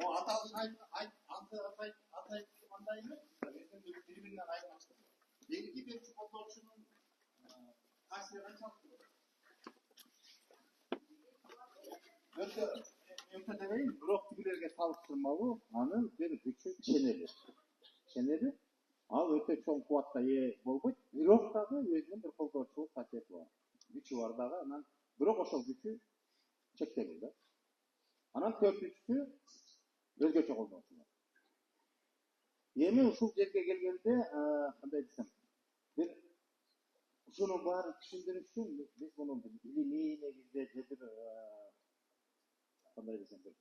O atalışın atayıp andayını birbirinden ayrılmıştır. Belki bir futbolcunun karşılarına çalışıyor. Öte demeyin, bırak gibilerge salıştırmalı, anın bir güçü çeneli. Çeneli, al öte çoğun kuvatta ye bolboy, bırak dağı özünün bir futbolçuluk kasiyeti var. Güçü var dağı, anan bırak oşol güçü çektebildi. Anan törtüçüsü özgöçe koldoşular. Emin ушул жерге келгенде, кандай десем, бир ушуну баары түшүндүрүш үчүн биз муну илимий негизде же бир кандай десем, бир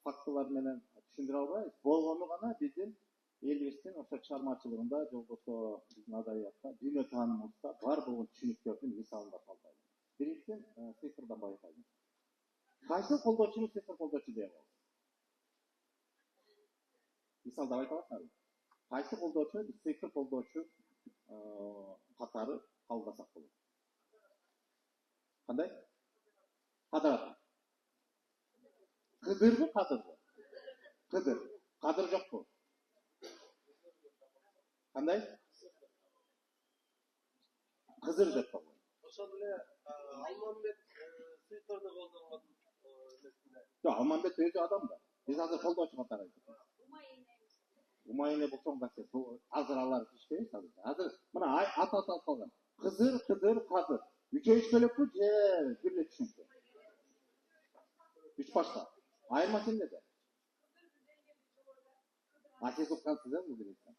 фактылар менен түшүндүрө албайбыз. Болгону гана биздин элибиздин ошо чыгармачылыгында, же болбосо биздин адабиятта, дүйнө таанымыбызда бар болгон түшүнүктөрдүн мисалында калбайбыз. Биринчиден, цифрдан байкайбыз. Кайсы колдоочуну цифр колдоочу деп алабыз? Мисалдап айта аласызбы? Кайсы колдоочу цифр колдоочу катары кабылдасак болот? Кандай? Кадыр ата. Кыдырбы, кадырбы? Кыдыр. Кадыр жокпу? Кандай? Кызыр деп коет. Ошол эле Алмамбет цифрды колдонгон эмесинде. Жок, Алмамбет өзү адам да. Биз азыр колдоочу катары айттык. Умайне буксоң касет. Бул азыр алар иштебейт азыр. Азыр мына ат аталып калган. Кызыр, кыдыр, кадыр. Үчөө бөлөкпү же бир эле түшүнүктү? Үч башка. Айырмасы эмнеде? Сиз уккансыз бул биристен.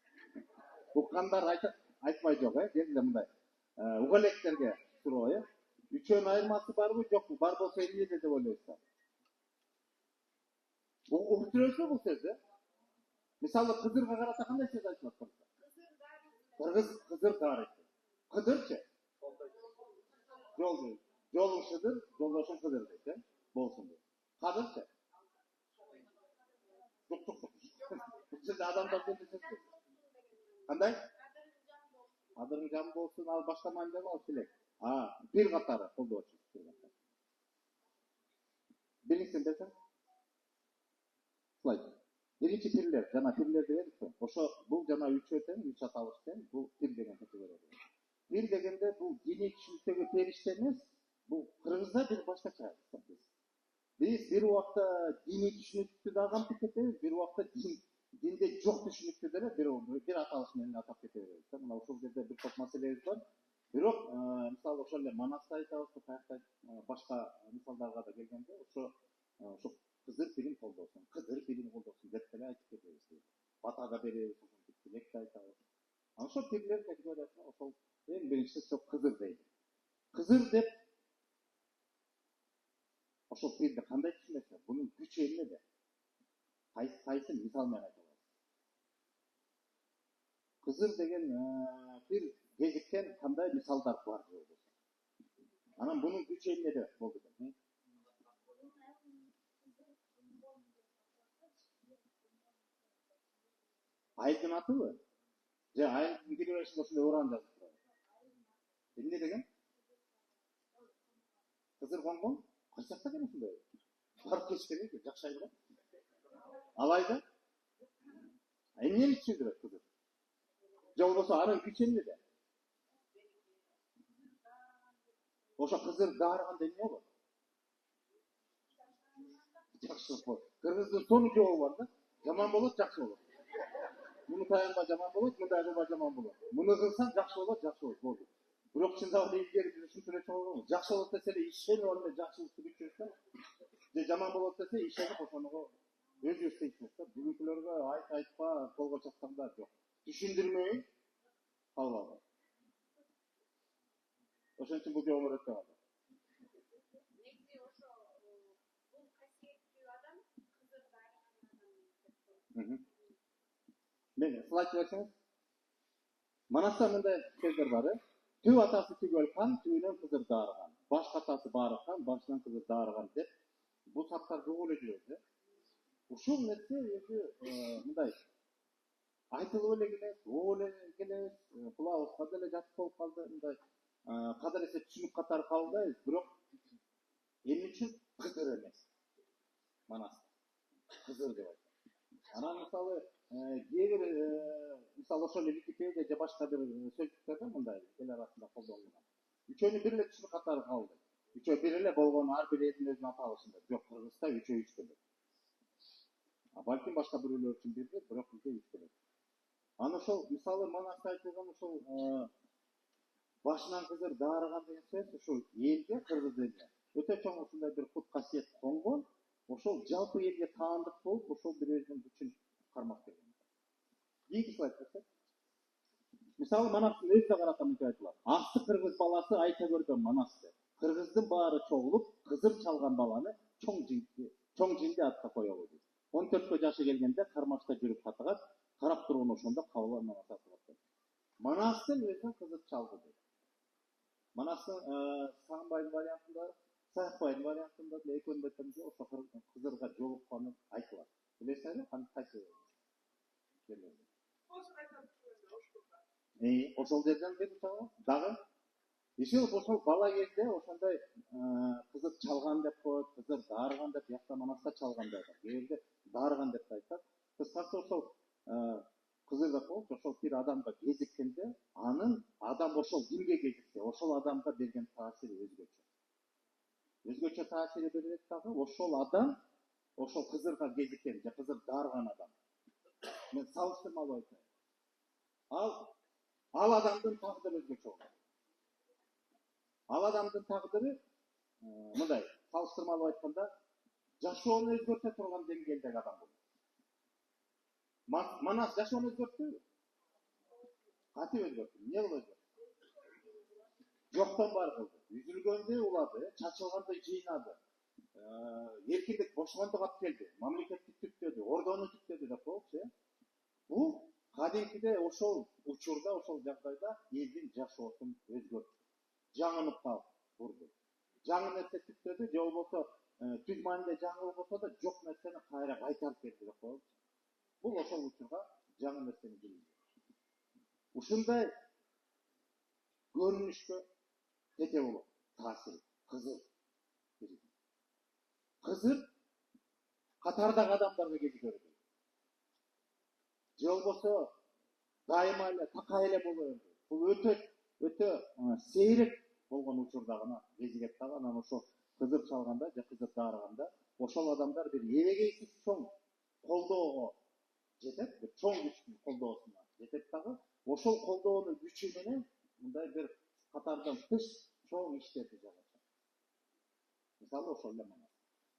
Уккандар айтпай жок, келгиле мындай. Угалектерге суроо, үчөөнүн айырмасы барбы, жокпу? Бар болсо эмне деп ойлойсуздар? Бул уктурөсү бул сөз, Мисалы, кызырга карата кандай сөз айтылат? Кызыр дарыйт. Кыдырчы? Жолуң шыдыр, жолдошуң кыдыр дейт, болсун дейт. Кадырчы? Жок. Бул жерде адамдар сөз. Кандай? Кадырың жан болсун, ал баштамайын деп ал келек. Бир катары колдоочу. Биринчисин берсең? Слайд. Биринчи пирлер, жана пирлерди бердикпи? Ошо бул жана үчөө тең, үч аталыш тең, бул пир деген категория. Пир дегенде бул диний түшүнүктөгү периште эмес, бул кыргызда бир башкача. Биз бир убакта диний түшүнүктү да камтып кетебиз, бир убакта динде жок түшүнүктү деле бир аталыш менен атап кете беребиз. Мына ушул жерде бир топ маселебиз бар. Бирок, мисалы ошол эле Манасты айтабыз, каякта башка мисалдарга да келгенде, ошо кызыр пирин колдосун, кыдыр пирин колдосун деп деле айтып кетебиз. Батага беребиз, ошентип тилекти айтабыз. Ошол пирлер категориясына ошол эң биринчиси ошо кызыр дейт. Кызыр деп ошол пирди кандай түшүнөсүз? Бунун күчү эмнеде? Кайсы мисал менен айта аласыз? Кызыр деген пир кезиктен кандай мисалдар бар болбосо? Анан бунун күчү эмнеде болду деп? Айылдын атыбы? Же айылдын киребешинде ушундай уран жазып турат? Эмне деген? Кызыр конгон? Кайсакта экен ушундай? Барып кетишкен экен, жакшы айылга. Алайда? Эмнени түшүндүрөт кызыр? Же болбосо анын күчү эмнеде? Ошо кызыр дарыганда эмне болот? Жакшы болот. Кыргыздын сонун жообу бар да. Жаман болот, жакшы болот. Муну таянба жаман болот, мындай кылба жаман болот. Муну кылсаң жакшы болот, болду. Бирок чындап элдер түшүндүрөчү болгон. Жакшы болот десе эле ишенип алып жакшылыкты күчөсөң, же жаман болот десе ишенип ошону өзү істейсиз да. Бүгүнкүлөргө айтпа, колго чапканда жок. Түшүндүрмөй калбагы. Ошон үчүн бул жообор өтө алды. Мені слайд берсеңіз. Манаста мындай сөздөр бар. Түп атасы түгөл хан, түбүнөн кызыр дарыган. Баш атасы бары хан, башынан кызыр дарыган деп. Бул саптар көп эле жүрөт. Ушул нерсе өзү мындай айтылып эле келет, келет, кулабызга деле жатып болуп калды. Мындай кадыр эсе түшүнүк катары кабылдайбыз, бирок эмне үчүн кызыр эмес? Манаста кызыр деп айтат. Анан мисалы кээ бир мисалы ошол эле Википедия же башка бир сөздүктөрдө мындай эл арасында колдонулган. Үчөөнүн бир эле түшүнүк катары калды. Үчөө бир эле болгону ар бир элдин өзүнүн аталышында. Жок, Кыргызста үчөө үч бөлөк. Балким башка бирөөлөр үчүн бирдир, бирок бизде үч бөлөк. Аны ошол мисалы Манасты айтылган ошол башынан кызыр даарыган деген сөз ушул элге, кыргыз элине өтө чоң ушундай бир кут касиет конгон. Ошол жалпы элге таандык болуп, ошол бир өзүнүн күчүн кармап берген. Кийинки слайд көрсөт. Мисалы Манастын өзүнө карата мынтип айтылат. Аксы кыргыз баласы айта көргөн Манасты. Кыргыздын баары чогулуп, кызыр чалган баланы чоң жинди атка коелу дейт. 14 жашы келгенде кармашта жүрүп катыгат, карап турган ошондо кабыл Манас атылат. Манастын өзүн кызыр чалды дейт. Манастын Сагынбайдын вариантында, Саакбайдын вариантында экөөнүн айтымында ошо кызырга жолукканын айтылат. Билесиңерби, кайсы жерлерде? Ошол жерден бери дагы иши ошол бала кезде ошондой кызыр чалган деп коет, кызыр даарыган деп, бияқта Манаста чалган деп айтат. Кээ бирде даарыган деп айтат. Кыскасы ошол кызыр деп коет, ошол бир адамга кезиккенде, анын адам ошол кимге кезиксе, ошол адамга берген таасири өзгөчө. Өзгөчө таасири берет дагы ошол адам, ошол кызырга кезиккен же кызыр даарыган адам. Мен салыштырмалуу айтайын. Ал адамдын тагдыры өзгөчө болот. Ал адамдын тагдыры мындай, салыштырмалуу айтканда, жашоону өзгөртө турган деңгээлдеги адам болот. Манас жашоону өзгөрттүбү? Кантип өзгөрттү? Эмне кылып өзгөрттү? Жоктон бар кылды. Үзүлгөндө улады, чачылганда жыйнады. Эркиндик, бошгондук алып келди. Мамлекетти түптөдү, ордону түптөдү деп коелучу. Бул кадимкиде ошол учурда, ошол жагдайда элдин жашоосун өзгөрттү. Жаңынып калып бурду. Жаңы нерсе түптөдү, же болбосо түз маанилде жаңы болбосо да жок нерсени кайра кайтарып берди деп коелучу. Бул ошол учурга жаңы нерсени киргизди. Ушундай көрүнүшкө тете болот таасири кызыр. Кызыр катардагы адамдарга кезигет. Же болбосо дайыма эле такай эле боло берди. Бул өтө сейрек болгон учурда гана кезигет дагы. Анан ошол кызыр чалганда же кызыр даарыганда ошол адамдар бир эбегейсиз чоң колдоого жетет, бир чоң күчтүн колдоосуна жетет дагы. Ошол колдоонун күчү менен мындай бир катардан тыш чоң иштерди жасашат. Мисалы ошол эле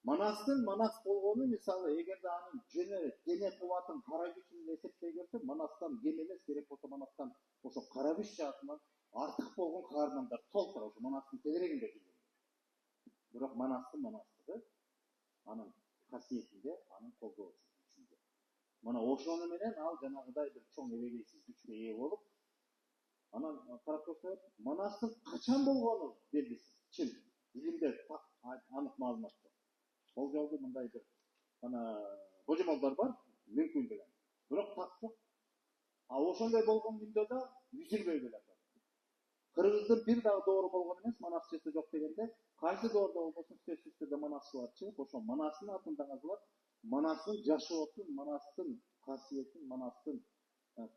Манастын Манас болгону, мисалы, эгерде анын жөнө дене кубатын кара күчүн эсептей көрсөк, Манастан кем эмес, керек болсо Манастан ошо кара күч жаатынан артык болгон каармандар толтура ошо Манастын тегерегинде жүргөн. Бирок Манастын Манастыгы анын касиетинде, анын колдоочу күчүндө. Мына ошону менен ал жанагыдай бир чоң эбегейсиз күчкө ээ болуп, анан карап көрсөк, Манастын качан болгону белгисиз. Чын билимде анык маалымат жок. Ол жолду мындай бир божомолдор бар, мүмкүн деле. Бирок так жок. Ошондой болгон күндө да үзүлбөй келет. Кыргыздын бир дагы доору болгон эмес, Манасчысы жок дегенде, кайсы доордо болбосун сөзсүз түрдө Манаслар чыгып, ошол Манастын атын дагазылап, Манастын жашоосун, Манастын касиетин, Манастын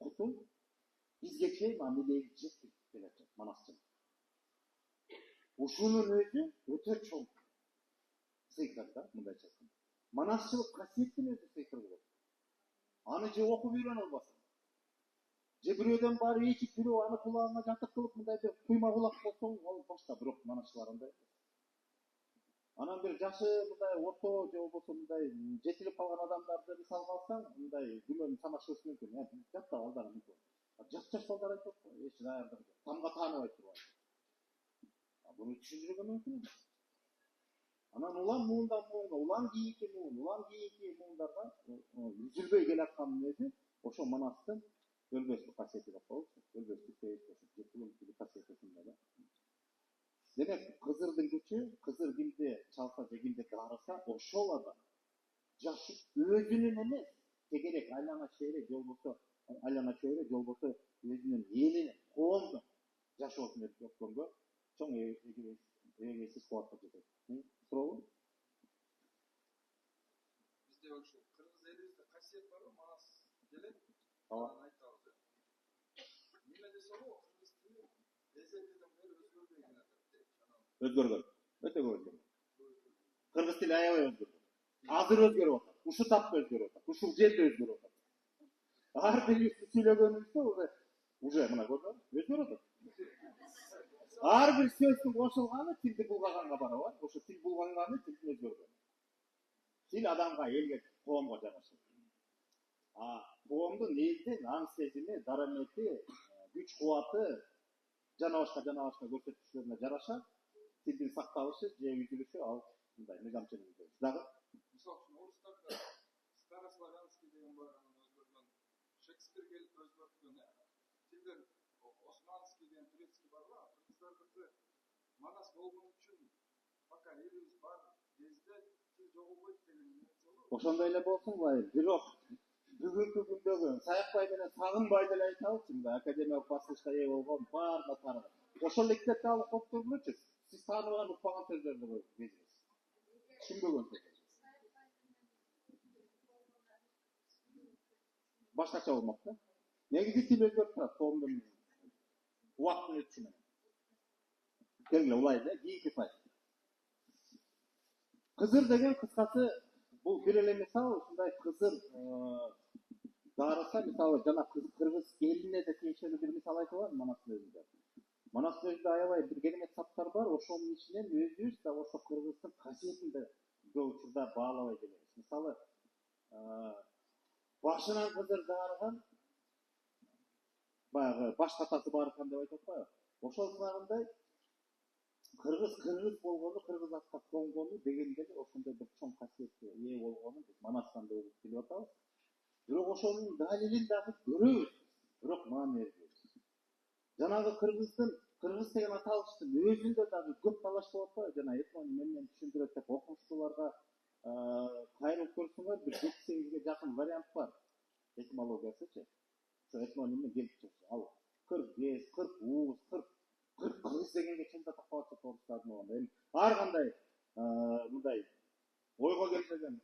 кутун бизге чейин мамилеге жеткирип келет Манасчы. Ушунун өзү өтө чоң сыйкыр да, мындайча айтканда. Манасчылык касиеттин өзү сыйкыр болот. Аны же окуп үйрөнүп албасаң, же бирөөдөн барып ичип бирөө аны кулагыңа жатык кылып мындай бир куйма кулак болсоң, ал башка, бирок Манасчылар андай эмес. Анан бир жашы мындай орто же болбосо мындай жетилип калган адамдарды мисалга алсаң, мындай күмөн санашыбыз мүмкүн. Жакта балдар мүмкүн. Жаш балдар айтып, эч даярдык жок. Тамга тааныбай турбайбы. Буну түшүндүрүүгө мүмкүн эмес. Анан улам муундан муунга, улам кийинки муундарга үзүлбөй келаткандын өзү ошо Манастын өлбөстүк касиети деп коелучу. Өлбөстүк жетиликтүү касиети ушунда да. Демек, кызырдын күчү, кызыр кимди чалса же кимди даарыса, ошол адам жашы өзүнүн эмес, тегерек айлана чейре же болбосо өзүнүн элинин, коомдун жашоосун өзгөрткөнгө чоң эбегейсиз кубатка жетет. Суроолор? Бизде ошо кыргыз элибизде касиет бар го манас келет. Ооба. Айтабыз. Неме десе го кыргыз тили эзелден бери өзгөрбөй келатат. Өзгөргөн. Өтө көп өзгөргөн. Кыргыз тили аябай өзгөргөн. Азыр өзгөрүп атат. Ушул тапта өзгөрүп атат. Ушул жерде өзгөрүп атат. Ар бир сүйлөгөнүбүздө уже мына көрдүңүз, өзгөрүп атат. Ар бир сөздүн кошулганы тилди булгаганга барабар. Ошо тил булганганы тилдин өзгөргөн. Тил адамга, элге, коомго жарашат. Коомдун элдин аң сезими, дарамети, күч кубаты жана башка көрсөткүчтөрүнө жараша тилдин сакталышы же үзүлүшү ал мындай мыйзамчылык. Дагы Мисалы үчүн орустарда старославянский деген бар, анан өзгөргөн. Шекспир келип өзгөрткөн. Тилдер османский деген турецкий бар го. Кыргыздарда манас болгон үчүн пока элибиз бар кезде тил жоголбойт деген эмес болду. ошондой эле болсун байым. Бирок бүгүнкү күндөгү Саякбай менен Сагынбайды эле айтабыз, мындай академиялык басылышка ээ болгон баардык тарыгы. Ошол эле китепти алып коптурмучу. Сиз тааныбаган, укпаган сөздөрдү коюп безиңиз. Түшүнбөгөн сөз. Башкача болмок да. Негизи тил өзгөрүп турат коомдун убакыттын өтүшү менен. Келгиле улайбыз, кийинки слайд. Кызыр деген кыскасы бул бир эле мисал, ушундай кызыр дарыса, мисалы жана кыргыз элине да тиешелүү бир мисал айтылат Манастын өзүндө. Манастын өзүндө аябай бир керемет саптар бар, ошонун ичинен өзүбүз да ошо кыргыздын касиетин да көп учурда баалабай келебиз. Мисалы, башынан кызыр дарыган, баягы баш катасы бар экен деп айтып атпайбы? Ошол сынагындай кыргыз болгону, кыргыз атка конгону дегенде ошондой бир чоң касиетке ээ болгонун биз Манастан да билип атабыз. Бирок ошонун далилин дагы көрөбүз. Бирок маани бербейбиз. Жанагы кыргыз деген аталыштын өзүндө дагы көп талаш болуп атпайбы? Жана этноним эмнени түшүндүрөт деп окумуштууларга кайрылып көрсөңөр, бир 7-8ге жакын вариант бар. Этимологиясычы. Ошо этнонимдин келип чыгышы. Ал 40 уус, 40 кыргыз дегенге чын да такалатса тоогузтардын болгондо. Эми ар кандай мындай ойго келбеген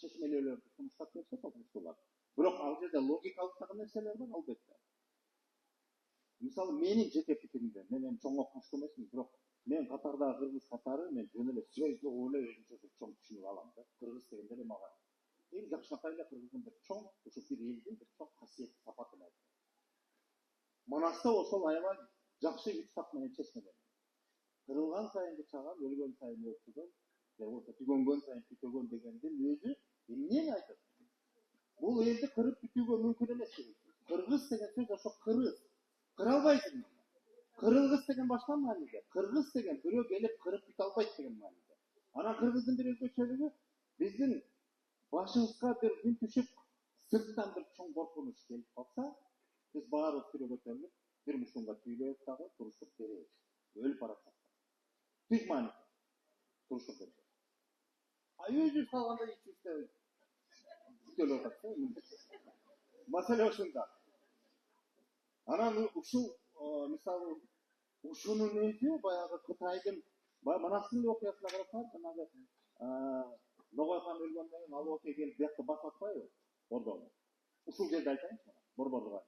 чечмелөөлөрдү сунуштап берсе окумуштуулар. Бирок ал жерде логикалык дагы нерселер бар албетте. Мисалы, менин жеке пикиримде, мен эми чоң окумуштуу эмесмин, бирок мен катардагы кыргыз катары мен жөн эле сөздү эле өзүнчө бир чоң түшүнүп алам да. Кыргыз дегенде эле мага эң жакшынакай эле кыргыздын бир чоң, ушу бир элдин бир чоң касиет сапатын айтты. Манаста ошол аябай жакшы үч тап менен чечмелер. Кырылган сайынкы чаган, өлгөн сайын өтүгөн, же болбосо түгөнгөн сайын түтөгөн дегендин өзү эмнени айтат? Бул элди кырып бүтүүгө мүмкүн эмес деген. Кыргыз деген сөз ошо кырыз. Кыра албайсың. Кыргыз деген башка мааниде. Кыргыз деген бирөө келип кырып бүтө албайт деген мааниде. Анан кыргыздын бир өзгөчөлүгү биздин башыбызга бир күн түшүп, сырттан бир чоң коркунуч келип калса, биз баарыбыз түрө көтөрүлүп, бир мушунга түйүлөбүз дагы турушуп беребиз. Өлүп баратсак. Түз маани. Турушуп беребиз. Өзүбүз калганда ичибизде бүтөлүп атат. Маселе ошондо. Анан ушул мисалы ушунун өзү баягы Кытайдын Манастын окуясына карасак, жанагы Ногой хан өлгөндөн кийин ал окуя келип бияқта басып атпайбы? Борборду. Ушул жерде айтайынчы мына, Борбордуга.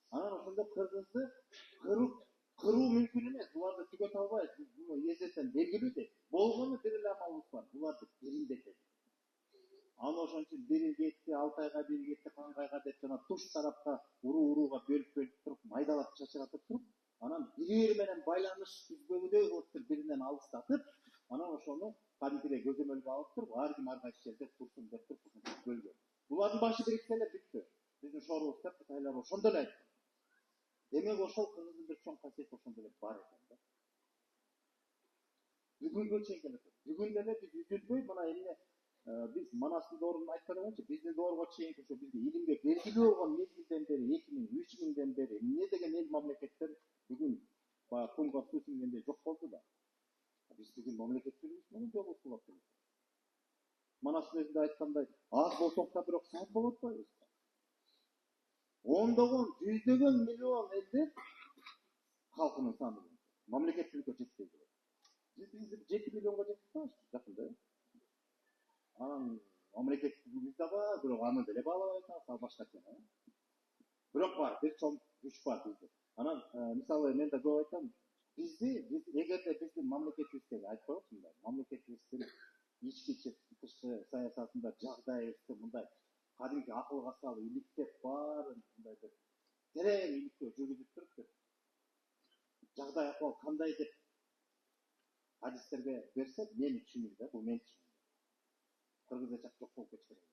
Анан ошондо кыргызды кыруу мүмкүн эмес. Буларды түгөтө албайбыз. Буну эзетен белгилүү дейт. Болгону бир эле амалыбыз бар. Буларды бириндетет. Аны ошон үчүн бири кетти, 6 айга бир кетти, каңгайга деп жана туш тарапка урууга бөлүп туруп, майдалап чачыратып туруп, анан бири менен байланыш түзбөгүдөй кылып биринен алыстатып, анан ошону кадимкидей көзөмөлгө алып туруп, ар ким ар кайсы жерде турсун деп туруп бөлгөн. Булардын башы бириксе эле бүттү. Биздин шорубуз деп Кытайлар ошондо эле айтты. Демек ошол кыргыздын бир чоң касиети ошондо эле бар экен да. Бүгүнгө чейин келет. Бүгүн деле биз үзүлбөй мына эмне biz Manastın doğrunu aytпадым анча, биздин доорго чейин ошо бизге илимге белгилүү болгон мезгилден бери 2000-3000ден бери эмне деген эл мамлекеттер бүгүн баягы кумга суу сиңгендей жок болду да. Биз бүгүн мамлекеттигибиз менен жоготулуп келет. Манастын өзүндө айткандай, аз болсок да бирок саз болуп атпайбыз. Ондогон, жүздөгөн миллион элдер халкынын саны мамлекеттиликке жетпей келет. Биз 7 миллионго жетип калдык жакында. Анан мамлекеттик бирок аны деле баалабай атабыз, ал башка тема. Бирок бар, бир чоң күч бар бизде. Анан мисалы мен да көп айтам, эгерде биздин мамлекетибиздеги айтып коёюн мындай, мамлекетибиздин ички тышкы саясатында жагдайыбызды мындай кадимки акылга салып, иликтеп баарын мындай бир терең иликтөө жүргүзүп туруп, жагдай акыбал кандай деп адистерге берсек, мени түшүнүң да, бул мен түшүнүм. Кыргызча жок болуп кетиш керек.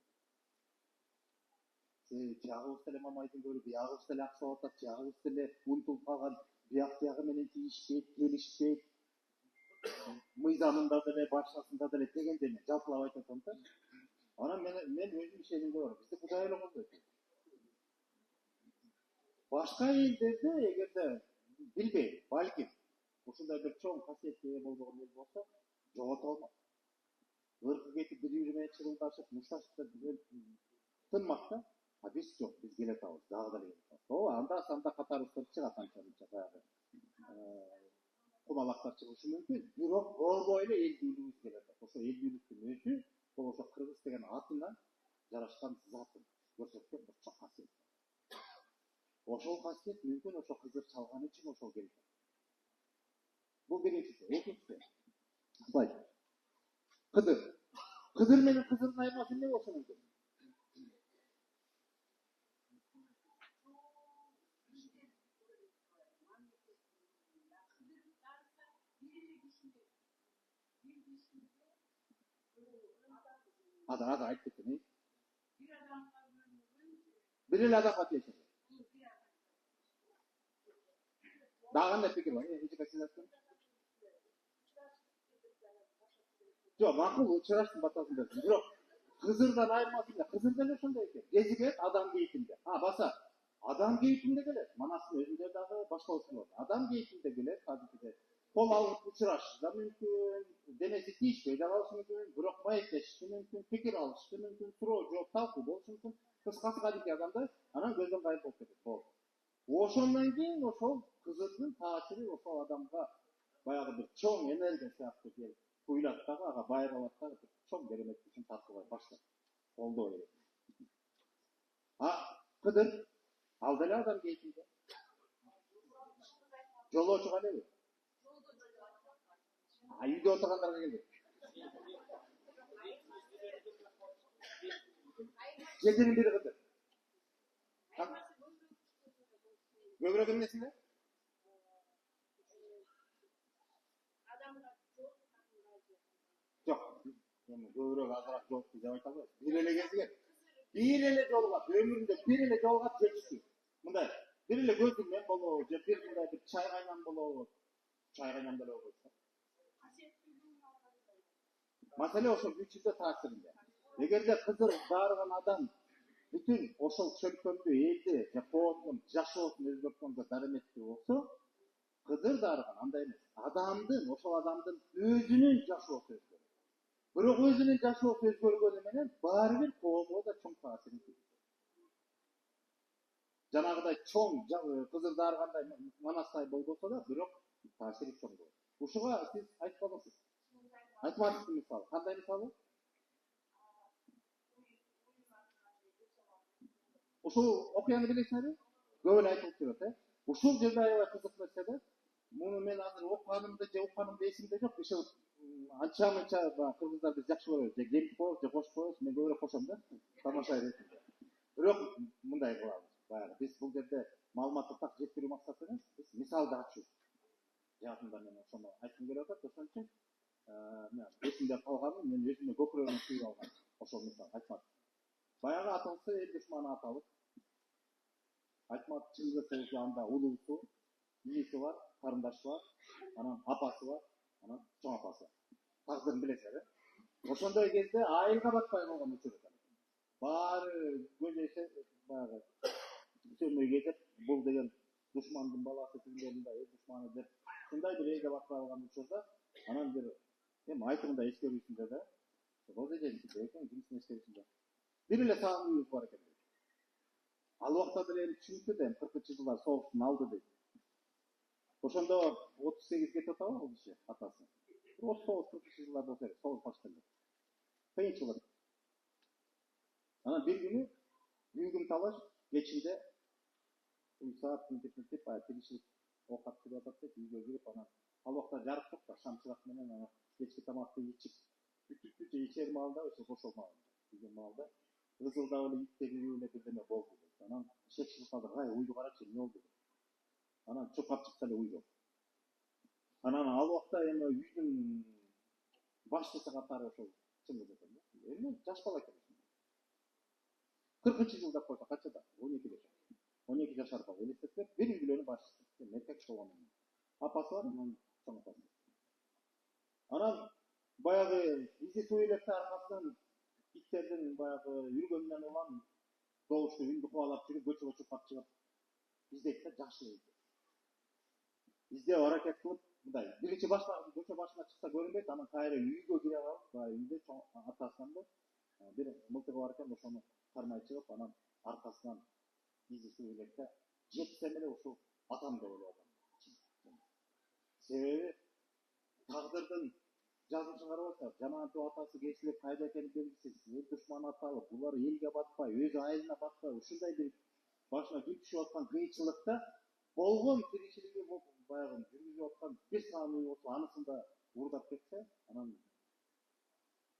Жагыбыз деле мамайдын көлү, биягыбыз деле аксап атат, жагыбыз деле унутулуп калган, бияк менен тийишпейт, келишпейт. Мыйзамында деле, башкасында деле дегенде мен жалпылап айтып атам да. Анан мен өзүм ишенимде бар. Бизде Кудай эле колдойт. Башка элдерде эгерде билбейм, балким ушундай бир чоң касиетке ээ болгон эл болсо, жогото алмак. Ыркы кетип бири-бири менен чырылдашып, мушташып тынмак да. А биз жок, биз келе атабыз, дагы деле келе атабыз. Анда санда катарыбыздан чыгат анча-мынча баягы кумалактар чыгышы мүмкүн. Бирок болбой эле элдүүлүгүбүз келе атат. Ошо элдүүлүктүн өзү бул ошо кыргыз деген атынан жарашкан затын көрсөткөн бир чоң касиет. Ошол касиет мүмкүн ошо кызыр чалган үчүн ошол келет. Бул биринчиси. Экинчиси. Бай. Кыдыр менен кызырдын айырмасы эмне болсо мүмкүн? Ada айтып кеттим. Бир эле адамга тиешет. Дагы кандай пикир бар? Жок, макул, учураштын батасын бердим. Бирок кызырдан айырмасы эмне? Кызыр деле ошондой экен. Кезигет адам кейпинде. Баса адам кейпинде келет. Манастын өзүндө дагы башкалык бар. Адам кейпинде келет, кадимки кол алып учурашышы да мүмкүн, денеси тийишпей да калышы мүмкүн, бирок маектешиши мүмкүн, пикир алышы мүмкүн, суроо жооп талкуу болушу мүмкүн. Кыскасы кадимки адамда анан көздөн кайып болуп кетет. Ошондон кийин ошол кызырдын таасири ошол адамга баягы бир чоң энергия сыяктуу келип куйлат дагы, ага байкалат дагы бир чоң керемет үчүн тартууга баштайт. Колдоо керек. Кыдыр ал деле адам кейпинде. Жолоочу калеби? Үйдө отургандарга келет. Жетинин бири кыдыр. Көбүрөөк эмнесинде? Жок. Көбүрөөк азыраак жолукту деп айта албайбыз. Бир эле кезигет. Бир эле жолугат, өмүрүндө бир эле жолугат жетиштүү. Мындай, бир эле көзүм мен болобу, же бир мындай бир чай кайнам болобу. Чай кайнам деле болбойт. Маселе ошол үчүндө таасиринде. Эгерде кызыр дарыган адам бүтүн ошол чөлкөмдү элди же коомдун жашоосун өзгөрткөнгө дараметтүү болсо, кызыр дарыган андай эмес. Ошол адамдын өзүнүн жашоосу өзгөрөт. Бирок өзүнүн жашоосу өзгөргөнү менен баары бир коомго да чоң таасирин тийгизет. Жанагыдай чоң кызыр дарыгандай манастай болбосо да, бирок таасири чоң болот. Ушуга сиз айтпадыңыз. Айтмадыңыз мисалы. Кандай мисалы? Ушул окуяны билесизби? Көп эле айтылып жүрөт, Ушул жерде аябай кызык нерсе да. Муну мен азыр окуганымды же укканымды эсимде жок. Ошол анча-мынча кыргыздар биз жакшы көрөбүз. Же келип коебуз, же кошуп коебуз. Мен көбүрөөк кошом да. Тамаша эретинде. Бирок мындай кылабыз. Баягы биз бул жерде маалыматты так жеткирүү максаты эмес, биз мисалды ачуу. Жакында мен ошону айткым келип атат. Ошон үчүн эсимде калганы мен өзүмө көкүрөгүмө сүйүп алгам. Ошол мисал айтмат. Баягы атасы эл душманы аталып. Айтмат Чыңгыз анда улуусу, ийиси бар, карындашы бар, анан апасы бар, анан чоң апасы бар. Тагдырын билесиз, Ошондой кезде айылга батпай калган учур экен. Баары көзөйсө баягы сөмөй кетип, бул деген душмандын баласы, тилдеринде эл душманы деп, ушундай бир элге батпай калган учурда, анан бир айтымында эскерүүсүндө да, Бозэженкиде экен, кимдин эскерүүсүндө. Бир эле сагынууубуз бар экен. Ал убакта деле түшүнүктүү да, 40-жылдар согуштун алды дейт. Ошондо 38 кетип атабы бул киши атасы. 39-40-жылдар болсо керек, согуш башталды. Кыйынчылык. Анан bir gün талаш кечинде saat мынтип тиричилик оокат жүрүп атат деп үйгө кирип анан ал убакта жарык жок да шамчылак менен анан кечки тамакты ичип бүтүп ичер маалда ошо ошол маалда кийген маалда ызылдап эле иттер кирип эле бирдеме болду дейт. Анан шек чыгып калды. Ай уйду карачы эмне болду деп. Анан чуркап чыкса эле уй жок. Анан ал убакта эми үйдүн башчысы катары ошол чыгып экен да. Эми жаш бала экен. 40 жыл деп койсо канчада? 12 жаш. 12 жашар бала элестетсек, bir үйлөнүп башчысы. Эркек болгон. Апасы бар, анан чоң апасы. Анан баягы изи суу электр аркасынан иттердин баягы үргөнүнөн улам добушту үндү кубалап жүрүп көчөгө чуркап чыгып издейт да жакшы эле. Издеп аракет кылып мындай биринчи башлаган көчө башына чыкса көрүнбөйт, анан кайра үйгө кире калып, баягы үйдө чоң атасынан да бир мылтыгы бар экен, ошону кармай чыгып, анан аркасынан изи суу электр жетсем эле ушул атам деп ойлоп атам. Себеби тагдырдын жазмышын карап атсак, жаман атасы кесилип кайда экени белгисиз, эл душман аталып, булар элге батпай, өз айылына батпай, ушундай бир башына күн түшүп аткан кыйынчылыкта болгон тиричилиги баягы жүргүзүп аткан бир саамы болсо анысын да уурдап кетсе, анан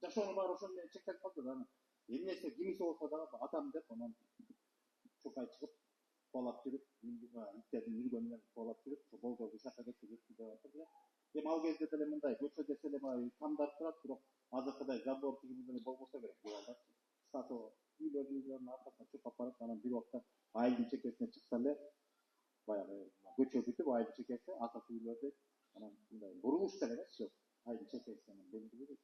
жашоонун баары ошону менен чектелип калды да. Эмнеси кимиси болсо дагы атам деп анан чуркай чыгып кубалап жүрүп, иттердин үргөнүнөн кубалап жүрүп, болжол ушакка кетти деп атат да. Эми ал кезде деле мындай көчө десе эле тамдар турат, бирок азыркыдай забор тигип деле болбосо керек буялдачы. Кысасы үйлөрдүн аркасынан чуркап барат, анан бир убакта айылдын чекесине чыкса эле баягы көчө бүтүп айылдын чекеси атасы үйлөрдү анан мындай бурулуш деле эмес, жок. Айылдын чекеси менен белгилүү.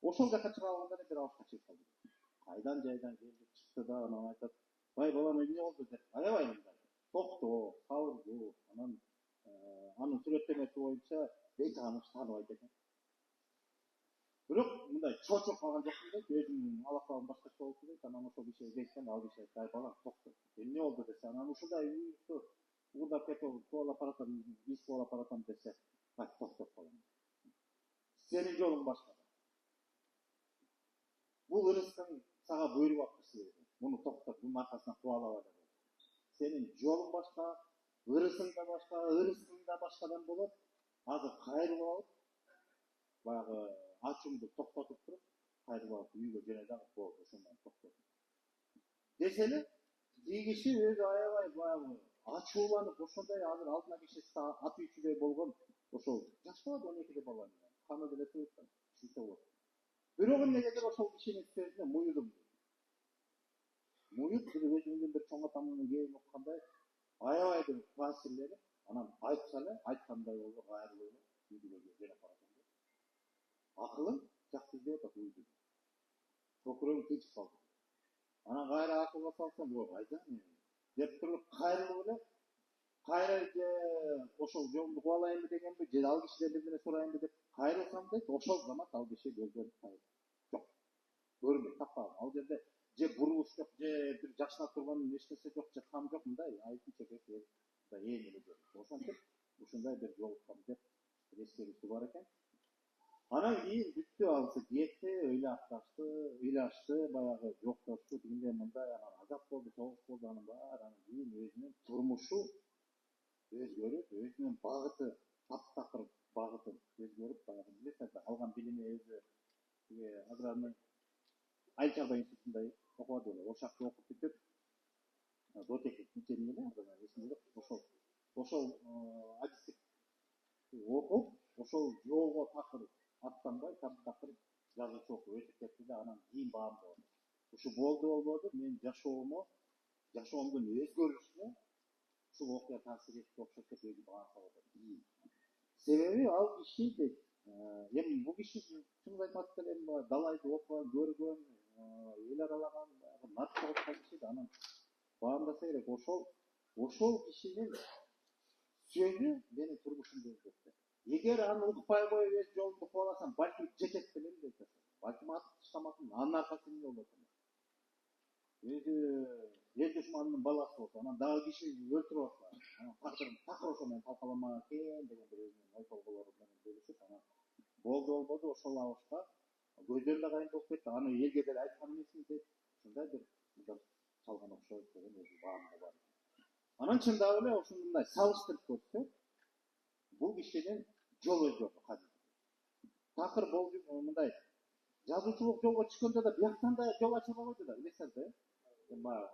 Ошол жака чыга алганда эле бир абышка чыгып калды. Кайдан жайдан келип чыкты да анан айтат: "Бай балам эмне болду?" деп. Аябай мындай. Токтоо, сабырдуу, анан анын сүрөттөмөсү боюнча эки аныш тааныбайт экен. Бирок мындай чочуп калган жокмун дейт, өзүнүн алакабын башкача болчу дейт, анан ошол киши дейт, ал киши айтты: "Ай балам, токто. Эмне болду?" десе, анан ушундай үйдү уурдап кетип кубалап баратам, ис кубалап баратам десе, "Ай токтоп балам. Сенин жолуң башка. Бул ырыстын сага буйруп атпысы. Муну токтот, бунун аркасынан кубалаба деп. Сенин жолуң башка, ырысың да башка, ырысың да башкадан болот. Азыр кайрылып алып, баягы ачууңду токтотуп туруп, кайрылып алып үйгө жөнө дагы болду, ошондон токтотуп. Десе эле, бир киши өзү аябай баягы ачууланып, ошондой азыр алдына кишиси ат үйчүдөй болгон, ошол жаш бала 12 бала менен каны деле сыйыптан, ушинте болот. Бирок эмнегедир ошол кишинин сөзүнө муюдум. Муюп бир өзүмдүн бир чоң атамдын кээин уккандай аябай бир таасирленип, анан айтса эле айткандай болду, кайрылып эле үйгө жөнөп баратам деп. Акылым жакты издеп атат үйдү. Көкүрөгүм тынчып калды. Анан кайра акылга салсам, кайда деп туруп кайрылып эле кайра же ошол жолду кубалайынбы дегенби, же ал кишиден бирдеме сурайынбы деп кайрылсам дейт, ошол замат ал киши көздөн жок. Көрүнбөйт, таппаган. Ал жерде же бурулуш жок, же бир жашына турган нерсеси жок, же кам жок, мындай айылдын чекеси мындай ээн эле жер. Ошентип ушундай бир жолуккан деп эскерүүсү бар экен. Анан кийин бүттү, алысы кетти, ыйлашты, баягы жоктошту, тигиндей мындай, анан азап болду, согуш болду, анын баары, анан кийин өзүнүн турмушу өзгөрүп, өзүнүн багыты, таптакыр багыты өзгөрүп, баягы билесиз, алган билими өзү аграрный айыл институтунда окуп эле, ошакты окуп бүтүп, зоотехник инженер эле, эсимде жок, ошол адистик окуп, ошол жолго такыр аттанбай, таптакыр жазуучу окуп өтүп кетти да, анан кийин баам болду. Ушу болбоду, менин жашоомдун өзгөрүшүнө ушул окуя таасир этти окшойт деп өзүм баам салып атам. Себеби ал киши дейт, эми бул киши чын айтмак деле далайды окуган, көргөн, эл аралаган, наркы окуган киши да, анан баамдаса керек, ошол кишинин сөзү менин турмушумду өзгөрттү. Эгер аны укпай коюп өз жолумду кубаласам, балким жетет белем дейт. Балким атып таштамакмын, анын аркасы эмне болот? Өзү эл душманынын баласы болсо, анан дагы киши өлтүрүп атса, анан тагдырым такыр ошо менен талкаламак экен деген бир өзүнүн ой толгоолору менен бөлүшүп, анан болбоду, ошол абышка көздөр да кайын болуп кетти. Аны элге деле айткан эмесмин дейт. Анан чындап эле ушундай салыштырып көрсөк, бул кишинин жол өзгөрдү казыр. Такыр болду мындай жазуучулук жолго чыкканда да бияктан да жол ачылбай койду да, билесиз да.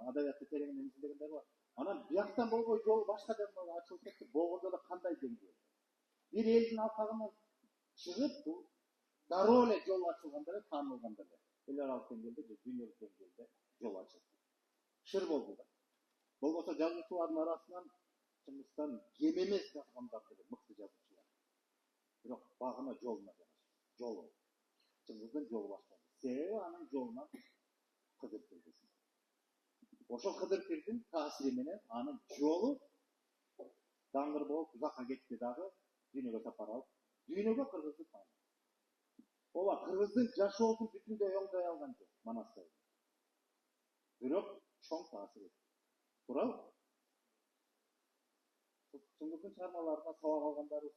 Адабиятты тереңинен изилдегендер бар. Анан бияктан болбой жол башка жактан ачылып кетти. Болгондо да кандай деңгээлде. Бир элдин алкагынан чыгып, бул дароо эле жол ачылганда эле таанылганда эле. Эл аралык деңгээлде же дүйнөлүк деңгээлде жол ачылды. Шыр болду да. Болбосо жазуучулардын арасынан чындыктан кем эмес жазгандар деле мыкты жазуучулар. Бирок багына жолуна жараша. Жолу. Чындыктан жол башка. Себеби анын жолунан Кыдыр кирди. Ошол Кыдыр кирдин таасири менен анын жолу даңгыр болуп узакка кетти дагы, дүйнөгө сапар алып, дүйнөгө кыргызды таанып. Ооба, кыргыздын жашоосун бүтүндөй оңдой алган жок Манасбай. Бирок чоң таасир этти. Туурабы? Чындыктын чыгармаларына сабак алгандарыбыз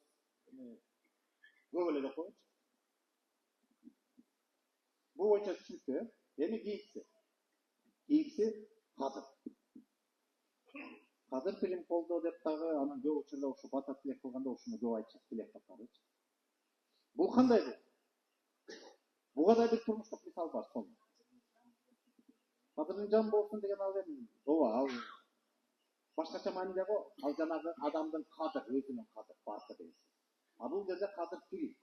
көп эле деп коеюнчу. Бул боюнча түшүнүктүү. Эми кийинкиси Кадыр. Кадыр Пиримкулду деп дагы анын көп учурда ушу бата тилек кылганда ушуну көп айтышат, тилек кылганычы. Бул кандай бул? Буга да бир турмуштук мисал бар сол. Кадырдын жан болсун деген ал эми, ооба, ал башкача мааниде го, ал жанагы адамдын кадыр, өзүнүн кадыр баркы дейт. А бул жерде кадыр тирик.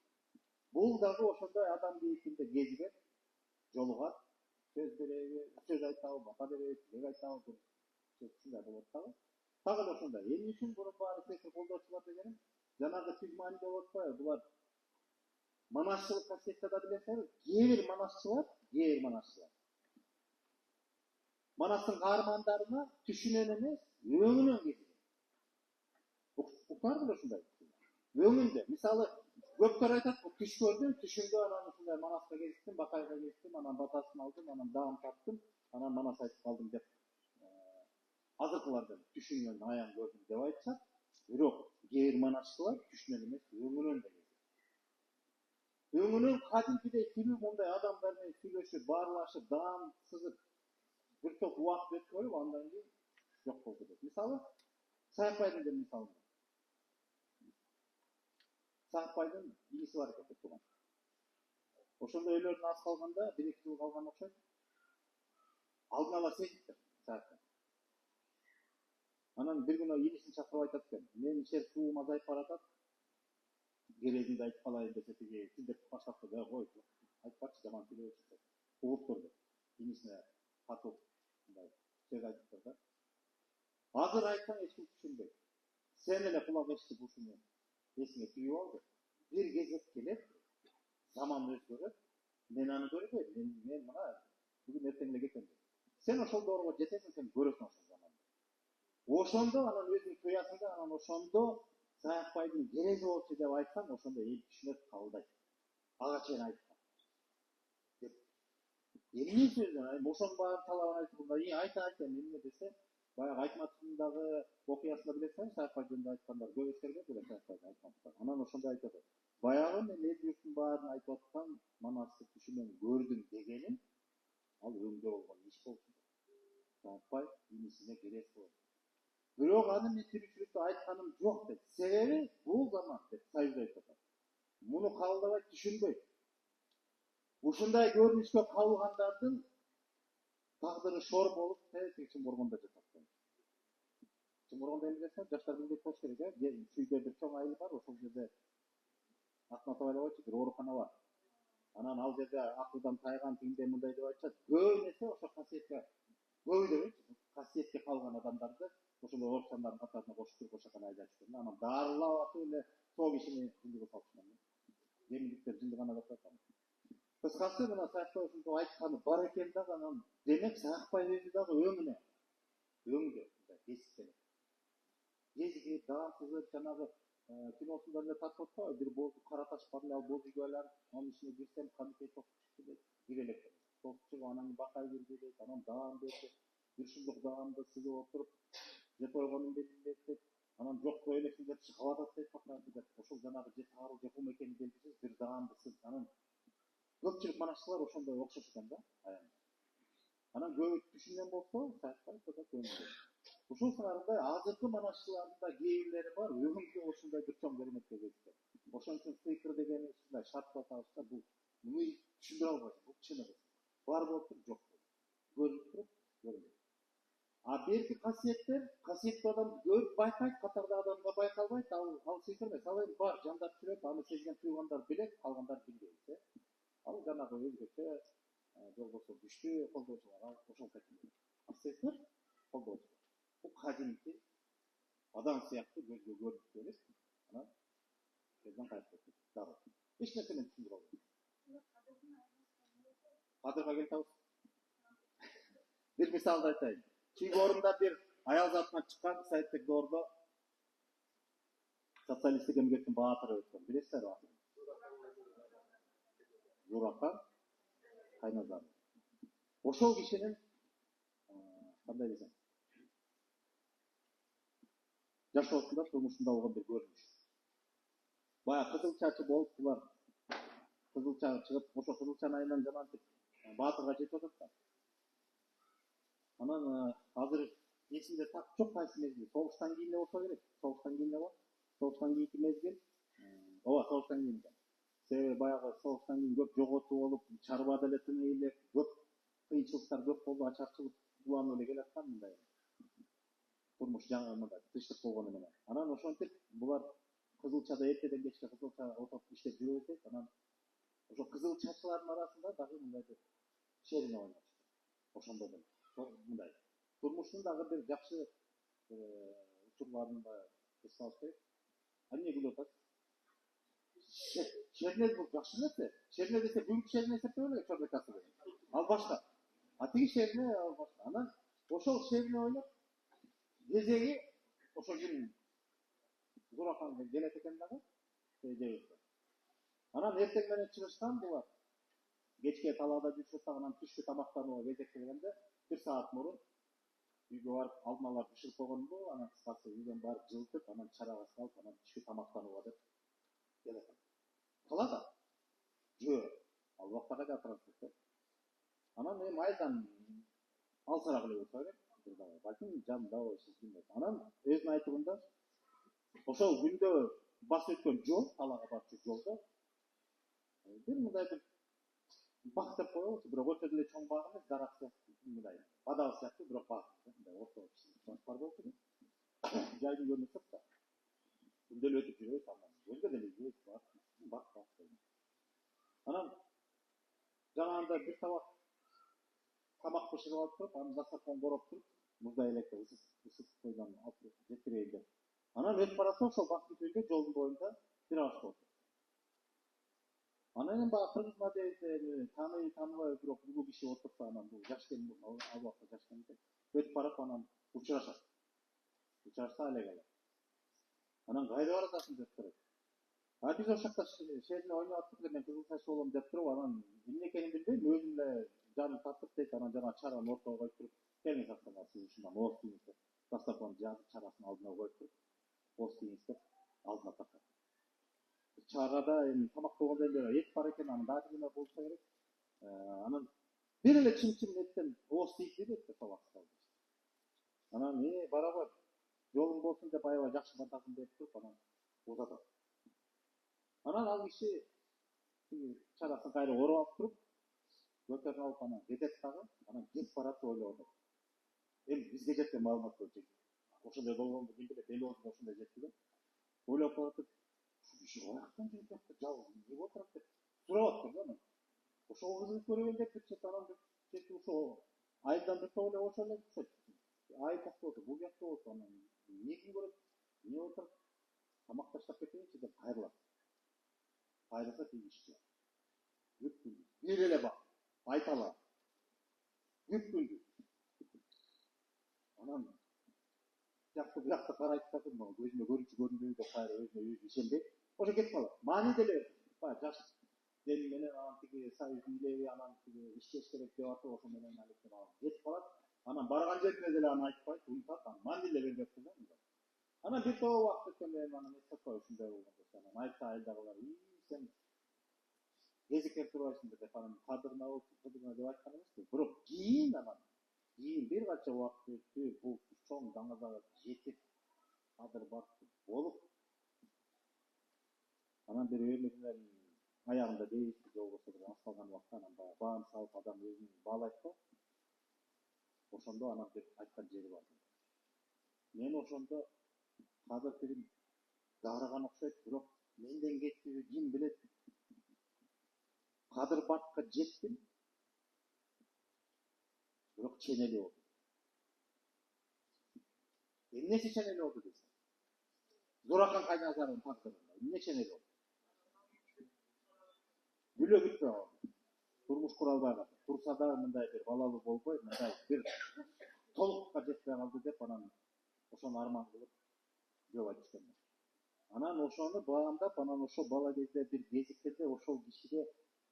Бул дагы ошондой адам бейитинде кезигет, жолугат, сөз айтабы, бата береби, тилек айтабы, ушундай болот дагы. Так эле ошондой. Эмне үчүн буну баары секир колдоочулар дегеним, жанагы түз мааниде болот атпайбы? Булар манасчылык касиетте да билесиз, кээ бир манасчылар. Манастын каармандарына түшүнөн эмес, өңүнөн кеткен. Уктар беле ушундай. Өңүндө, мисалы, көптөр айтат, түш көрдүм, түшүмдө анан ушундай Манаска кезиктим, Бакайга кезиктим, анан батасын алдым, анан даам таптым, анан Манас айтып калдым деп. Азыркылардан түшүнөн аян көрдүм деп айтышат. Бирок кээ бир манасчылар түшүнөн эмес, өңүнөн да кеткен. Өңүнөн кадимкидей тирүү мындай адамдар менен сүйлөшүп, баарлашып, даам сызып, bir топ убакыт өткөрүп, андан кийин жок болду деп. Мисалы, Саакбайдын бир мисалы. Саакбайдын иниси бар экен туган. Ошондо үйлөрүнө аз калганда, 1-2 жыл калган окшойт. Алдын ала сезиптир Саакбай. Анан бир күнү инисин чакырып айтат экен. Мен ишер суум азайып баратат. Керегимди айтып калайын десе, тиги тилдеп баштап калды. Кой, айтпачы, жаман сүйлөбөчү. Угуп турду. Инисине катуу мындай сөз айтып турду. Азыр айтсаң эч ким түшүнбөйт. Сен эле кулак эшитип ушуну эсиңе түйүп алды. Бир кезек келет, заман өзгөрөт. Мен аны көрбөйм. Мен мына бүгүн эртең эле кетем. Сен ошол доорго жетесиң, сен көрөсүң ошол заманды. Ошондо анан өзүң туясың да, анан ошондо Саакбайдын кереги болчу деп айтсаң, ошондо эл түшүнөт, кабылдайт. Ага чейин айтып. Эмне сөзүн, ошонун баарын талабын айтып, айта эмне десе, баягы Айтматовдагы окуясында билесиңби, Саакбай жөнүндө айткандар көп эскербейт эле Саакбайды Айтматовдо. Анан ошондой айтат. Баягы мен эл журттун баарын айтып аткан Манасты түшүнөн көрдүм дегеним, ал өңдө болгон иш болчу. Саакбай инисине керес болду. Бирок аны мен тиричиликте айтканым жок деп. Себеби бул заман деп Союз айтып атат. Муну кабылдабай түшүнбөйт. Ушундай көрүнүшкө кабылгандардын тагдыры шор болуп, Чымборгондо жатат. Чымборгондо эмне десем, жаштар билбейт болуш керек, Сүйдө бир чоң айыл бар, ошол жерде Атматов эле койчу, бир оорукана бар. Анан ал жерде акылдан тайган тигиндей мындай деп айтышат. Көп нерсе ошо касиетке, көп деп касиетке калган адамдарды ошол оорукчандардын катарына кошуп туруп ошакана айдап жүргөн. Анан дарылап атып эле сол кишини жындыгы салышкан. Демиликтер жындыгана деп атат. Кыскасы мына Саакбай ушунтип айтканы бар экен да, анан демек Саакбай өзү дагы өңүндө кесиптенет. Кезиги даамсызып жанагы киносунда эле тартып атпайбы, бир бозу кара таш бар эле, ал бозу күбөлөр, анын ичине кирсем кандайча тосуп чыкты дейт. Бир элек тосуп чыгып, анан Бакай кирди дейт, анан даам берди. Бир шундук даамды сызып отуруп, жеп койгонун белгилеп, анан жок кой элексиң деп чыгып атат дейт Бакай деп. Ошол жанагы же таарыл же кум экени белгисиз бир даамды сыз. Анан көпчүлүк манасчылар ошондой окшош экен да, аянда. Анан көбү түшүнгөн болсо, Саакбай да көңүл. Ушул сыңарында азыркы манашчылардын да кээ бирлери бар, өкүмдү ушундай бир чоң кереметке жетти. Ошон үчүн сыйкыр деген ушундай шарттап алышта бул муну түшүндүрө албайт, бул чын эмес. Бар болуп туруп жок болду. Көрүнүп туруп көрүнбөйт. А берки касиеттүү адам көрүп байкайт, катарда адамга байкалбайт, ал сыйкыр эмес. Ал эми бар, жандап жүрөт, аны сезген туугандар билет, калгандар билбейт. Ал жанагы өзгөчө жолбосо күчтүү колдоочулар ошол секилдүү. Сыйкыр колдоочу. Бул кадимки адам сыяктуу көзгө көрүнүп келет. Анан көздөн кайтып кетет. Дагы эч нерсе менен түшүндүрө албайт. Кадырга келтабыз. Bir misal айтайын. Чигорунда bir аял затынан чыккан Саидтек Доордо социалисттик эмгектин баатыры өткөн. Билесиздер ба? Журакан Кайназар. Ошол кишинин кандай десем, жашоосунда турмушунда болгон бир көрүнүш. Бая кызыл чачы болуп булар кызылча чыгып, ошо кызылчанын айынан жанантип баатырга жетип атат да. Анан азыр эсимде так жок кайсы мезгил. Согуштан кийин болсо керек. Согуштан кийин болот. Согуштан кийинки мезгил. Ооба, согуштан кийин. Себеби баягы согуштан кийин көп жоготуу болуп, чарба деле тыный элек, көп кыйынчылыктар көп болду, ачарчылык уланып эле келаткан мындай. Турмуш жаңы мындай тынчтык болгону менен. Анан ошентип булар кызылчада эртеден кечке кызылча отуруп иштеп жүрө берет. Анан ошо кызыл чачылардын арасында дагы мындай бир шерине ойночу. Ошондо деле. Мындай. Турмуштун дагы бир жакшы учурларын да эске алып керек. Эмне күлүп атасыз? Шерне бул жакшы нерсе. Шерне десе бүгүнкү шерне эсептеп элек чорбекасы деп. Ал башка. А тиги шерне ал башка. Анан ошол шерне ойноп кезеги ошол күн Зуракан келет экен дагы. Анан эртең менен чыгышкан булар. Кечке талаада жүрүшүп анан түшкү тамактанууга кезек келгенде 1 саат мурун үйгө барып алдын ала бышырып койгонду, анан кыскасы үйдөн барып жылытып, анан чарага салып, анан түшкү тамактанууга деп келет. Талаада жөө ал убакта кайда транспорт. Анан эми айдан алсараак эле болсо керек. Балким жанында болушу. Анан өзүнүн айтымында ошол күндө басып өткөн жол, талаага барчу жолдо бир мындай бир бак деп коебуз, бирок өтө деле чоң баг эмес, дарак сыяктуу мындай. Бадал сыяктуу бирок баг. Мындай орто бар болчу. Жайдын көрүнүшү да. Күндө эле өтүп жүрөбүз анан. Өзгө деле баг. Анан жанагында бир табак тамак бышырып алып туруп, анан дастархан короп туруп, муздай электе ысыт койгон алып жеткирейин деп. Анан өтүп баратса ошол бактын түбүндө жолдун боюнда бир аш болду. Анан эми баягы кыргыз мадениетинде таныбай бирок бул киши отурса, анан бул жаш келин ал убакта жаш келин экен. Өтүп барып анан учурашат. Учурашса алек. Анан кайда барасың деп турат. А биз ошол жакта шерне ойноп аттык эле, мен кызыл чачы болом деп туруп, анан эмне экенин билбейм, өзүм эле жаным тартып дейт, анан жана чараны ортого коюп туруп, келиңиз сактаңар, сиз ушундан ооз кийиңиз деп, дастархан жазып, чарасын алдына коюп туруп, ооз кийиңиз деп алдына тартат. Чарада эми тамак болгондо эле эт бар экен, анан дагы неме болсо керек. Анан бир эле чым-чым эттен ооз тийди дейт да табак. Анан барабар жолуң болсун деп аябай жакшы бардагын деп туруп, анан узатат. Анан ал киши чарасын кайра ороп алып туруп, көтөрүп алып анан кетет дагы, анан кетип барат ойлоп атат. Эми бизге жеткен маалымат боюнча ошондой болгонду билбейт, эли болсо ошондой жетти да. Ойлоп атат. Киши каяктан жүрүп атат, жалгыз эмне отурат деп сурап атат да. Ошол кызды көргөн деп кетет, анан кетип ошо айдан бир тойлоп ошол эле кетет. Ай такта болсо, бул жакта болсо, анан эмне көрөт, эмне отурат, тамак таштап кетейинчи деп кайрылат. Кайрылса тийишти. Бүт күндү. Бир эле бак. Айтала. Бүт күндү. Анан жакты карайт да, көзүмө көрүнбөйбү деп кайра өзүнө өзү ишенбейт. Ошо кетип калат. Маани деле баягы жаш дем менен анан тиги союз бийлеги анан тиги иштеш керек деп атып, ошо менен алектеп алып кетип калат. Анан барган жерине деле аны айтпайт, унутат, анан маани деле бербей коюат. Анан бир топ убакыт өткөндөн анан эсеп ушундай болгон. Анан айтса айдагылар, сен кезиккенип турбайсың деп анан кадырына болуп, кадырына деп айткан эмес. Бирок кийин бир канча убакыт өттү, бул чоң даңазага жетип, кадыр барып болуп, анан бир өлүмүнөн аягында дейбизби, же болбосо бир асталган убакта анан баягы баам салып адам өзүн баалайт го. Ошондо анан бир айткан жери бар. Мен ошондо кадыр тирим дарыган окшойт, бирок менден кетиби ким билет. Кадыр бартка жеттим, бирок ченели болдум. Эмнеси ченели болду десем? Зуракан Кайназаровдун тагдырында. Эмне ченели болду? Бүлө бүтпөй калды. Турмуш кура албай калды. Турса да мындай бир балалуу болбой, мындай бир толукка жетпей калды деп анан ошону арман кылып жок айтышкан. Анан ошону баамдап, анан ошо бала кезде бир кезиккенде ошол кишиге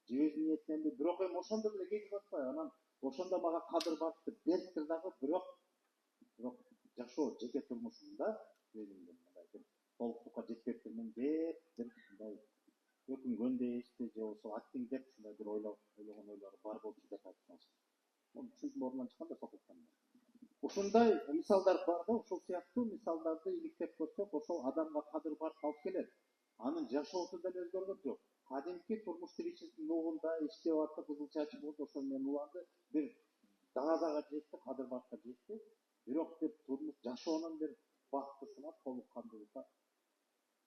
же өз ниетиненби, бирок эми ошондо деле кезип атпай, анан ошондо мага кадыр барыпты бериптир дагы, бирок жашоо жеке турмушумда өзүмдүн мындай бир толуктукка жетпептирмин деп бир мындай өкүнгөндөй эсти, же болбосо аттиң деп ушундай бир ойлогон ойлору бар болчу деп айтмак. Муну түшүнүшүм ордунан чыкканда сокулткан. Ушундай мисалдар бар да, ушул сыяктуу мисалдарды иликтеп көрсөк, ошол адамга кадыр барып алып келет. Анын жашоосу деле өзгөргөн жок. Кадимки турмуш тиричиликтин нугунда иштеп атты, кызыл чачы болду, ошол менен уланды, бир даңазага жетти, кадыр баркка жетти. Бирок бир турмуш жашоонун бир бактысына толук кандуулукка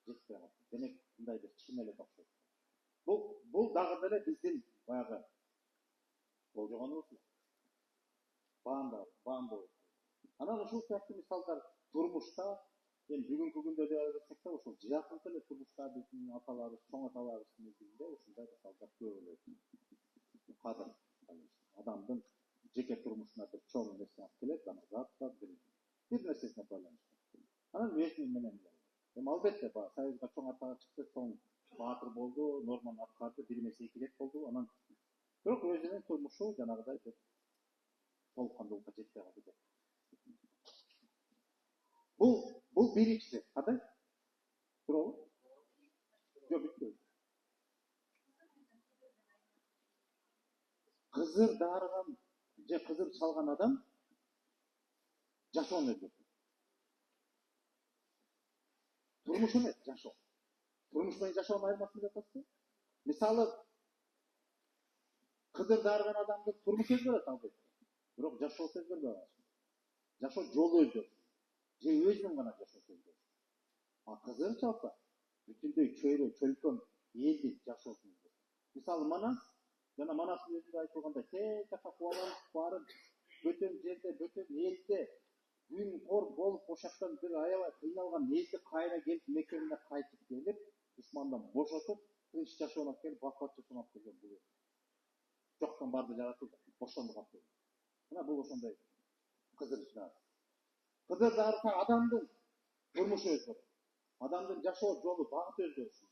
жетпей калды. Демек, мындай бир ченелет окшойт. Бул дагы деле биздин баягы болжогонубуз. Баамдоо. Анан ушул сыяктуу мисалдар турмушта, эми бүгүнкү күндө деп айтсак да, ошол жакынкы эле турмушта биздин аталарыбыз, чоң аталарыбыздын мезгилинде ушундай мисалдар көп эле. Кадыр адамдын жеке турмушуна бир чоң нерсе алып келет, анан затта бир нерсесине байланыштуу. Анан өзүнүн менен. Эми албетте, Союзга чоң атага чыкты, чоң баатыр болду, норманы аткарды, бир эмес эки ирет болду, анан бирок өзүнүн турмушу жанагыдай бир толук кандуулукка жетпей калды деп. Бул биринчиси. Кандай? Туурабы? Жок, бүткөн. Кызыр дарыган же кызыр чалган адам жашоonu өзгөртөт. Турмуш эмес, жашоо. Турмуш менен жашоонун айырмасын деп атасызбы? Мисалы, кызыр дарыган адамдын турмушу өзгөрөт албетте. Бирок жашоосу өзгөрбөй калат. Жашоо жолу өзгөрөт. Же өзүнүн гана жашоосу өзгөрөт. А кызыр чалса, бүтүндөй чөлкөн элдин жашоосун өзгөрөт. Мисалы, Манас, жана Манастын өзүндө айтылгандай, тез жака кубаланып барып, бөтөн жерде, бөтөн элде күн кор болуп, ошактан бир аябай кыйналган элди кайра келип мекенине кайтып келип, душмандан бошотуп, тынч жашоону келип, бакыт жашоону алып келген бул. Жоктон барды жаратылды, бошондук алып келди. Мына бул ошондой кызыр ишler. Кызыр дарыса адамдын турмушу өзгөрөт. Адамдын жашоо жолу, багыты өзгөрөт.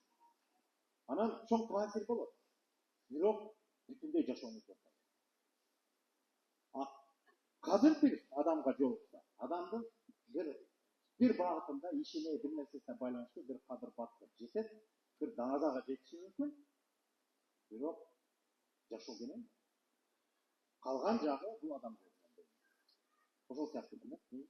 Анан чоң таасир болот. Бирок бүтүндөй жашоону өзгөртөт. Кадыр бир адамга жолукса, адамдын бир багытында ишине, бир нерсесине байланыштуу бир кадыр баркка жетет, бир даңазага жетиши мүмкүн. Бирок жашоо кенен калган жагы бул адамдын. Ошол сыяктуу эмес.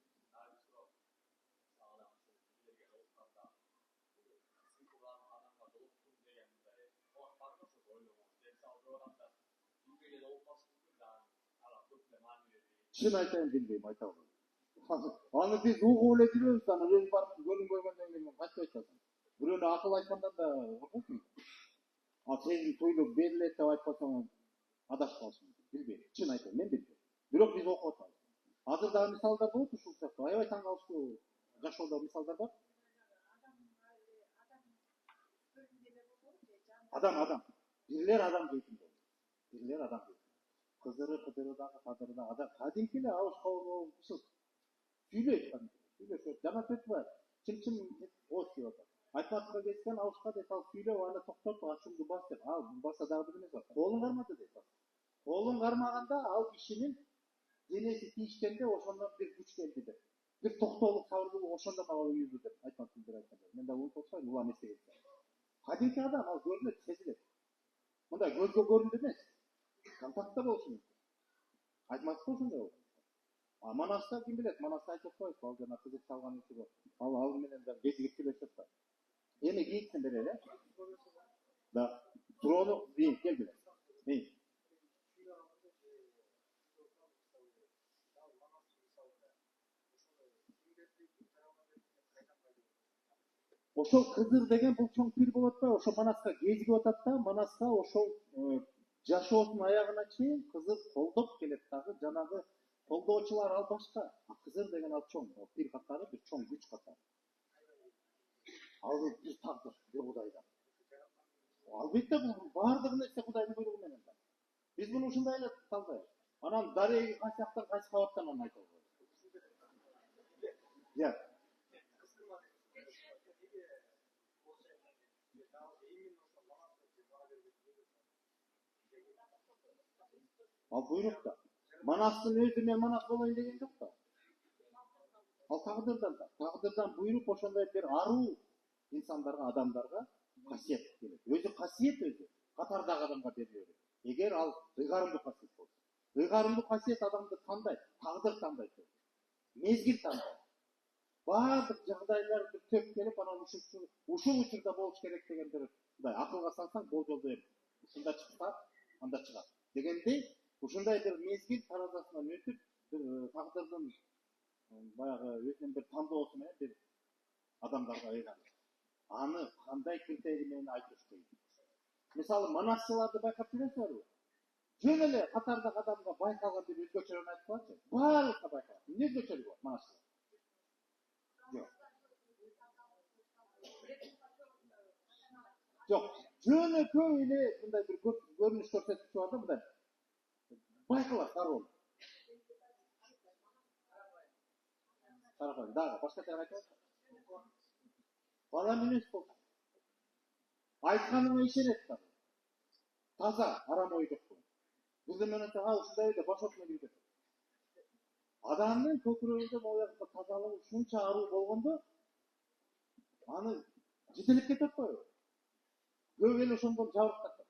Чын айтайын, билбейм, айта албайм. Аны биз угуп эле жүрөбүз, аны өз барып көрүнбөгөндөн кийин кантип айтасың? Бирөөнө акыл айткандан да коркосуң. Сезим туйлуп берилет деп айтпасаң, адашып калышың. Билбейм, чын айтайын, мен билбейм. Бирок биз окуп атабыз. Азыр дагы мисалдар болот ушул сыяктуу. Аябай таң калыштуу жашоодо мисалдар бар. Адам. Бирлер адам кейпинде. Кызыры дагы, кадыры дагы. Адам кадимки эле Ауыз кауымы сүйлөйт. Жана Төтбаев чым ооз деп атат. Айтматовго кеткен Ауызга деп ал сүйлөп, аны токтоп, ашуңду бас деп. Ал баса дагы бир эмес бар. Колун кармады дейт. Колун кармаганда ал кишинин денеси тийишкенде ошондон бир күч келди деп. Бир токтоолук сабырдуулук ошондо мага уюлду деп Айтматов бир айткан. Мен да унутуп атпайм, улам эске келсе. Кадимки адам ал көрүнөт, сезилет. Мындай көзгө көрүндү эмес. Контактта болушу мүмкүн. Айтматов ошондой болду. Манаста ким билет? Манаста айтып коет. Ал жана кызык салган иши. Ал менен да кезигип келешет да. Эми кийиксин берели. Да. Суроону келди. Ошол Кызыр деген бул чоң пир болот да, ошо Манаска кезигип атат да, Манаска ошол жашоосунун аягына чейин Кызыр колдоп келет дагы, жанагы колдоочулар ал башка. Кызыр деген ал чоң, пир катары бир чоң күч катары. Ал бир тагдыр, бир Кудайдан. Албетте бул баардык нерсе Кудайдын буйругу менен да. Биз муну ушундай эле талдайбыз. Анан дареги кайсы жактан кайсы кабаттан аны айта албайбыз. Ал буйрук да. Манастын өзү мен Манас болоюн деген жок да. Ал тагдырдан да. Тагдырдан буйрук ошондой бир аруу инсандарга, адамдарга касиет келет. Өзү касиет өзү катардагы адамга берилет. Эгер ал ыйгарымдуу касиет болсо. Ыйгарымдуу касиет адамды тандайт, тагдыр тандайт. Мезгил тандайт. Баардык жагдайларды төп келип, анан ушул учурда болуш керек деген бир мындай акылга салсаң болжол берет. Ушунда чыкса, анда чыгат. Дегендей, ушундай бир мезгил таразасынан өтүп, бир тагдырдын баягы өзүнүн бир тандоосу менен бир адамдарга ыйгарат. Аны кандай критерий менен айтыш керек? Мисалы, манасчыларды байкап жүрөсүңөрбү? Жөн эле катардагы адамга байкалган бир өзгөчөлөрүн айтып коечу. Баардыгы байкалат. Эмне өзгөчөлүгү бар манасчылар? Жок. Жөнөкөй эле мындай бир көрүнүш көрсөткүчү бар да, мындай. Байкалат дароо. Карабай, дагы башка тер айтып атат. Бала эмес болсун. Айтканыңа ишенет да. Таза, арам ой жок. Бизде менен ушундай эле башотуна кирип кетет. Адамдын көкүрөгүндө моякта тазалык ушунча аруу болгондо, аны жетелеп кетет го. Көп эл ошондон жабырып калат.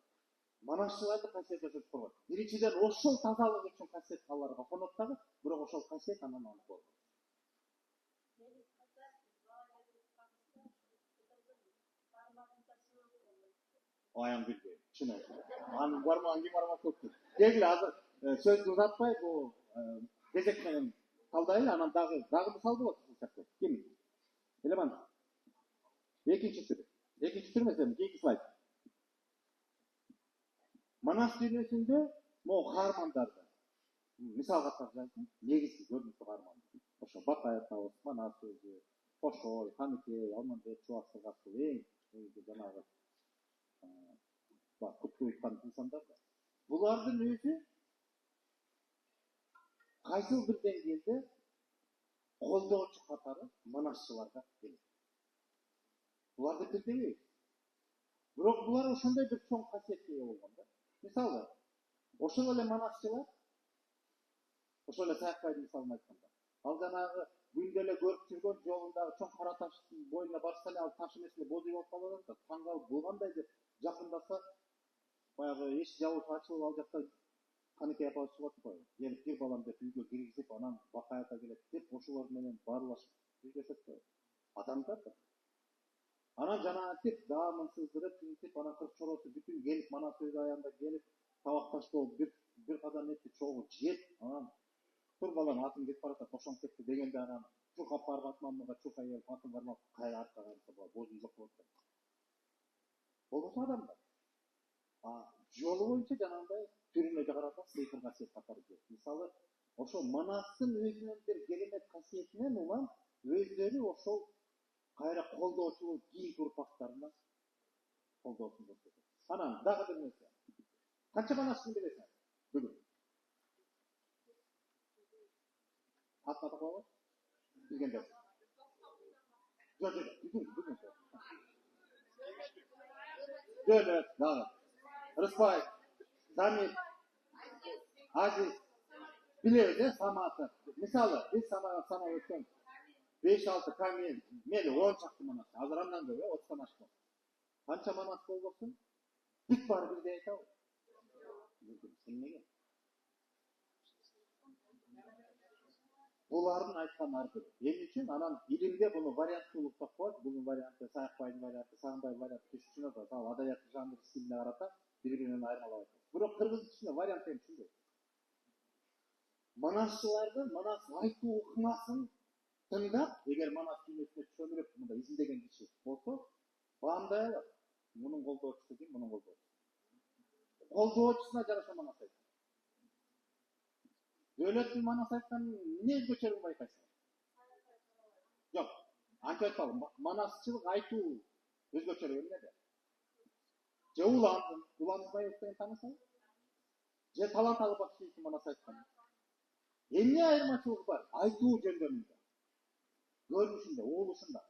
Манасчыларды касиет өтүп койгон. Биринчиден ошол тазалык үчүн касиет аларга конот дагы, бирок ошол касиет анан аны болгон. Аян билбейм. Чын айтам. Анын бармаган ким бармак көптүр. Келгиле азыр сөздү узатпай, бул кезек менен талдайлы, анан дагы мисал болот сизде. Ким? Элеман. Экинчи түр. Экинчи түр эмес, кийинки слайд. Манас дүйнөсүндө могу каармандарды мисал катары жаздым. Негизги көрүнүктүү каарман. Ошо Бакай атабыз, Манас өзү, Кошой, Каныкей, Алмамбет, Чубак сыргаттуу эң жанагы куттуу айткан инсандар. Булардын өзү кайсыл бир деңгээлде колдоочу катары манасчыларга келет. Буларды бирдеби? Бирок булар ошондой бир чоң касиетке ээ болгон да. Мисалы, ошол эле манасчылар, ошол эле Саякбайдын мисалын айтканда, ал жанагы күндө эле көрүп жүргөн жолундагы чоң кара таштын боюна барса эле ал таш эмесине бозой болуп калып атат да. Таң калып бул кандай деп жакындаса, баягы эшик жабылып ачылып ал жакта Каныкей апабыз чыгып атат го. Келип кир балам деп үйгө киргизип, анан Бакай ата келет деп ошолор менен баарлашып сүйлөшөт го. Адамдар да. Анан жанагы даамын сыздырып, тинтип, анан кырк чороосу бүтүн келип, Манас өз аягында келип, табак таш болуп бир кадам этти чогуу жеп, анан тур балам атым кетип баратат, ошоңуп кетти дегенде анан чуркап барып атманга чуркай келип атын кармап кайра артка кайрылса болот, бозу жок болот. Болбосо адамдар. Жолу боюнча жанагындай түрүнө карата сыйкыр касиет катары келет. Мисалы, ошо Манастын өзүнүн бир керемет касиетинен улам өздөрү ошол кайра колдоочу кийинки урпактарына колдоосун көрсөтөт. Анан дагы бир нерсе. Канча Манастын билесиң бүгүн? Атын атап коебуз. Билгендер. Бүгүн. Дөлөт, дагы. Рыспай, Самит, Азиз, билебиз, Саматы. Мисалы, биз санап өткөн 5-6 Камил, мели 10 чакты Манас. Азыр андан көп, 30-тан ашты. Канча Манас болбосун? Бүт баары бирдей айтабы? Эмнеге? Булардын айткан ар бири. Эмне үчүн? Анан илимде буну варианттуулук деп коет. Бунун варианты, Саакбайдын варианты, Сагынбай варианты түшүнөт. Ал адабият жанр стилине карата бири-биринен айырмалап айтат. Бирок кыргыз ичинде вариант эми ушундай. Манасчылардын манас айтуу ыкмасын тыңдап, эгер манас дүйнөсүнө чөмүлүп мындай изилдеген киши болсо, баамдай алат. Мунун колдоочусу ким, мунун колдоочусу. Колдоочусуна жараша манас айтат. Дөөлөттүн манас айтканын эмне өзгөчөлүгүн байкайсың? Жок, антип айтпагым. Манасчылык айтуу өзгөчөлүгү эмнеде? Же Улан Исмаиловден таанысаңыз? Же Талант Алыбакчиевдин манас айтканы? Эмне айырмачылыгы бар? Айтуу жөндөмүндө, көрүнүшүндө, угулушунда.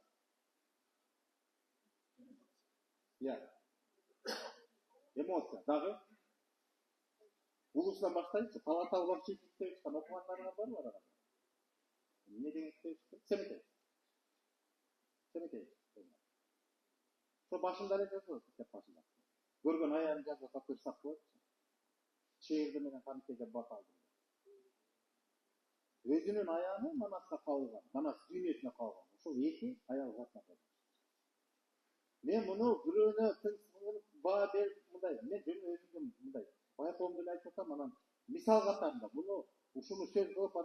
Эмоция. Дагы улусунан баштайынчы. Талант Алыбакчиевдин китебин чыккан окугандарыңар барбы арага? Эмне деген китеп чыкты? Семетей. Со башында эле жазылат, китеп башында. Көргөн аягын жазып тапшырсак болот. Чегирди менен Камитеге бат алдым. Өзүнүн аягын манаска кабылган, манас дүйнөсүнө кабылган. Ошол эки аяк затына кабылган. Мен муну бирөөнө баа берип мындай, мен жөн өзүм мындай байкоомду эле айтып атам, анан мисал катарында муну ушуну сөз кылып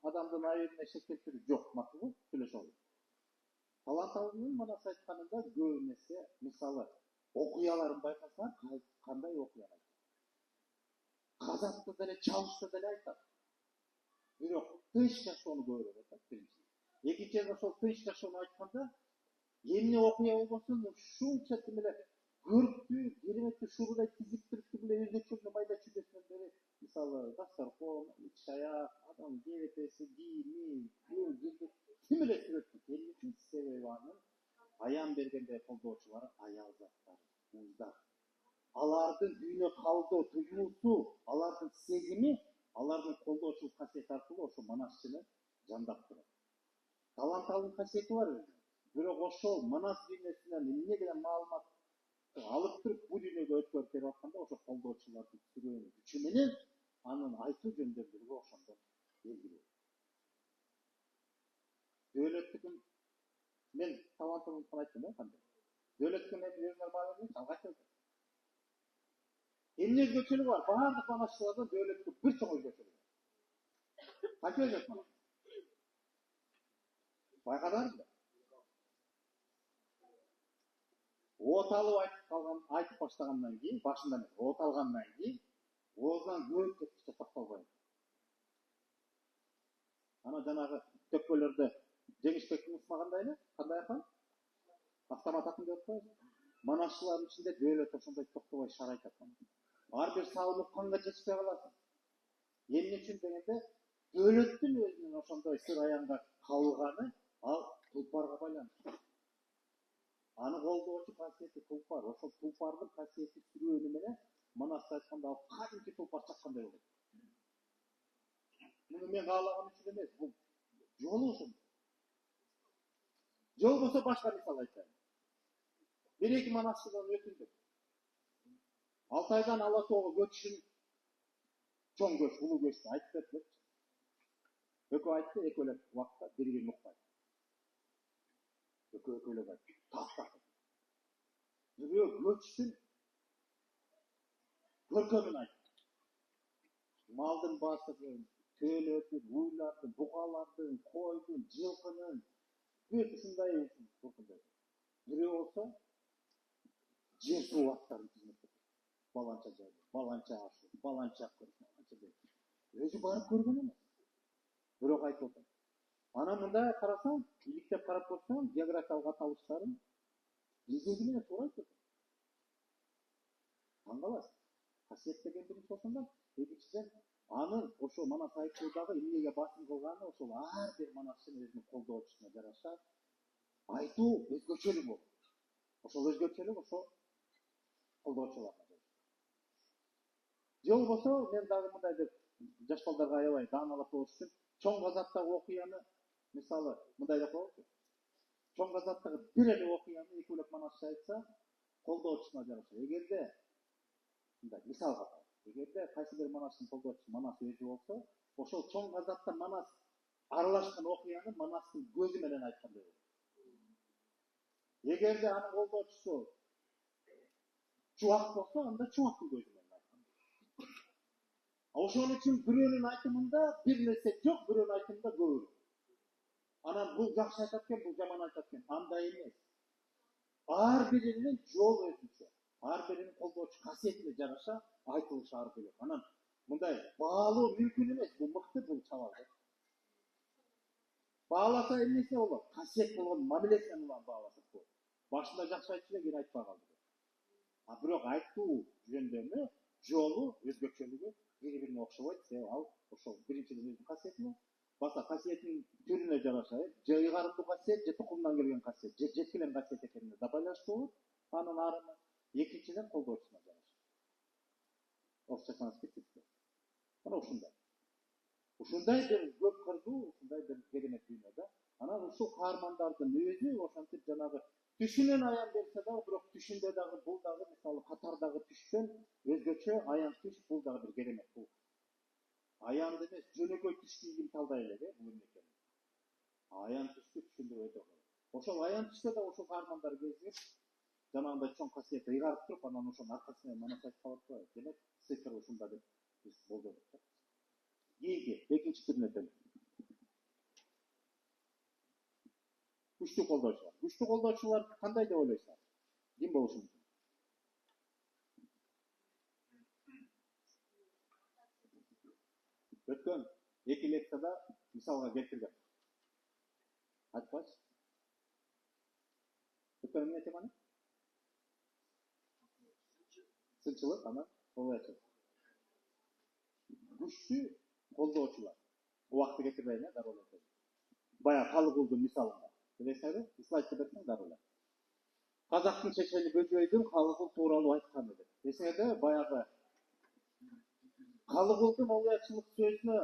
адамдын айыбына шек келтирүү жок, макулбу? Сүйлөшөлү. Талант Алыбынын манас айтканында көп нерсе, мисалы, окуяларын байкасаңар, кандай окуялар айтат. Казакты деле, чалышты деле айтат. Бирок тынч жашоону көбүрөөк айтат, биринчи. Экинчиден ошол тынч жашоону айтканда, эмне окуя болбосун, ушунча тим эле көрктүү, кереметтүү шурудай тизиктирип эле өзгөчөлүгү майда чүйдөсүнөн бери, мисалы, дасторкон, ичаяк, адам кебетеси, кийими, тим эле сүрөттү. Эмне үчүн? Себеби анын аян бергенде колдоочулары аял заттар, муздар. Алардын дүйнө калдоо туюусу, алардын сезими, алардын колдоочулук касиети аркылуу ошо манасчыны жандап турат. Талант Алыбынын касиети бар өзүнүн. Бирок ошол манас дүйнөсүнөн эмне деген маалымат алып туруп бу дүйнөгө өткөрүп берип атканда, ошо колдоочулардын сүрөөнү күчү менен анын айтуу жөндөмдүүлүгү ошондо белгилүү. Дөөлөттүкүн мен Талант Алыбын айттым, кандай? Дөөлөттүкүн өзүңөр баа бердиңиз, ал качуу. Эмне өзгөчөлүгү бар? Баардык манасчылардан дөөлөттүк бир чоң өзгөчөлүгү бар. Качуу өзгөчөлүгү? Байкадыңызбы? От алып айтып баштагандан кийин, башында от алгандан кийин, оозунан көп кеткиче токтолбойт. Ана жанагы төккөлөрдө Жеңишбектин ысмагандай эле, кандай апам? Автомат атын деп коебуз. Манасчылардын ичинде дөөлөт ошондой токтобой шар айтат. Ар бир салынып канга жетишпей каласың. Эмне үчүн дегенде, дөөлөттүн өзүнүн ошондой сыр аянга кабылганы ал тулпарга байланыштуу. Аны колдоочу касиети тулпар. Ошол тулпардын касиети сүрөөнү менен манас айтканда ал кадимки тулпар чаккандай болот. Муну мен каалаган үчүн эмес, бул жолу ушул. Жол болсо башка мисал айтайын. Бир-эки манасчыдан өтүндүк. Алтайдан Ала тоого көчүшүн чоң көч, улуу көчтү айтып берди. Экөө айтты, экөөлөп убакытта бири-бирин укпайт. Экөөлөп айтты. Так. Бирөө көчтүн көркөмүн айтты. Малдын басыбын, төөлөрдүн, уйлардын, бугалардын, койдун, жылкынын бүт ушундай ушундай. Бирөө болсо жер суу аттарын тизмек. Баланча жай, баланча ашы, баланча көрүп, баланча жай. Өзү барып көргөн эмес. Бирок айтып отыр. Ана мындай карасаң, иликтеп карап көрсөң, географиялык аталыштарын бизеги менен туура айтып. Аңгаласың. Касиет деген биринчи ошондон, экинчиден анын ошо манас айтуудагы эмнеге басым кылганы ошол ар бир манасчынын өзүнүн колдоочусуна жараша айтуу өзгөчөлүк болот. Ошол өзгөчөлүк ошо колдоочуларга. Же болбосо мен дагы мындай деп жаш балдарга аябай дааналап болуш үчүн чоң газаттагы окуяны мисалы мындай деп коелучу. Чоң газаттагы бир эле окуяны экөөлөп манасчы айтса, колдоочусуна жараша. Эгерде мындай мисал катары, эгерде кайсы бир манасчынын колдоочусу манас өзү болсо, ошол чоң газатта манас аралашкан окуяны Манастын көзү менен айткандай болот. Эгерде анын колдоочусу чубак болсо, анда чубактын көзү менен айткандай. Ошон үчүн бирөөнүн айтымында бир нерсе жок, бирөөнүн айтымында көп. Анан бул жакшы айтат экен, бул жаман айтат экен. Андай эмес. Ар биринин жолу өзүнчө. Ар биринин колдоочу касиетине жараша айтылышы ар бөлөк. Анан мындай баалоо мүмкүн эмес. Бул мыкты, бул чабал. Бааласа эмнесе болот? Касиет болгон мамилеси менен бааласа болот. Башында жакшы айтчу эле, кийин айтпай калды. А бирок айтуу жөндөмү, жолу, өзгөчөлүгү бири-бирине окшобойт. Ал ошол биринчиден өзүнүн касиетине, баса касиетинин түрүнө жараша, же ыйгарымдуу касиет, же тукумдан келген касиет, же жеткилен касиет экенине да байланыштуу болот. Анын арымы экинчиден колдоочусуна жараша. Окшосоңуз кетти. Мына ушундай. Ушундай бир көп кырдуу, ушундай бир керемет дүйнөдө. Анан ушул каармандардын өзү ошентип жанагы түшүнөн аян берсе да, бирок түшүндө дагы бул дагы мисалы катардагы түштөн өзгөчө аян түш, бул дагы бир керемет. Бул аянды эмес, жөнөкөй түштү ким талдай элек, бул экен. Аян түштү түшүндүрүп өтө калат. Ошол аян түштө да ошол каармандар кезип, жанагындай чоң касиет ыйгарып туруп, анан ошонун аркасынан манас айтып калат го. Демек, сыйкыр ушунда деп биз болдурдук да. Кийинки экинчи түрүнө өтөлүк. Күчтүү колдоочулар. Күчтүү колдоочулар кандай деп ойлойсуңар? Ким болушу мүмкүн? Өткөн эки лекцияда мисалга келтирген. Айтпачы. Өткөн эмне теманы? Сынчылык, анан колдоочулук. Күчтүү колдоочулар. Убакытты кетирбейин, дароо эле. Бая Калыгулдун мисалында. Билесиңерби? Слайдты берсең дароо эле. Казактын чечени Бөжөйдүн Калыгул тууралуу айтканы деп. Эсиңерде баягы Калыгулдун олуячылык сөзүнө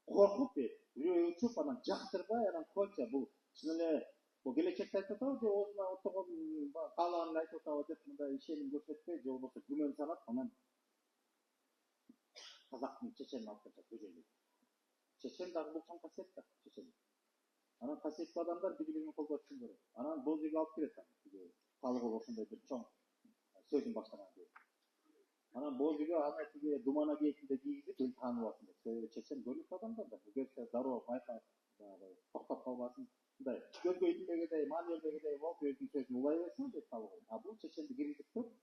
коркуп, үрөй учуп, анан жактырбай, анан койчу бул чын эле бул келечекте айтып атабы, же оозуна отогон каалаганын айтып атабы деп мындай ишеним көрсөтпөй, же болбосо күмөн санап, анан казактын чеченин алып кетет Бөжөйдү. Чечен дагы бул чоң касиет да, чечен. Анан касиеттүү адамдар бири-бирин колдоп түшүндүрөт. Анан бул жерге алып келет. Калыгул ошондой бир чоң сөзүн баштаган кезде. Анан бул жерге аны тиги думана кейинде кийгизип, эл таанып алсын деп. Себеби чечен көрүнүктүү адамдар да. Бул кезде дароо байкап, токтоп калбасын. Мындай көзгө илбегедей, маанилбегедей болуп, өзүнүн сөзүн улай берсин деп Калыгул. А бул чеченди киргизип туруп,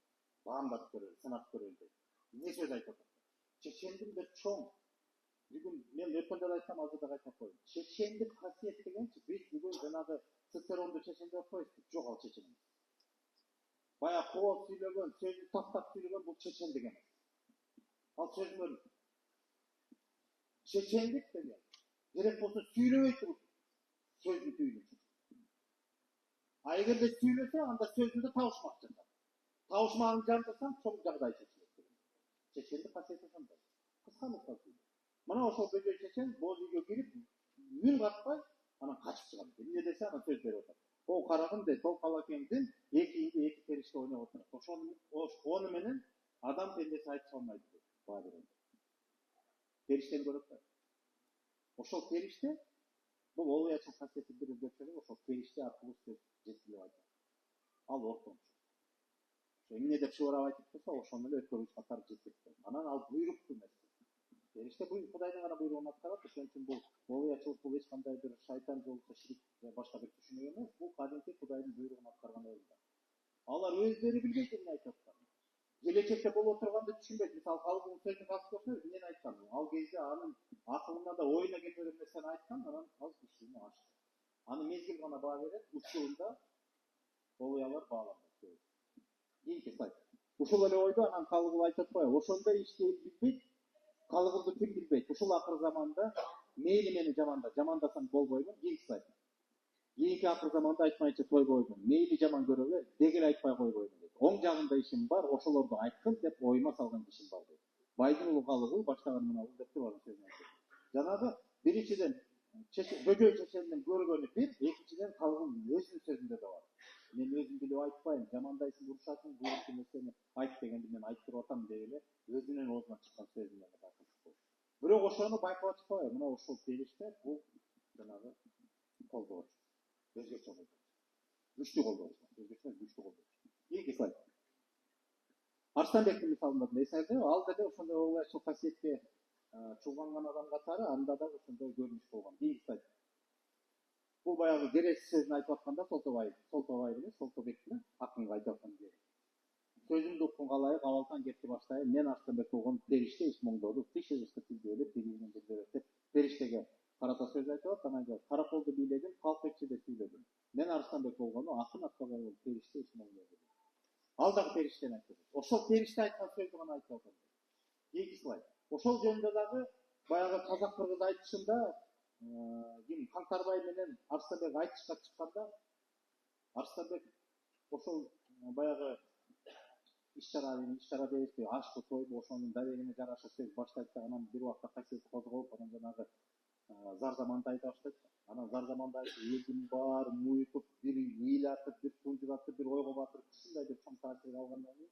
баамдатып көрөлү, сынап көрөлү. Эмне сөз айтып атат? Чечендин бир чоң бүгүн мен өткөндө айтсам, азыр да айтып коеюн. Чечендик касиет дегенчи биз бүгүн жанагы Цицеронду чечен деп коебуз. Жок, ал чечен эмес. Бая коо сүйлөгөн, сөздү таптап сүйлөгөн бул чечен деген. Ал сөзмөр. Чечендик деген керек болсо сүйлөбөй туруп сөздүн түйүнүн чыгып. А эгерде сүйлөсө, анда сөзүндө табышмак жатат. Табышмагын жандырсаң, чоң жагдай чечилет. Чечендик касиети ошондой. Кысканыкта. Мына ошол Бөжөй чечен боз үйгө кирип, мүн катпай, анан качып чыгат. Эмне десе, анан сөз берип атат. О карагым дейт, ол калакеңдин экиинде эки периште ойноп отурат. Ошону менен адам пендеси айтыша алмайт дейт. Периштени көрөт да. Ошол периште бул олуячылык касиетин бир өзгөчөлүгү, ошол периште аркылуу сөз жеткилеп айтат. Ал ортомчу. Эмне деп шыбырап айтып турса, ошону эле өткөрүүчү катары жеткирет. Анан ал буйруктуу нерсе. Периште Кудайдын гана буйругун аткарат, ошон үчүн бул олуячылык бул эч кандай бир шайтан же болбосо ширик же башка бир түшүнүк эмес, бул кадимки Кудайдын буйругун аткарган адамдар. Алар өздөрү билбейт эмне айтып атканын. Келечекте болуп турганды түшүнбөйт. Мисалы, Калыгулдун сөзүн калып көрсөңүз, эмнени айткан? Ал кезде анын акылына да оюна келбеген нерсени айткан, анан ал кишини ачты. Аны мезгил гана баа берет, учурунда олуялар бааланбайт. Кийинки слайд. Ушул эле ойду анан Калыгул айтып атпайбы? Ошондой ишти билбейт. Калыгулду ким билбейт? Ушул акыр заманда мейли мени жамандасаң болбойбун. Кийинки слайд. Кийинки акыр заманда айтмайчы тойбойбун. Мейли жаман көрөгө дегел айтпай койбойбун дейт. Оң жагында ишим бар, ошолорду айткын деп оюма салган кишим бар дейт. Байдын улу Калыгул баштаган мына бул деп турган сөзүн айтат. Жанагы биринчиден Бөжөй чечендин көргөнү бир, экинчиден Калыгул өзүнүн сөзүндө да бар. Мен өзүм билип айтпайм, жамандайсың, урушасың, буйруктуу нерсени айт дегенди мен айтып туруп атам деп эле өзүнүн оозунан чыккан сөзүн менен байкап. Бирок ошону байкап атышпайбы? Мына ушул бериште бул жанагы колдооч. Өзгөчө колдооч. Күчтүү колдооч. Өзгөчө күчтүү колдооч. Кийинки слайд. Арстанбектин мисалында эсерде ал деле ошондой оңайчыл касиетке чулганган адам катары анда да ошондой көрүнүш болгон. Кийинки слайд. Бул баягы кереси сөзүн айтып атканда Солтобай менен Солтобектин акынга айтып аткан жери. Sözümde okkungalayı kavaltan getdi başlayı. Men Arstanbek oğun perişte iş mongdodu. Dışı dışkı tildeyle birinin bildirip. Periştege karata söz aytıyor. Tanaydı. Karakoldu biledim. Kalpekçi de söyledim. Men Arstanbek oğunu akın akkalı perişte iş mongdodu. Alдағы периштен айтты. Ошол периште айткан сөздү гана айтып атам. Эки слайд. Ошол жөнүндө дагы баягы казак кыргыз айтышында ким Каңтарбай менен Арстанбек айтышка чыкканда Арстанбек ошол баягы иш-чара дейбизби, ашты тойбу ошонун дарегине жараша сөз баштайт да, анан бир убакта касиети козголуп, анан жанагы зар заманды айта баштайт. Анан зар заманда элдин баары муютуп, бир ыйлатып, бир тунжуратып, бир ойго батырып, ушундай бир чоң таасир алгандан кийин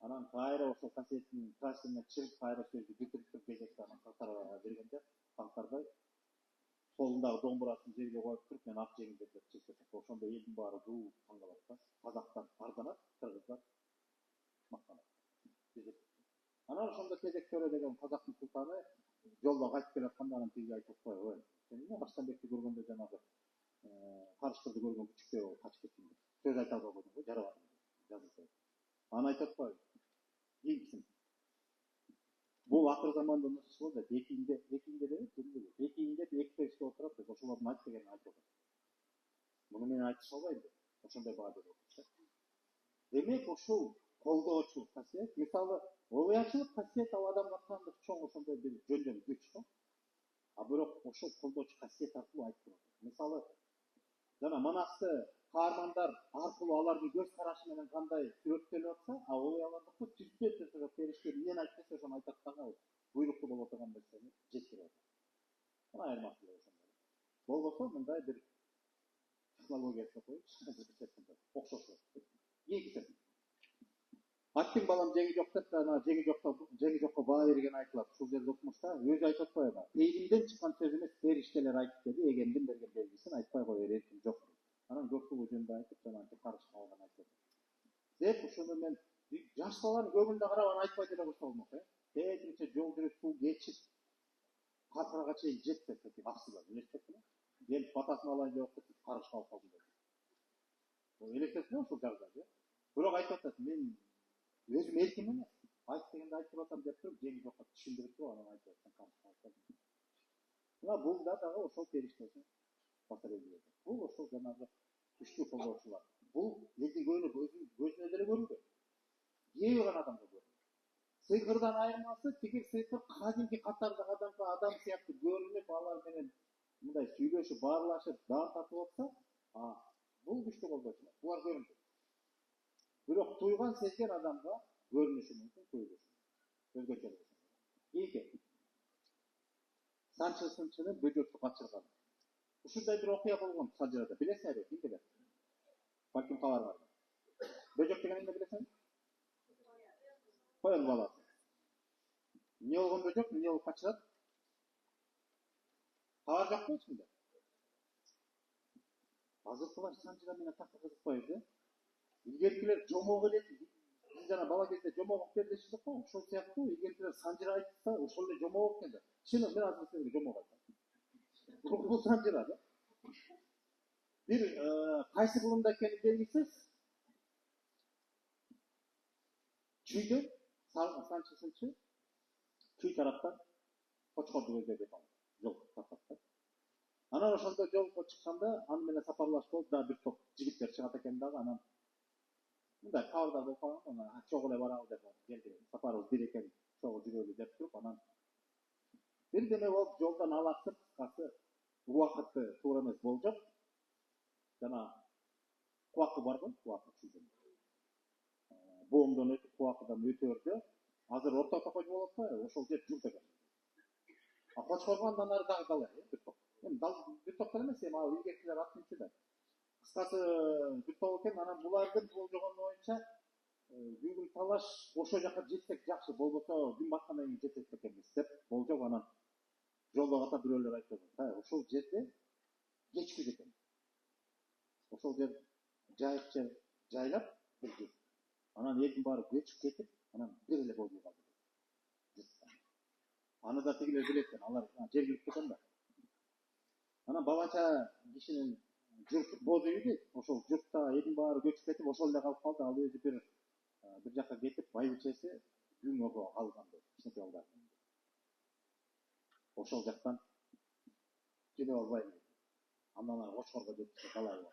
анан кайра ошол касиеттин таасирине чыгып кайра сөздү бүтүрүп кезекте анан Каңтарбайга бергенде Каңтарбай колундагы домбурасын жерге коюп туруп, мен ак жеңилдеп деп чыгып кетет. Ошондо элдин баары дуу каңгалат да. Казактар арданат, кыргыздар мактанат. Анан ошондо Кезек Төре деген казактын султаны жолдо кайтып келатканда анан тиги айтып койгой. Сен эмне Арстанбекти көргөндө жанагы карыштырды көргөн күчүккө качып кеттиң деп. Сөз айта албай койдуң го, жарабадың деп жазып койду. Анан айтып кой. Кийинкисин. Бул акыр заманда нышыл болду. Экиинде эки периште отурат деп ошолордун айт дегенин айтып атат. Муну мен айтыша албайм деп. Ошондой баа берип атат. Демек ошол колдоочулук касиет, мисалы, оюячулук касиет ал адамга таандык чоң ошондой бир жөндөн күч го. А бирок ошол колдоочу касиет аркылуу айтып турат. Мисалы, жана манасты каармандар аркылуу алардын көз карашы менен кандай сүрөттөлүп атса, а оюялардыкы түздө ошо периште эмнени айтып келсе ошону айтат дагы буйруктуу болуп турган нерсени жеткирип атат. Мына айырмасы ошондой. Болбосо мындай бир технологиясы коюп, окшош. Кийинкиси. Аттың балам жеңи жок деп ана жеңи жокко баа берген айтылат. Ушул жерде окумушта өзү айтып койгон. Пейилимден чыккан сөз эмес, периштелер айтып деди. Эгемдин берген белгисин айтпай коер эрким жок. Анан көпчүлүгү жөнүндө айтып, жанагы карышка алган айтып. Деп ушуну мен жаш баланын көңүлүнө карап анан айтпай деле койсо болмок, Тетинче жол жүрүп суу кечип катырага чейин жетти деп аксыда элестетпи? Келип батасын алайын деп атып, карышка алып калдым деп. Бул элестетпи ушул жагдай, Бирок айтып атат, мен өзүм эрким эмес. Айт дегенде айтып атам деп туруп, жеңи жокко түшүндүрүп туруп анан айтып атсаң камсыз. Мына бул дагы ошол периштеси басар эле. Бул ошол жанагы күчтүү колдоочулар. Бул элдин көзүнө деле көрүнбөйт. Кээ гана адамга көрүнөт. Сыйкырдан айырмасы, тиги сыйкыр кадимки катардагы адам сыяктуу көрүнүп, алар менен мындай сүйлөшүп, баарлашып, даам тартып атса, бул күчтүү колдоочулар. Булар көрүнбөйт. Бирок туйган сезген адамга көрүнүшү мүмкүн, көйгөсү. Өзгөчө болсо. Кийинки. Санчы сынчынын бөжөктү качырганы. Ушундай бир окуя болгон Санжырада. Билесиңерби? Ким билет? Балким кабар бар. Бөжөк деген эмне билесиңер? Коен баласы. Эмне болгон бөжөк, эмне болуп качырат? Кабар жокпу эчкимде? Азыркылар Санжыра менен такыр кызыкпайбыз, Илгеркилер жомок эле, биз жана бала кезде жомок бердишип го, ошол сыяктуу илгеркилер Санжыра айтса, ошол эле жомок экенде. Чыны мен азыр сизге жомок айтам. Бул Санжыра да. Бир кайсы кылымда экени белгисиз. Чүйдө Санчы сынчы чүй тараптан Кочкорду көздөп алат. Жол тартат. Анан ошондо жолго чыкканда, аны менен сапарлашып болуп, да бир топ жигиттер чыгат экен дагы, анан мындай кабардар болуп калган, анан чогуу эле барабыз деп келди. Сапарыбыз бир экен, чогуу жүрөлү деп туруп, анан бирдеме болуп жолдон алаксып, кыскасы убакытты туура эмес болжоп, жана кубакы бар го, кубакы чүйдөн. Боомдон өтүп, кубакыдан өтөрдө, азыр орто токой болот го, ошол жер журт экен. Кочкоргондон ары дагы дал бир топ. Эми дал бир топ эмес, эми ал илгеркилер аттын ичинде. Кыскасы бир топ экен, анан булардын болжогону боюнча Бүгүн талаш ошол жака жетсек жакшы, болбосо күн баткандан кийин жетет экенбиз деп болжоп анан жолдо ката бирөөлөр айтып атат. Ошол жерде кечки экен. Ошол жер жайык жер жайлап бир жер. Анан элдин баары көчүп кетип, анан бир эле болбой калды. Аны да тигилер билет экен, алар жергиликтүү экен да. Анан бабача кишинин журт боз үйдү, ошол журтта элдин баары көчүп кетип, ошол эле калып калды. Ал өзү bir жака кетип, байбичеси күн ого калган кичинекей балдар. Ошол жактан келе албайм. Андан ары Кочкорго жетишти калай.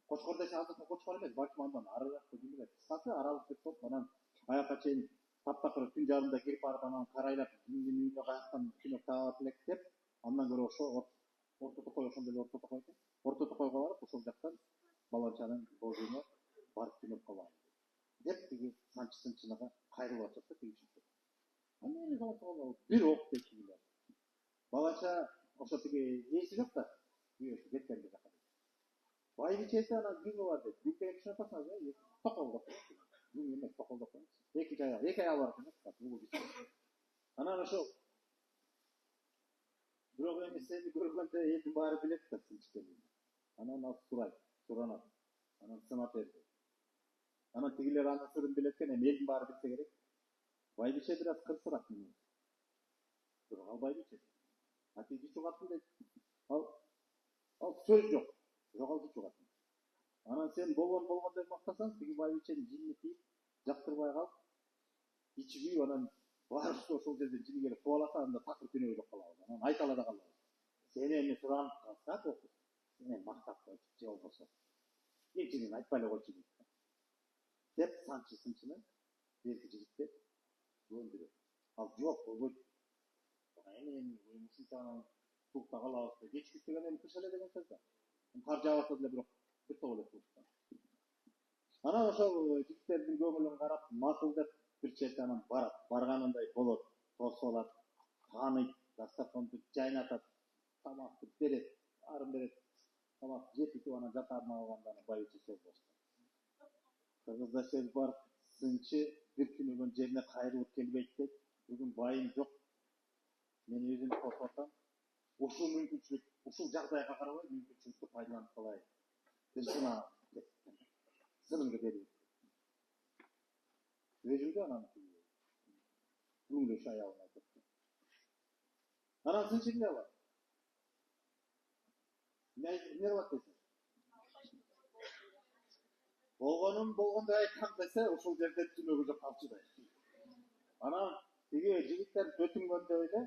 Кочкор десе азыркы Кочкор эмес, балким андан арыраак ким билет. Кыскасы аралык деп коюп, анан аяка чейин таптакыр түн жарымда кирип барып, анан карайлап, кимдин үйүнө каяктан түнөк таап элек деп, андан көрө ошо орто токой, ошондо эле орто токой экен. Орто токойго барып, ошол жактан баланчанын боз үйүнө барып түнөп калган. Деп тиги санчы сынчыныга кайрылып атат да тигичип. Анан эле бир ок текилер. Балача ошо тиги эси жок да, үйөсү кеткен бир жака. Байбичеси анан күнгө бар деп, күн керек чын атасыңар, токолдоп. Күн эмес токолдоп. Эки аял бар экен. Анан ошо бирок эми сени көргөндө элдин баары билет да сынчыкенин. Анан ал суранат. Анан сынап берди. Анан тигилер анын сырын билет экен, эми элдин баары билсе керек. Байбиче бираз кырсырак менен. Бирок ал байбиче. Атиги чугатын дейт. Ал сөз жок. Бирок ал чугатын. Анан сен болгондой мактасаң, тиги байбиченин жинни тийип, жактырбай калып, ичиби анан баарыбыз ошол жерде жини келип кубаласа, анда такыр күнөө жок калабыз. Анан айтала да калабыз. Сени эми суранып калса, окуп. Сени мактап койчу, же болбосо. Эчинен айтпай эле койчу дейт. Деп санчы сынчыны берки жигиттер өндүрөт. Ал жок болбойт. Эми ушунча туукта калабыз. Кечки деген эми кыш эле деген сөз да. Кар жаабаса деле бирок бир топ эле туукта. Анан ошол жигиттердин көңүлүн карап, макул деп бир черте анан барат. Барганындай болот, тосуп алат, тааныйт, дастарханды жайнатат, тамакты берет, арын берет. Тамак жетип анан жатарына алганда байбиче сөз баштайт. Кыргызда сөз бар, сынчы бир күнүгөн жерине кайрылып келбейт дейт. Бүгүн байым жок. Мен өзүм косуп атам. Ушул мүмкүнчүлүк, ушул жагдайга карабай мүмкүнчүлүктү пайдаланып калайын. Бир сынымды берейин. Өзүмдү анан күңүлөш аябын айтып. Анан сынчы эмне бар? Не бар десе? Болгонун болгондой айткан десе, ушул жерде түнөгү жок калчыдай. Анан тиги жигиттер өтүнгөндө эле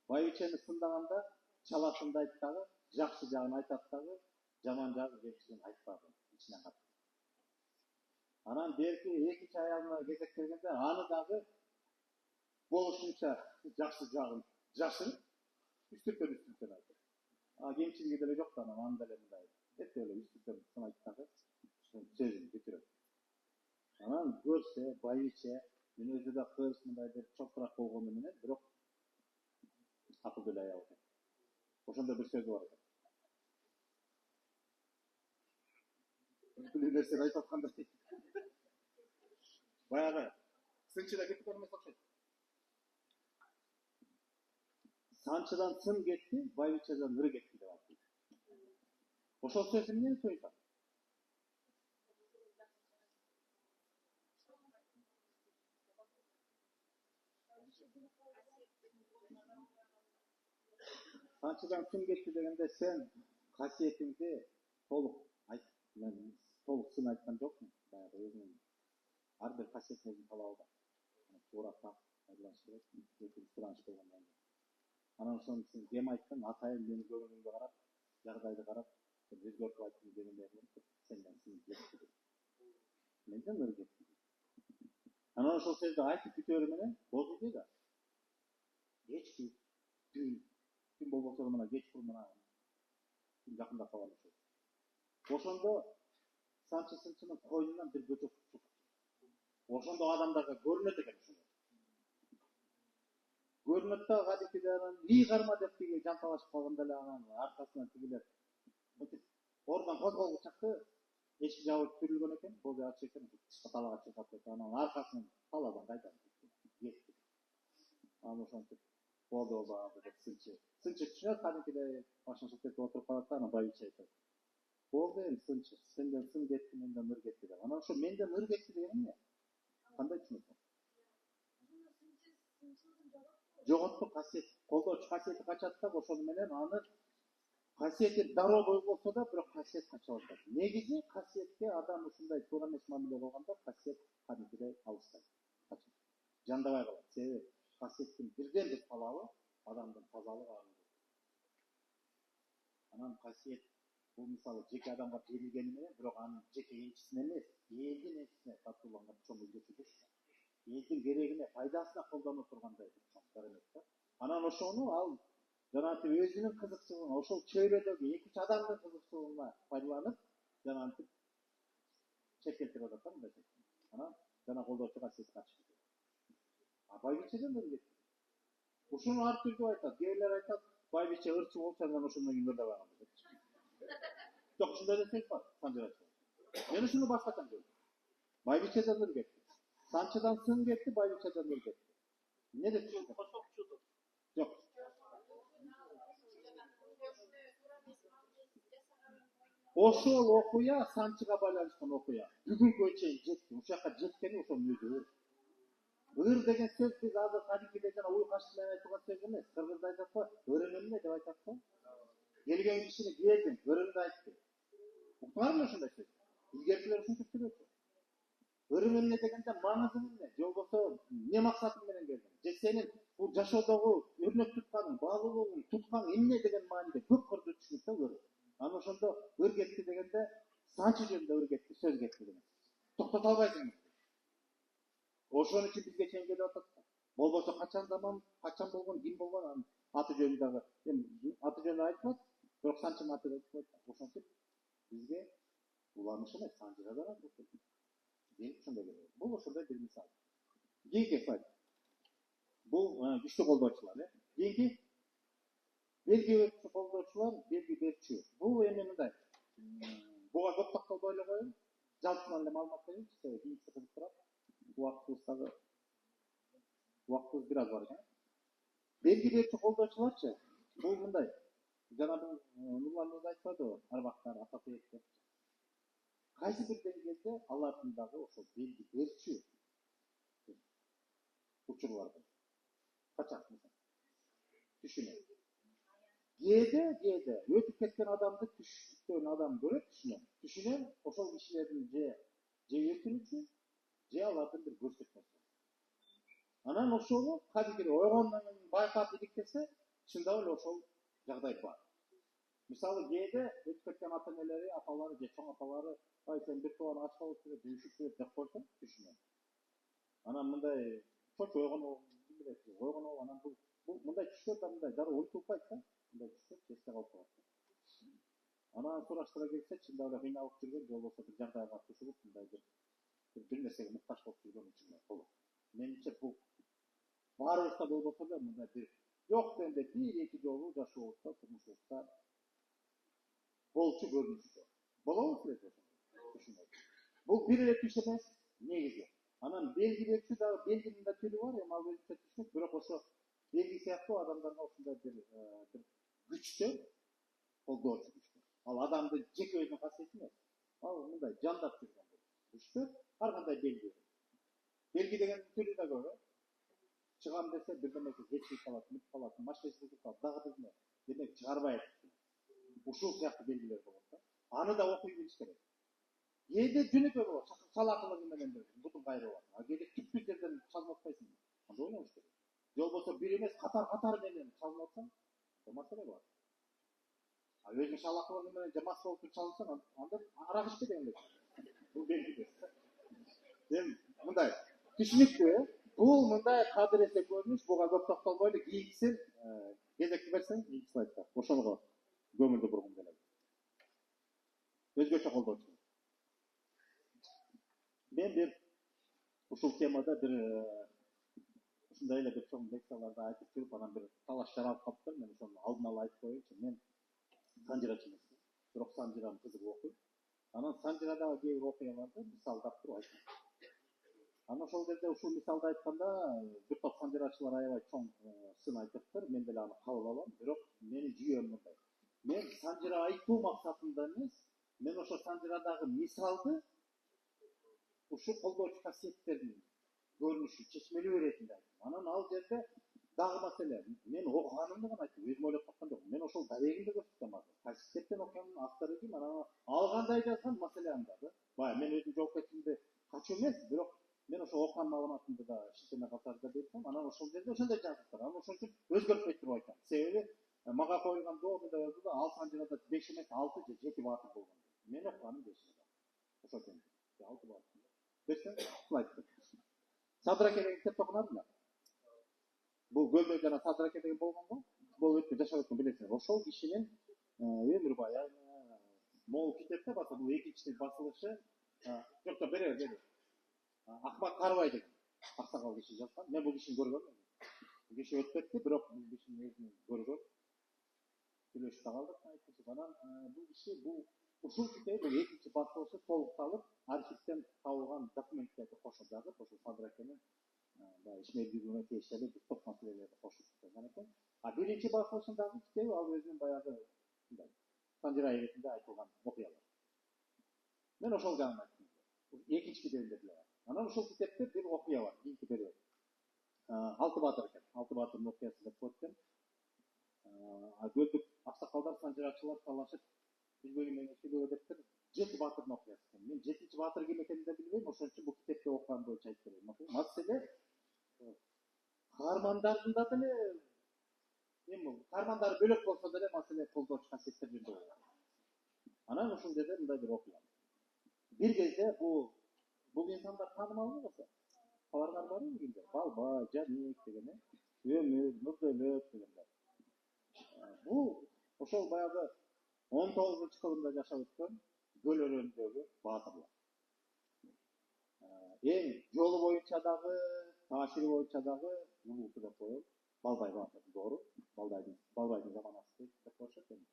байбичени сындаганда чаласын да айттагы, жакшы жагын айтат дагы, жаман жагын кемчилигин айтпады. Ичинен катты. Анан берки экинчи аялына кезек келгенде аны дагы болушунча жакшы жагын жашырып, үстүртөн айтты. Кемчилиги деле жок да, анан деле мындай деп эле үстүртөн сын айттагы сөзүн бүтүрөт. Анан көрсө байбиче мен өзү да кыз мындай деп чоптураак болгону менен, бирок акылдуу эле аял экен. Ошондо бир сөзү бар экен. Бүткүл нерсени айтып аткандай. Баягы сынчыда кетип эмес окшойт. Санчыдан сын кетти, байбичеден ыры кетти деп айтты. Ошол сөз эмнени союлат? Санчыдан сын кетти дегенде сен касиетиңди толук айт. Мен толук сын айткан жокмун. Баягы өзүнүн ар бир касиетин өзүн талабы. Туура так пайдаланыш керек. Экинчи сураныш болгондон кийин. Анан ошону сен кем айттың, атайын менин көңүлүмдү карап, жагдайды карап, өзгөртүп айттым дегендей кылып, сенден сын кетти. Менден ыр кетти. Анан ошол сөздү айтып бүтөөрү менен бозулду да. Кечки түн болбосо мына кечкурун мына жакындап калган ошол. Ошондо санчы сынчынын койнунан бир бөтөк чыгып. Ошондо адамдарга көрүнөт экен ошондо. Көрүнөт да кадимки анан ии карма деп тиги жанталашып калганда эле анан аркасынан тигилер ордон козголгучакты эшик жабылып түрүлгөн экен, болду ачык экен, талага чыгып кетти. Анан аркасынан таладан кайдан кетти. Анан ошентип болду деп сынчы түшүнөт, кадимкидей машина кетип отуруп калат да, анан байбиче айтат. Болду эми сынчы, сенден сын кетти, менден ыр кетти деп. Анан ошо менден ыр кетти деген эмне? Кандай түшүнөт? Жоготтук касиет, колдоочу касиети качат да, ошону менен аны касиети дароо болсо да, бирок касиет кача баштайт. Негизи касиетке адам ушундай туура эмес мамиле кылганда касиет кадимкидей алыстайт. Жандабай калат. Себеби касиеттин бирден бир талабы адамдын тазалыгы арылуу. Анан касиет бул мисалы жеке адамга берилгени менен, бирок анын жеке энчисине эмес, элдин энчисине тартууланган чоң үлгүчү. Элдин керегине, пайдасына колдоно тургандай даремет да. Анан ошону ал жанагы өзүнүн кызыкчылыгына, ошол чөйрөдөгү экинчи адамдын кызыкчылыгына пайдаланып, жанагы чекелтип атат да мындай. Анан жана колдоочу касиети качып кетет. Байбичеден ыр кетти. Ушуну ар түрдүү айтат. Кээрлер айтат, байбиче ырчы болчу, анан ошондон кийин ырдабай калды. Жок, ушундай да сөз бар, санжырачы. Мен ушуну башкача көрдүм. Байбичеден ыр кетти. Санчыдан сын кетти, байбичеден ыр кетти. Эмне деп түшүндүм? Жок. Ошол окуя санчыга байланышкан окуя. Бүгүнкү чейин жетти. Ушул жака жеткени ошонун өзү. Ыр деген сөз биз азыр кадимкидей жана уй кашты менен айтылган сөз эмес. Кыргызда айтат го, ырым эмне деп айтат го? Келген кишини келдим, ырымды айтты. Уктуңарбы ошондой сөз? Илгеркилер ушинтип сүйлөчү. Ырым эмне дегенде маңызы эмне? Же болбосо эмне максатың менен келдиң? Же сенин бул жашоодогу өрнөк тутканың, баалуулугуң, туткаң эмне деген мааниде көп кырдуу түшүнүп да ыр. Анан ошондо ыр кетти дегенде санчы жөнүндө ыр кетти, сөз кетти деген. Токтото албайсың. Ошон үчүн бизге чейин келип атат. Болбосо качан болгон, ким болгон, анын аты жөнү дагы, аты жөнү айтылат, бирок санчынын аты айтылбайт. Ошентип бизге уланыш эмес, санчыгадан айтылат. Бул ошондой бир мисал. Кийинки слайд. Бул күчтүү колдоочулар, Кийинки белги берүүчү колдоочулар, белги берүүчү. Бул эми мындай. Буга көп токтолбой эле коеюн. Жалпысынан эле маалымат берейин, себеби кийинкиси кызык турат. Убактыбыз бир аз бар экен. Белги берүүчү колдоочуларчы, бул мындай. Жана бул Нурлан мырза айтпадыбы, Арбактар, Ататürk. Кайсы бир деңгээлде алардын дагы ошол белги берүүчү учурлар бар. Качак мисалы. Түшүнөт. Кээде өтүп кеткен адамды түшүнөн адам көрөт, түшүнөн ошол кишилердин же өтүнүчү, же алардын бир көрсөтмөсү. Анан ошону кадимки ойгондон байкап иликтесе, чындап эле ошол жагдай бар. Мисалы кээде өтүп кеткен ата-энелери, апалары же чоң апалары, ай сен бир тууган ач калып жүрөт, үйшүп жүрөт деп койсо, түшүнөт. Анан мындай чоч ойгонуу анан бул мындай түштөр да мындай дароо унутулбайт да. Мындай түштөр эсте калып калат. Анан сураштыра келсе, чындап эле кыйналып жүргөн, же болбосо бир жагдайга түшүрүп, мындай бир нерсеге муктаж болуп жүргөн учурлар болот. Менимче бул баарыбызда болбосо да мындай бир жок дегенде бир-эки жолу жашообузда, турмушубузда болчу көрүнүштөр. Болобу силерде? Бул бир эле түш эмес, негизи. Анан белги берүүчү дагы белгинин да түрү бар, эми ал өзүнчө түшүнүк, бирок ошо белги сыяктуу адамдарга ушундай бир күчтөр, колдоочу күчтөр. Ал адамдын жеке өзүнүн касиети эмес. Ал мындай жандап жүргөн күчтөр ар кандай белги. Белги деген түрү да көп. Чыгам десе бирдемеге жетип калат, мүт калат, машинасы бүтүп калат, дагы бирне. Демек чыгарбайт. Ушул сыяктуу белгилер болот да. Аны да окуй билиш керек. Кээде жөнөкөй болот, салакылыгы менен бутун кайрылып алат. А кээде түпкү жерден чалып атпайсың. Анда ойлонуш керек. Же болбосо бир эмес катар менен чалып атсаң, маселе бар. А өзүң салакылыгы менен же мас болуп чалсаң, анда арак ичпе дегенде. Бул белги. Эми мындай түшүнүктүү, бул мындай кадыр эсе көрүнүш, буга көп токтолбойлу, кийинкисин кезекти берсең, кийинки слайдта. Ошонго көңүлдү бургум келет. Өзгөчө колдоочу. Мен бир ушул темада бир ушундай эле бир чоң лекцияларда айтып жүрүп, анан бир талаш жаралып калыптыр. Мен ошону алдын ала айтып коеюнчу. Мен санжырачы эмесмин. Бирок санжырам кызык окуйм. Анан Санжирадагы кээ бир окуяларды мисалдап туруп айттым. Анан ошол жерде ушул мисалды айтканда бир топ санжырачылар аябай чоң сын айтыптыр. Мен деле аны кабыл алам. Бирок менин жүйөм мындай. Мен санжыра айтуу максатында эмес, мен ошо санжырадагы мисалды ушу колдоочу касиеттердин көрүнүшү, чечмелүү иретинде айттым. Анан ал жерде дагы маселе, мен окуганымды гана айттым, өзүм ойлоп тапкан жокмун. Мен ошол дарегимди көрсөтөм азыр. Кайсы китептен окугам, автору анан алгандай жазган маселе анда да. Бая мен өзүм жоопкерчиликти качуу эмес, бирок мен ошо окуган маалыматымды да шилтеме катарында берсем, анан ошол жерде ошондой жазыптыр. Анан ошон үчүн өзгөртпөй туруп айтам. Себеби мага коюлган жообунда жазды да, ал Санжырада 5 эмес 6 же 7 баатыр болгон. Мен окуганым 5 эле. Ошо экен. 6 баатыр. Берсем, слайд. Садраке деген китепти окудуңарбы? Бул Гөлдөй жана Садраке деген болгонго, бул өтө жашап өткөн билесиңер. Ошол кишинин өмүр баяны могул китепте баса бул экинчи басылышы. Жок, бере. Ахмат Карбай деген аксакал киши жазган. Мен бул кишини көргөм. Бул киши өтүп кетти, бирок бул кишини өзүм көргөм. Сүйлөшүп калдык, айтышып. Анан бул киши бул ушул китеп бул экинчи басылышы толукталып, архивден табылган документтерди кошуп жазып, ошол Садракенин ишмердүүлүгүнө тиешелүү бир топ маселелерди кошуп жазган экен. А биринчи басылышындагы китеби ал өзүнүн баягы Санжыра иретинде айтылган окуялар. Мен ошол жагын айттым. Экинчи китебинде деле бар. Анан ошол китепте бир окуя бар, кийинки период. Алты баатыр экен. Алты баатырдын окуясы деп коет экен. Гөлдүк аксакалдар, санжырачылар талашып билбегим менен сүйлөп дептир. 7 баатырдын окуясы экен. Мен 7-чи баатыр ким экенин да билбейм, ошон үчүн бул китепти окуган боюнча айтып берейин. Маселе каармандардын да деле эми каармандары бөлөк болсо деле маселе колдоочу касиеттер жөнүндө болот. Анан ушул жерде мындай бир окуя. Bir кезде bu insanlar tanımalı mısın? Kavarlar var mı bilgiler? Balba, Canik degene, Ömür, Nurdölöt degenler. Bu ошол баягы 19 кылымда жашап өткөн Гөл өрөөнүндөгү баатырлар. Эң жолу боюнча дагы, таашири боюнча дагы улуусу деп коелу. Балбай баатыр doğru. Балбайдын заманасы деп коюшат эми.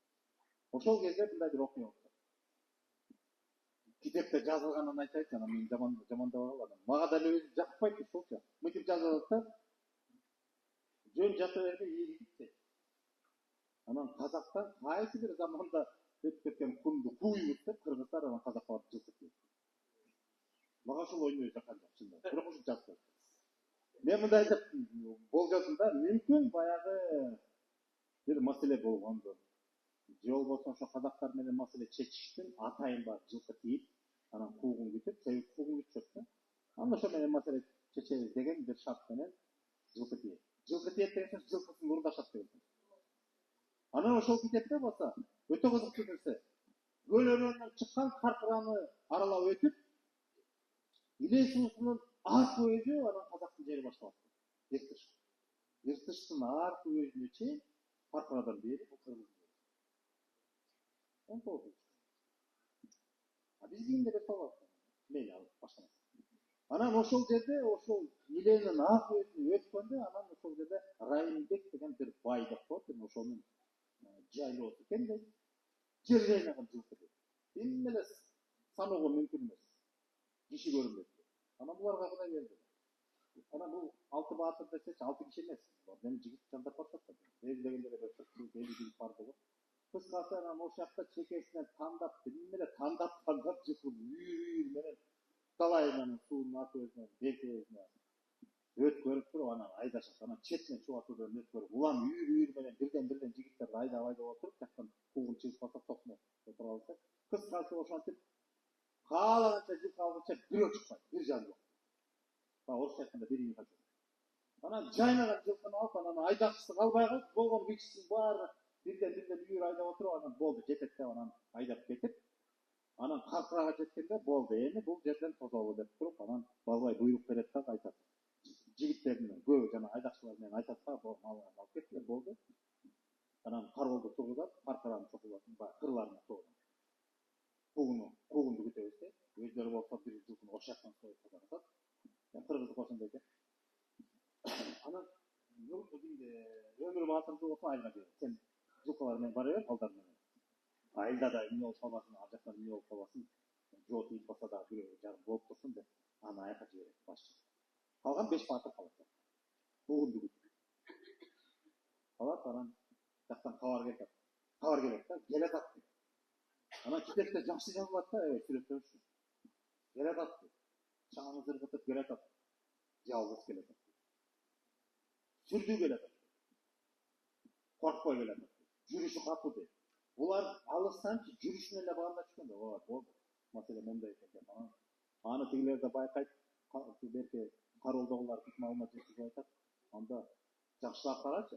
Ошол кезде мындай бир окуя болду. Китепте жазылганын айтайынчы, анан мен жамандап алам. Мага деле өзү жакпайт ушулчу. Мынтип жазылат да. Жөн жата бербей ийгитти. Анан казактан кайсы бир заманда өтүп кеткен кумду куйбуз деп кыргыздар анан казактар жылтып кетти. Мага ошол ойной жаккан жок чындап. Бирок ушул жазып. Мен мындай деп болжосунда мүмкүн баягы бир маселе болгонду. Же болбосо ошо казактар менен маселе чечиштин атайын бар жылкы тийип, анан куугун күтүп, себеп куугун күтүшөт да. Анан ошо менен маселе чечебиз деген бир шарт менен жылкы тийет. Жылкы тийет деген сөз жылкысын уурдашат деген. Анан ошол китепте баса өтө кызыктуу нерсе. Гөл өрөөнүнөн чыккан Каркыраны аралап өтүп, Илей суусунун аркы өзү анан казактын жери башталат. Ертыш. Ертыштын аркы өзүнө чейин Каркырадан бери бул кыргыз. 19. Биз кийинде де солот. Мейли алып башталат. Анан ошол жерде ошол Иленин аркы өзүнө өткөндө анан ошол жерде Райымбек деген бир бай деп коет, ошонун жайлоосу экен дейт. Жер жайнаган жылкы дейт. Эми эле саноого мүмкүн эмес. Киши көрүнбөйт. Анан буларга кудай берди. Анан бул 6 баатыр десечи 6 киши эмес. Мен жигит жандап барсат да. Дегендер эле жигит бар болот. Кыскасы анан ошол жакта чекесинен тандап, жылкы үйүр менен талайынан суунун аркы өзүнөн беркебезине өткөрүп туруп анан айдашат. Анан четинен чубатуудан өткөрүп, улам үйүр менен бирден жигиттерди айдап отуруп, жактан куугун чыгып калса токмок отуруп алса. Кыскасы ошентип каалаганча жылкы алгыча бирөө чыкпайт, бир жан жок. Орусча айтканда бирин качуу. Анан жайнаган жылкыны алып, анан айдакчысы калбай калып, болгон кишисин баары бирден үйүр айдап отуруп, анан болду, жетет деп анан айдап кетип, анан Каркырага жеткенде болду. Эми бул жерден тозолу деп туруп, анан Балбай буйрук берет да айтат. Жигиттердин көбү жана айдакчылар менен айтат да, малын алып кеттилер, болду. Анан кароолду тургузат, Каркыранын чокулатын кырларына тоогон. Куугунду күтөбүз дейт. Өздөрү болсо бир жылкыны ошол жактан союп калат. Кыргыздык ошондой экен. Анан Өмүр баатырды болсо айылга берет. Сен жылкылар менен бара бер, балдар менен. Айылда да эмне болуп калбасын, ал жактан эмне болуп калбасын. жол тиіп қалса да біреу жарым болып тұрсын деп аны аяққа жібереді басшы. Қалған 5 батыр қалады. Бүгінгі күн. Қалады, анан жақтан хабар келеді да, келе жатады. Анан китепте жақсы жазылады да, суреттер үшін. Келе жатады. Шаңын зырғытып келе жатады. Жалғыз келе жатады. Сүрдүү келе жатады. Қорқпай келе жатады. Жүріші қатты дейді. Олар алыстан жүрішіне де бағамда түшкенде, олар болды. Мәселе мындай екен. Аны тегілер де байқайды. Берке қарулдағылар малына жеткізіп айтады. Анда жақсылап қарашы.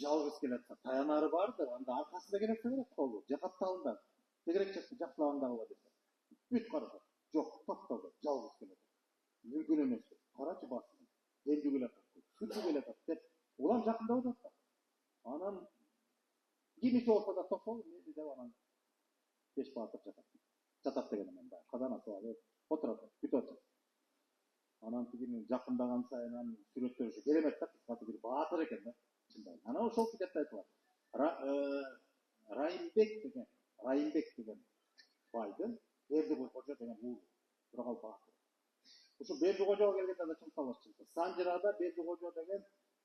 Жалғыз келе жатса, таянары барды, анда арқасында келе жатса керек қолы. Жақапталында. Тегірек жақсы жақсылағындағылар десе. Бүт қарады. Жоқ, тоқталды. Жалғыз келе жатыр. Мүмкін емес. Қарашы басын. Денді келе жатыр. Сүрді келе жатыр деп. Олар жақында отырды. Анан кимisi olsa da тоқол, не деп анан 5 батыр жатады. Жатады дегенім мен бай. Қазан асып алып, отырады, күтіп отырады. Анан тигинин жақындаған сайынан сүрөттөр уже керемет да, кызгаты бир батыр экен да. Анан ошол китепте айтылат. Райымбек деген байдын Бердикожо деген уулу. Бирок ал батыр. Ошо Бердикожого келгенде да чыңкалып чыкты. Санжырада Бердикожо деген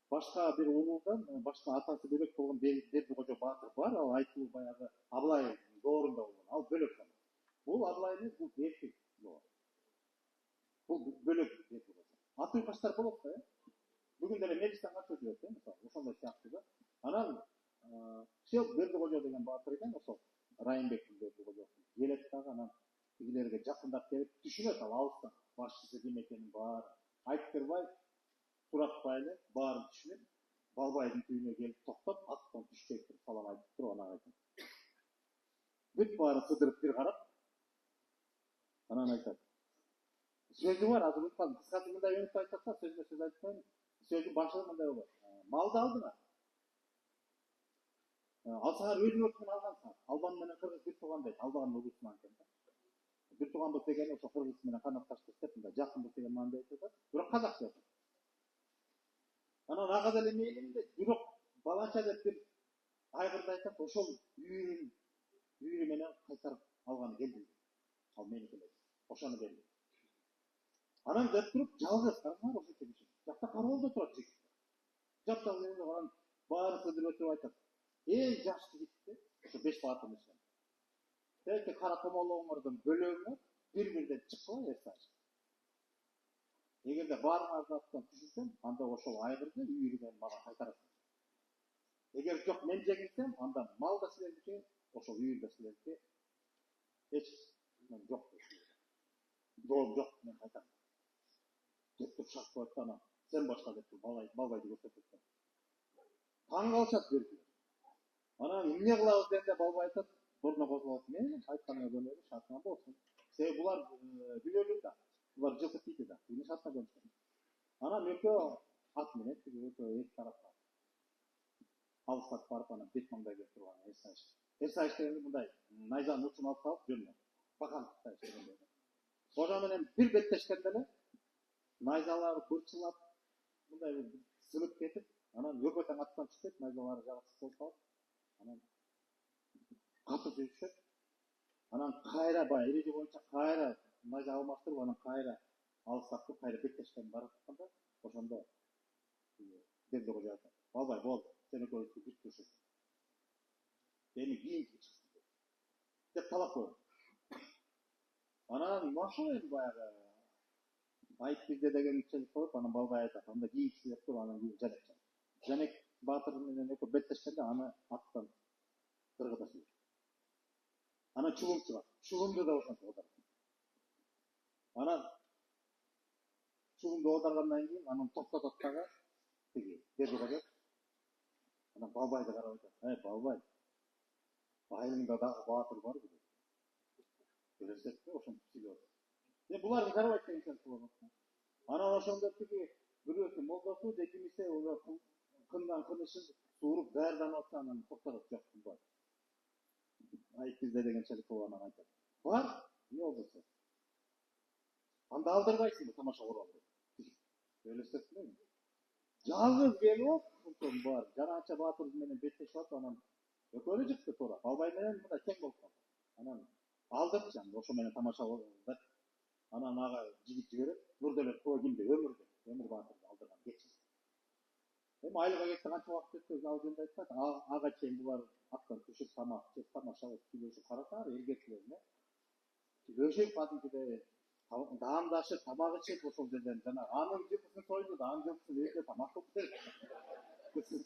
башка бир уулудан, башка атасы бөлөк болгон Бердикожо батыр бар. Ал айтылуу баягы Аблай доорунда болгон. Ал бөлөк. Бул Аблай эмес, бул Бердик. Бул бөлөк Бердикожо. Аты баштар болот да. Бүгүн деле мелистен катып жүрөт, мисалы, ошондой сыяктуу да. Анан Бердикожо деген батыр экен, ошол Райымбек Бердикожо келет дагы анан тигилерге жакындап келип түшүнөт ал алыстан. Башчысы ким экенин баары айттырбай, суратпай эле баарын түшүнөт. Балбайдын түйүнө келип токтоп, аттан түшпөй туруп салам айтып туруп анан айтат. Бүт баары сыдырып бир карап, анан айтат. Сөзү бар, азыр унуткан, кыскасы мындай өнүп айтат да, сөз айтпайм. Сөзү башында мындай болот. Малды алдыңар. Алсаңар өзүңөрдүн алгансыңар. Албан менен кыргыз бир тууган дейт. Албан угусунан экен да. Бир тууган болуп дегени ошо кыргыз менен канатташтык деп мындай жакын болуп деген маанайда айтат. Бирок казакча. Анан ага деле мейлинде, бирок баланча деп бир айгырды айтат, ошол үйүрү менен кайтарып алганы келди. Ал меники эле. Ошону берди. Анан деп туруп жалгыз караңар ошо киши. Жакта кароолдо турат жигит. Жакта анан баары сыдырып өтүп айтат. Эң жакшы жигитти, ошо 5 батырдын ичинен. Теке кара томолоңордун бөлөгүнө бир-бирден чыкпай эсаж. Эгерде баарыңарды аттан түшүрсөм, анда ошол айгырды үйүрү менен мага кайтарасың. Эгер жок мен жеңилсем, анда мал да силердики, ошол үйүр да силердики. Эч мен жок. Доом жок, мен кайтарам. Деп туруп шарт коет анан. Сен башка деп туруп балбайды көрсөтөт. Таң калышат берди. Анан эмне кылабыз дегенде балбай айтат, борно козголуп мен айтканыма көнөлү, шартына болсун. Себеби булар билөлүк да. Булар жылкы тийди да. Эми шартына көнүшкөн. Анан экөө ат менен экөө эки тарапка. Алыстап барып анан бет маңдай келип турган эсаж. Эсаж дегенде мындай найзанын учун алып калып жөнүнө. Бакандыкта иштегенде. Ошо менен бир беттешкенде эле найзалары бырчылап мындай сынып кетип, анан өкөтөң аттан түшүп, найзалары жабысып болуп калып, анан катуу сүйүшөт. Анан кайра бай эреже боюнча кайра найза алмаштырып, анан кайра алыстап туруп, кайра беттешкен баратканда, ошондо Бердикожо айтат. Балбай болду, сен экөөбүздү бир түшүп. Эми кийин чыксын деп талап коет. Анан ошол эми баягы айт бизде деген чечилип коюп, анан балбай айтат. Анда кийинчиси деп туруп, анан кийин Жанек. Жанек батыр менен экөө беттешкенде аны аттан кыргыта сүрөт. Анан чулум чыгат. Чулумду да ошентип одар. Анан чулумду одаргандан кийин анан токтотот дагы тиги Бердикожо. Анан балбайды карап айтат. Балбай. Айылыңда дагы батыр бар бизде. Көрөсөтпү ошентип сүйлөп. Буларды карабайт деген сыяктуу болот. Анан ошондо тиги бирөөсү молдосу жекимисе уже кындан кынышын сууруп даярданып атса анан токтотот жок кылбайт. Айт бизде дегенчелик кылып анан айтат. Бар, эмне болду? Анда алдырбайсыңбы тамаша куралды? Көрөсөтпү? Жалгыз келип, ошон бар. Жанача батыр менен беттешип атып, анан экөөнү чыкты туура. Балбай менен мындай тең болуп калды. Анан алдырчам ошо менен тамаша кылып анан ага жигит жиберип Нурдөлөт кимде өмүр баатырды алдырган кетчиси эми айылга кетсе канча убакыт өтпөй ал жөнүндө айтпайт ага чейин булар аттан түшүп тамак жеп тамаша кылып сүйлөшүп карасаңар эркектер сүйлөшүп кадимкидей даамдашып тамак ичип ошол жерден жанагы анын жылкысын сойду да анын жылкысын өзүнө тамак кылып берди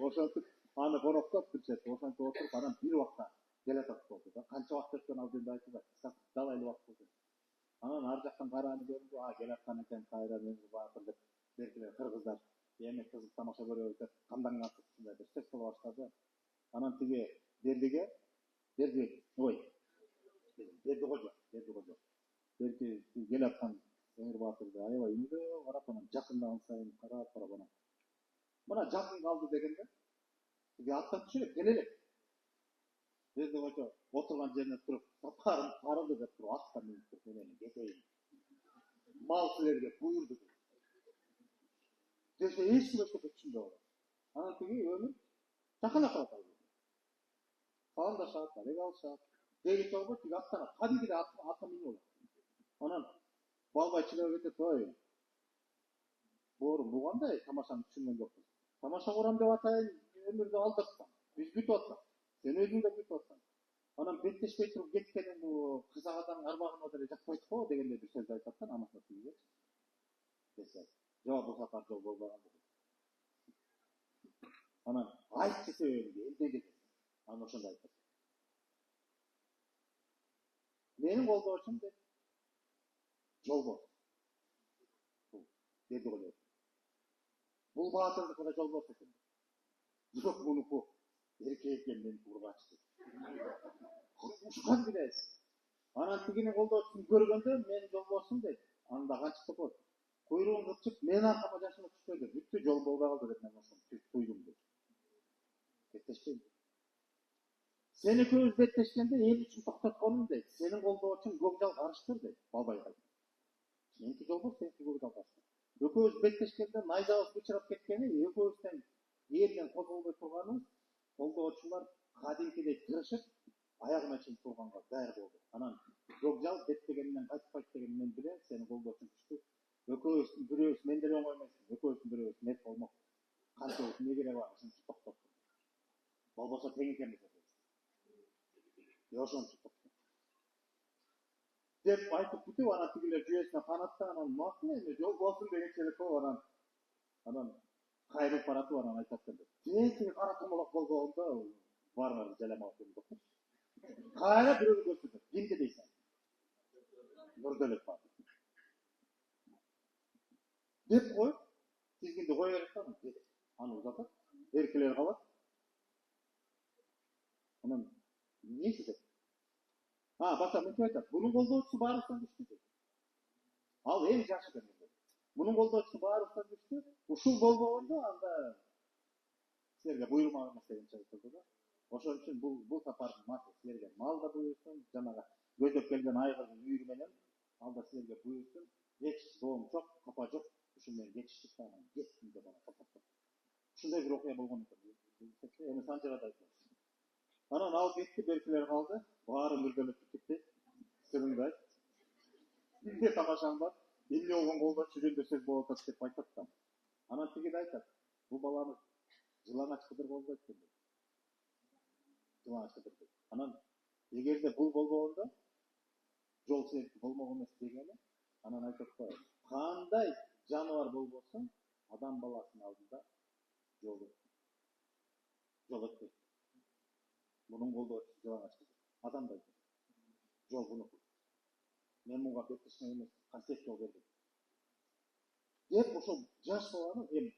ошентип аны коноктоп турчу ошентип отуруп анан бир убакта келатат болду да канча убакыт өткөн ал жөнүндө айтылбайт далайлуу убакыт болду анан ар жактан карааны көрүндү келаткан экен кайра Өмүр Баатыр деп беркилер кыргыздар эми кызык тамаша көрөбүз деп камдаңасып ушундай бир сөз кыла баштады анан тиги бердикожо берки келаткан Өмүр Баатырды аябай үнүдө карап анан жакындаган сайын карап анан мына жакын калды дегенде тиги аттан түшүп келе элек бердикожо отурган жерине туруп сапарым тарылды деп туруп атка минип туруп менен кетейин мал силерге буйрду десе эч ким эчтеке түшүнбөй калат анан тиги өмүр жакынлашып атат саламдашат алек алышат деги чогуу тиги аттанат кадимкидей атка минип алат анан балбай чыдабай кетет ой боорум бул кандай тамашаны түшүнгөн жокпуз тамаша курам деп атайын өмүрдү алдыртсаң биз бүтүп атсак сен өзүң да бүтүп атсаң анан беттешпей туруп кеткениң бул кызагадаң арбагына деле жакпайт го дегендей бир сөз айтат да намысына тигиге десе жок бул сапар жол болбогон анан айтчы себебинди эмне деп анан ошондо айтат менин колдоочум деп жолбош бердикожо бул баатырдыкы да жолбош экен бирок мунуку эркек экен меники ургачты ушкан анан тигинин колдоочусун көргөндө мен жолбошсуң дейт анда кантип деп коет куйругун кырчып менин аркама жашына түшпөйдү бүттү жол болбой калды деп мен ошону туйдум дейт беттешпейм сен экөөбүз беттешкенде эл үчүн токтотконум дейт сенин колдоочуң көкжал карыштыр дейт балбай меники жолбош сеники көкжал карыштыр экөөбүз беттешкенде найзабыз бычырап кеткени экөөбүздөн жерден козголбой турганыбыз колдоочулар кадимкидей тырышып аягына чейин турганга даайыр болду анан көкжал беттегенинен кайтпайт деген мен билем сенин колдоочуң күчтүү экөөбүздүн бирөөбүз мен деле оңой эмесмин экөөбүздүн бирөөбүз мерт болмок канчабыз эмне кереги бар ушунча токтоп болбосо тең экенбиз ошончо деп айтып бүтүп анан тигилер жүйөсүнө канат да анан макул эми жол болсун дегенче элек болуп анан кайрылып баратып анан айтат экен сен тиги кара томолок болгондо баарыңарды жайламак экен деп кайра бирөөнү көрсөтөт кимди дейсиң Нурдөлөт Баатыр деп коюп тизгинди кое берет да аны узатат эркелер калат анан эмнеси деп баса мынтип айтат мунун колдоочусу баарыбыздан күчтүү дейт ал эң жаш экен мунун колдоочусу баарыбыздан күчтүү ушул болбогондо анда силерге буйрумак эмес дегенче айтылды да ошон үчүн бул сапардын маты силерге мал да буйрсун жанагы көздөп келген айгырдын үйүрү менен ал да силерге буйрсун эч доом жок капа жок ушун менен кетиштик да анан кеттим деп анан ушундай бир окуя болгон экен эми санжырада айтат анан ал кетти беркилер калды баары мүрдөлөп кетти сырыңдай эмне тамашаң бар эмне болгон колдоочу жөнүндө сөз болуп атат деп айтат да анан тиги да айтат бул баланы жылаңач кыдырып болбойт экен жылаңач кыдырып анан эгерде бул болбогондо жол сеники болмок эмес дегени анан айтат го кандай жаныбар болбосун адам баласынын алдында жол өтпөйт мунун колдоочусу жылаңач адамдай жол бунуку мен мунга беттешмек эмес касиет жол бердим деп ошол жаш баланы эми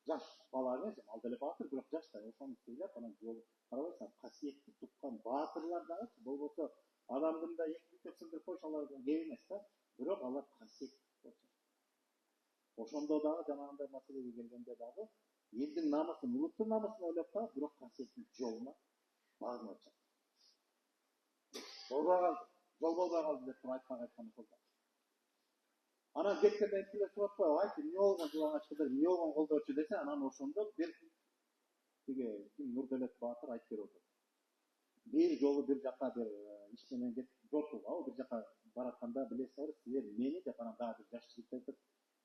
жаш бала эмес ал деле баатыр бирок жаш да ошону сыйлап анан жол карабайсыңбы касиетти туккан баатырлар дагычы болбосо адамдын да эки бүтөк сындырып коюш алардан кеп эмес да бирок алар касиеттүү ошондо дагы жанагындай маселеге келгенде дагы элдин намысын улуттун намысын ойлоп калып бирок касиеттин жолуна багынып атышат жол болбой калды деп туруп айткан ошол да анан кеткенден кийин эле сурап коюп айтчы эмне болгон жылаңач кыдыр эмне болгон колдоочу десе анан ошондо бир тиги Нурдөлөт Баатыр айтып берип атат бир жолу бир жака бир иш менен кетип жортууга бир жака баратканда билесиңер, силер мени деп анан дагы бир жаш жигит айтып,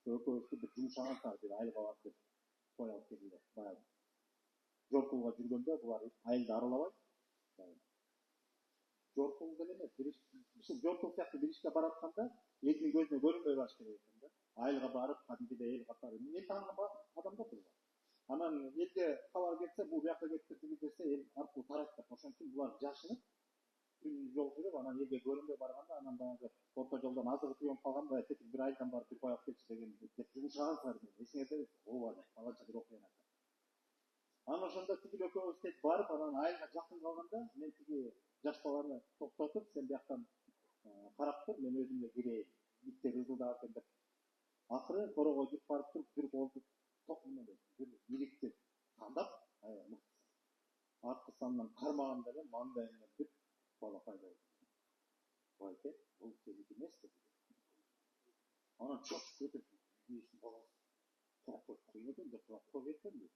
экөөбүздү бир жумшагансыздар бир айылга барып деп той алып келдилер. Баягы жортууга жүргөндө булар айылды аралабайт. Жортуу деле эмес, бир жортуу сыяктуу бир ишке баратканда элдин көзүнө көрүнбөй барыш керек экен да. Айылга барып, кадимгидей эл катары мен таанган адамдар да бар. Анан элге кабар кетсе, бул бияка кетти десе, эл аркылуу тарайт да. Ошон үчүн булар жашынып, күн жол жүрүп, анан элге көрүнбөй барганда, анан баягы орто жолдон азыгы түйүп калган, баягы тетип бир айылдан барып бир кой алып келчи деген деп жумшагансыздар мени. Эсиңерде ооба деп балача бир окуяны айтат. Анан ошондо тигил экөөбүз кетип барып, анан айылга жакын калганда мен тиги жаш баланы токтотуп, сен бияктан карап тур, мен өзүм эле кирейин. Иттер ызылдап экен деп. Акыры корого жүрүп барып туруп, бир колду бир ирикти тандап, арткы санынан кармаганда эле маңдайымдан бир бала пайда болду. Байке, бул сеники эмес деп. Анан чочуп кетип, биздин баласы токтоп кыйын экен деп кой кеткен.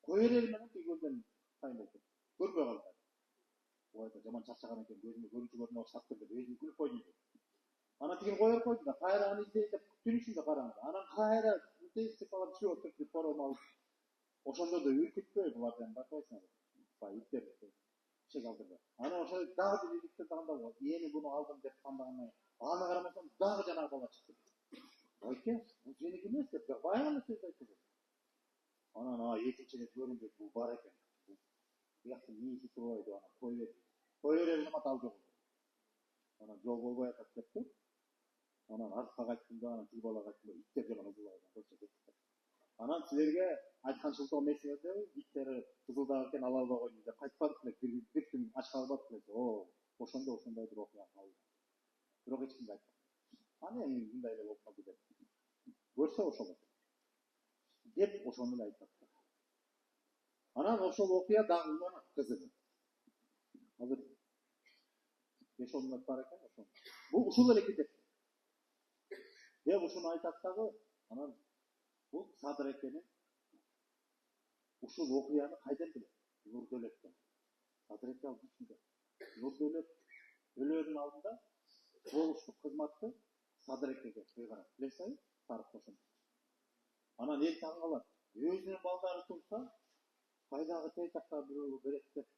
Кой эрел менен тигилден тайнайды. Көрбөй калды. Ой, жаман чарчаган экен, көзүмө көрүнчү көрүнө баштапты деп өзүм күлүп койдум. Анан тигил коюп койду да, кайра аны издейт деп түн ичинде караңды. Анан кайра тесип алып чыгып кетип кором алып. Ошондо да үркүтпөй булардан байкайсыңар. Иттер чек алдырды. Анан ошо дагы бир ирикти тандап алып, эми буну алдым деп тандагандан аны карамасам дагы жанагы бала чыкты. Байке, бул сеники эмес деп баягы сөз айтты. Анан экинчи рет көрүнгөч бул бар экен. Бияктын нийиси турбайды, анан кой берер замат ал жок. Анан жол болбой атат депти. Анан артка кайттым да, анан тил балага айттым, иттер жаман ызылдайды, койчу кетти. Анан силерге айткан жылдам эсиңерде, иттери ызылдап экен, ала албай койдум деп кайтпадык эле, бир күн ач калбадык эле. Ошондо ошондой бир окуя калды. Бирок эч кимге айтпадым. Анан эми мындай эле болуп калды деп. Көрсө ошол деп ошону эле айтат. Анан ошол окуя дагы уланат, кызыгы. Азыр 5-10 мүнөт бар экен ошол. Бул ушул эле кетет. Деп ушуну айтат дагы, анан бул Садыр экенин ушул окуяны кайдан билет? Нурдөлөттөн. Садыр эке ал кичинде. Нурдөлөт өлөөнүн алдында болуштук кызматты Садыр экеге кыйгарат. Билесиңби? Тарык ошондо. Анан эл таң калат. Өзүнүн балдары турса, кайдагы тейтакка бирөө берет деп.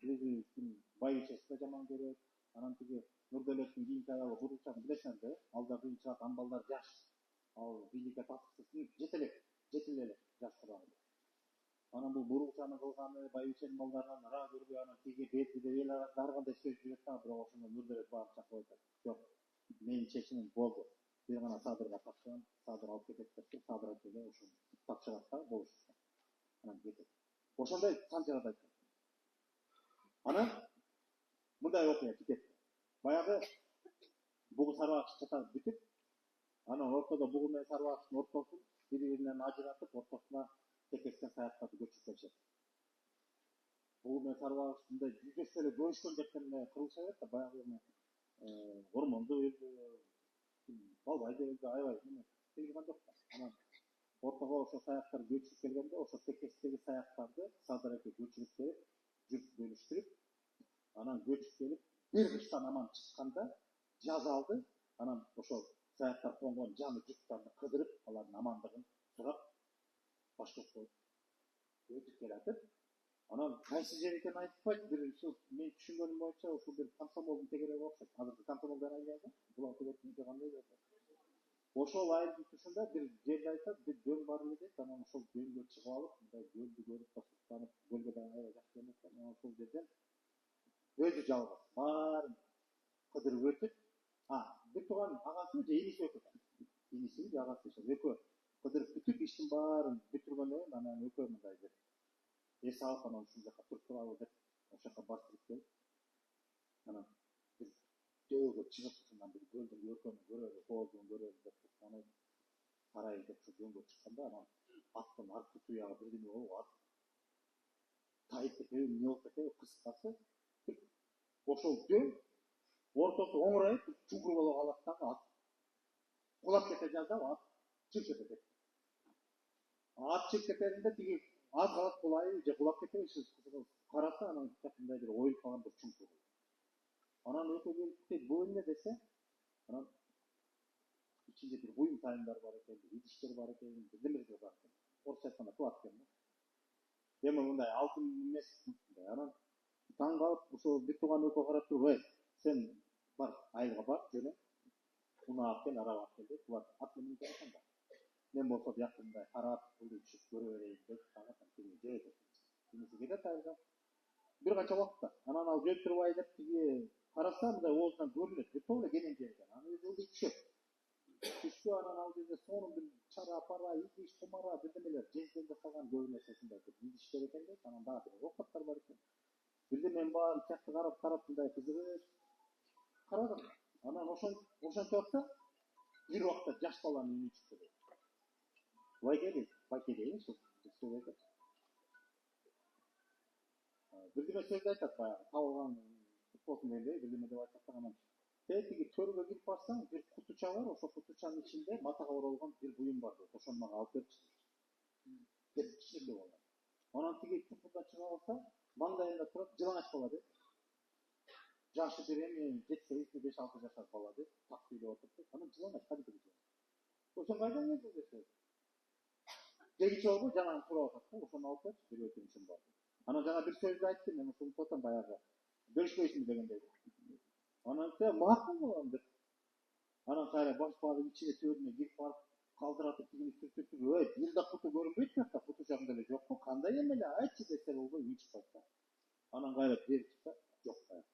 Өзүнүн байычеси да жаман көрөт. Анан тиги Нурдөлөттүн кийинки аялы Буручан билесиңерби? Ал да кыйынчыраак, анын балдары жаш. Ал бийликке татыксыз, жетелек эле жаш турган. Анан бул Буручанын кылганы, байыченин балдарынан ара көрбөй, анан тиги бетиде эл арасында ар кандай сөз жүрөт да, бирок ошондо Нурдөлөт барып чакырып айтат. Жок, менин чечимим болду. Бир гана Садырга тапшырам, Садыр алып кетет деп, Садыр экеге ошону тапшырат да болушту. Анан кетет. Ошондой санчырат айтат. Анан мындай окуя кетет. Баягы бугу сарбагыч чатагы бүтүп, анан ортодо бугу менен сарбагычтын ортосун бири-биринен ажыратып, ортосуна текестен саяктарды көчүрүп беришет. Бугу менен сарбагыч мындай жүзөчтө эле көрүшкөн жактан эле кырылыша берет да, баягы ормондо өлдү, балбайда өлдү, аябай тыйылган жок да. Анан ортого ошо саяктар көчүрүп келгенде, ошо текестеги саяктарды Садыр эке көчүрүп берип, жұрт бөлүштүрүп, анан көчүп келип, бир кыштан аман чыкканда жаз алды, анан ошол саяктар конгон жаңы жұрттарды кыдырып, алардын амандыгын сурап, башкортко өтүп келатып, анан кайсы жер экенин айтпайт, бир мен түшүнгөнүм боюнча ушул бир комсомолдун тегереги окшойт. Азыркы комсомолдун айылы, булак тегерегинин кандай болот. Ошол айылдын тушунда бир жерде айтат, бир дөң бар эле дейт, анан ошол дөңгө чыгып алып, мындай көлдү көрүп басып, көлгө да аябай жакшы көрүнөт. Анан ошол жерден өзү жалгыз баарын кыдырып өтүп, бир тууган агасы же иниси өтүп. Иниси же агасы экөө кыдырып бүтүп, иштин баарын бүтүргөндөн кийин анан экөө мындай бир эс алып, анан ушул жака туруп туралы деп, ошол жака басып келип, анан бир дөөгө чыгып, ушундан бир көлдүн өркөнүн көрөлү, кооздугун көрөлү деп, анан карайын деп ушул дөңгө чыкканда, анан аттын арткы туягы бирдеме болуп, ат тайып кетеби, эмне болуп кетеби, кыскасы ошол дөң ортосу оңурайып, чуңкур болуп калат дагы, ат кулап кете жаздап, ат чыгып кетет. Ат чыгып кетеринде тиги аз калат кулайбы же кулап кетеби, караса, анан мындай бир оюлуп калган бир чуңкур. Анан өтө келипти, бул эмне десе, анан içinde bir buyum tayinler var ekan, idişler var ekan, birdemeler бар ekan. Орысча айтканда кылат экен да. Эми мындай алтын эмес мындай. Анан таң калып, ошо бир тууган өкө карап туруп, "Эй, сен бар, айылга бар, жөнө. Уна алып кел, арaba алып кел" деп, булар ат менен келген да. Мен болсо биякта мындай карап, бул түшүп көрө берейин деп, тагы тиги жөөдө. Кимиси кетет айылга. Бир канча убакытта. Анан ал жөөп турбай деп тиги караса, мындай оозунан көрүнөт. Бир топ эле кенен жерген. Анан өзү ылдый түшөт. Түшкө анан ал жерде сонун бир чара пара, идиш, кумара, бирдемелер, жезден жасалган көбү нерсесиндей бир идиштер экен дейт. Анан дагы бир оокаттар бар экен. Бирде мен баарын тиякты карап мындай кызыгып карадым. Анан ошентип атса, бир убакта жаш баланын үнү чыкты дейт. Байке дейин, сөйлөйт. Бирдеме сөз айтат, баягы табылган болсун дегендей, бирдеме деп айтат да анан тиги төргө кирип барсаң, бир кутуча бар, ошо кутучанын ичинде матага оролгон бир буюм бар дейт. Ошону мага алып берчи. Бир кичинекей болгон. Анан тиги чукурдан чыга калса, маңдайында турат жылаңач бала дейт. Жашы бир эми 7-8-5-6 жашар бала дейт. Так сүйлөп отурат. Анан жылаңач кадимки жылаңач. Ошон кайдан келди десе. Жегиче болбой жанагын сурап атат да, ошону алып берчи, бир өтүнүшүм бар. Анан жана бир сөздү айтты, мен ошону тотам баягы. Бөлүшпөйсүңбү дегендей. Анан макул болом деп. Анан кайра башпагын ичине төрүнө кирип барып, калдыратып тигини сүртүп, "Ой, бир да куту көрүнбөйт жакта, куту жагында эле жокпу? Кандай эме эле айтчы" десе болбой үн чыкпайт да. Анан кайра бери чыкса, жок баягы.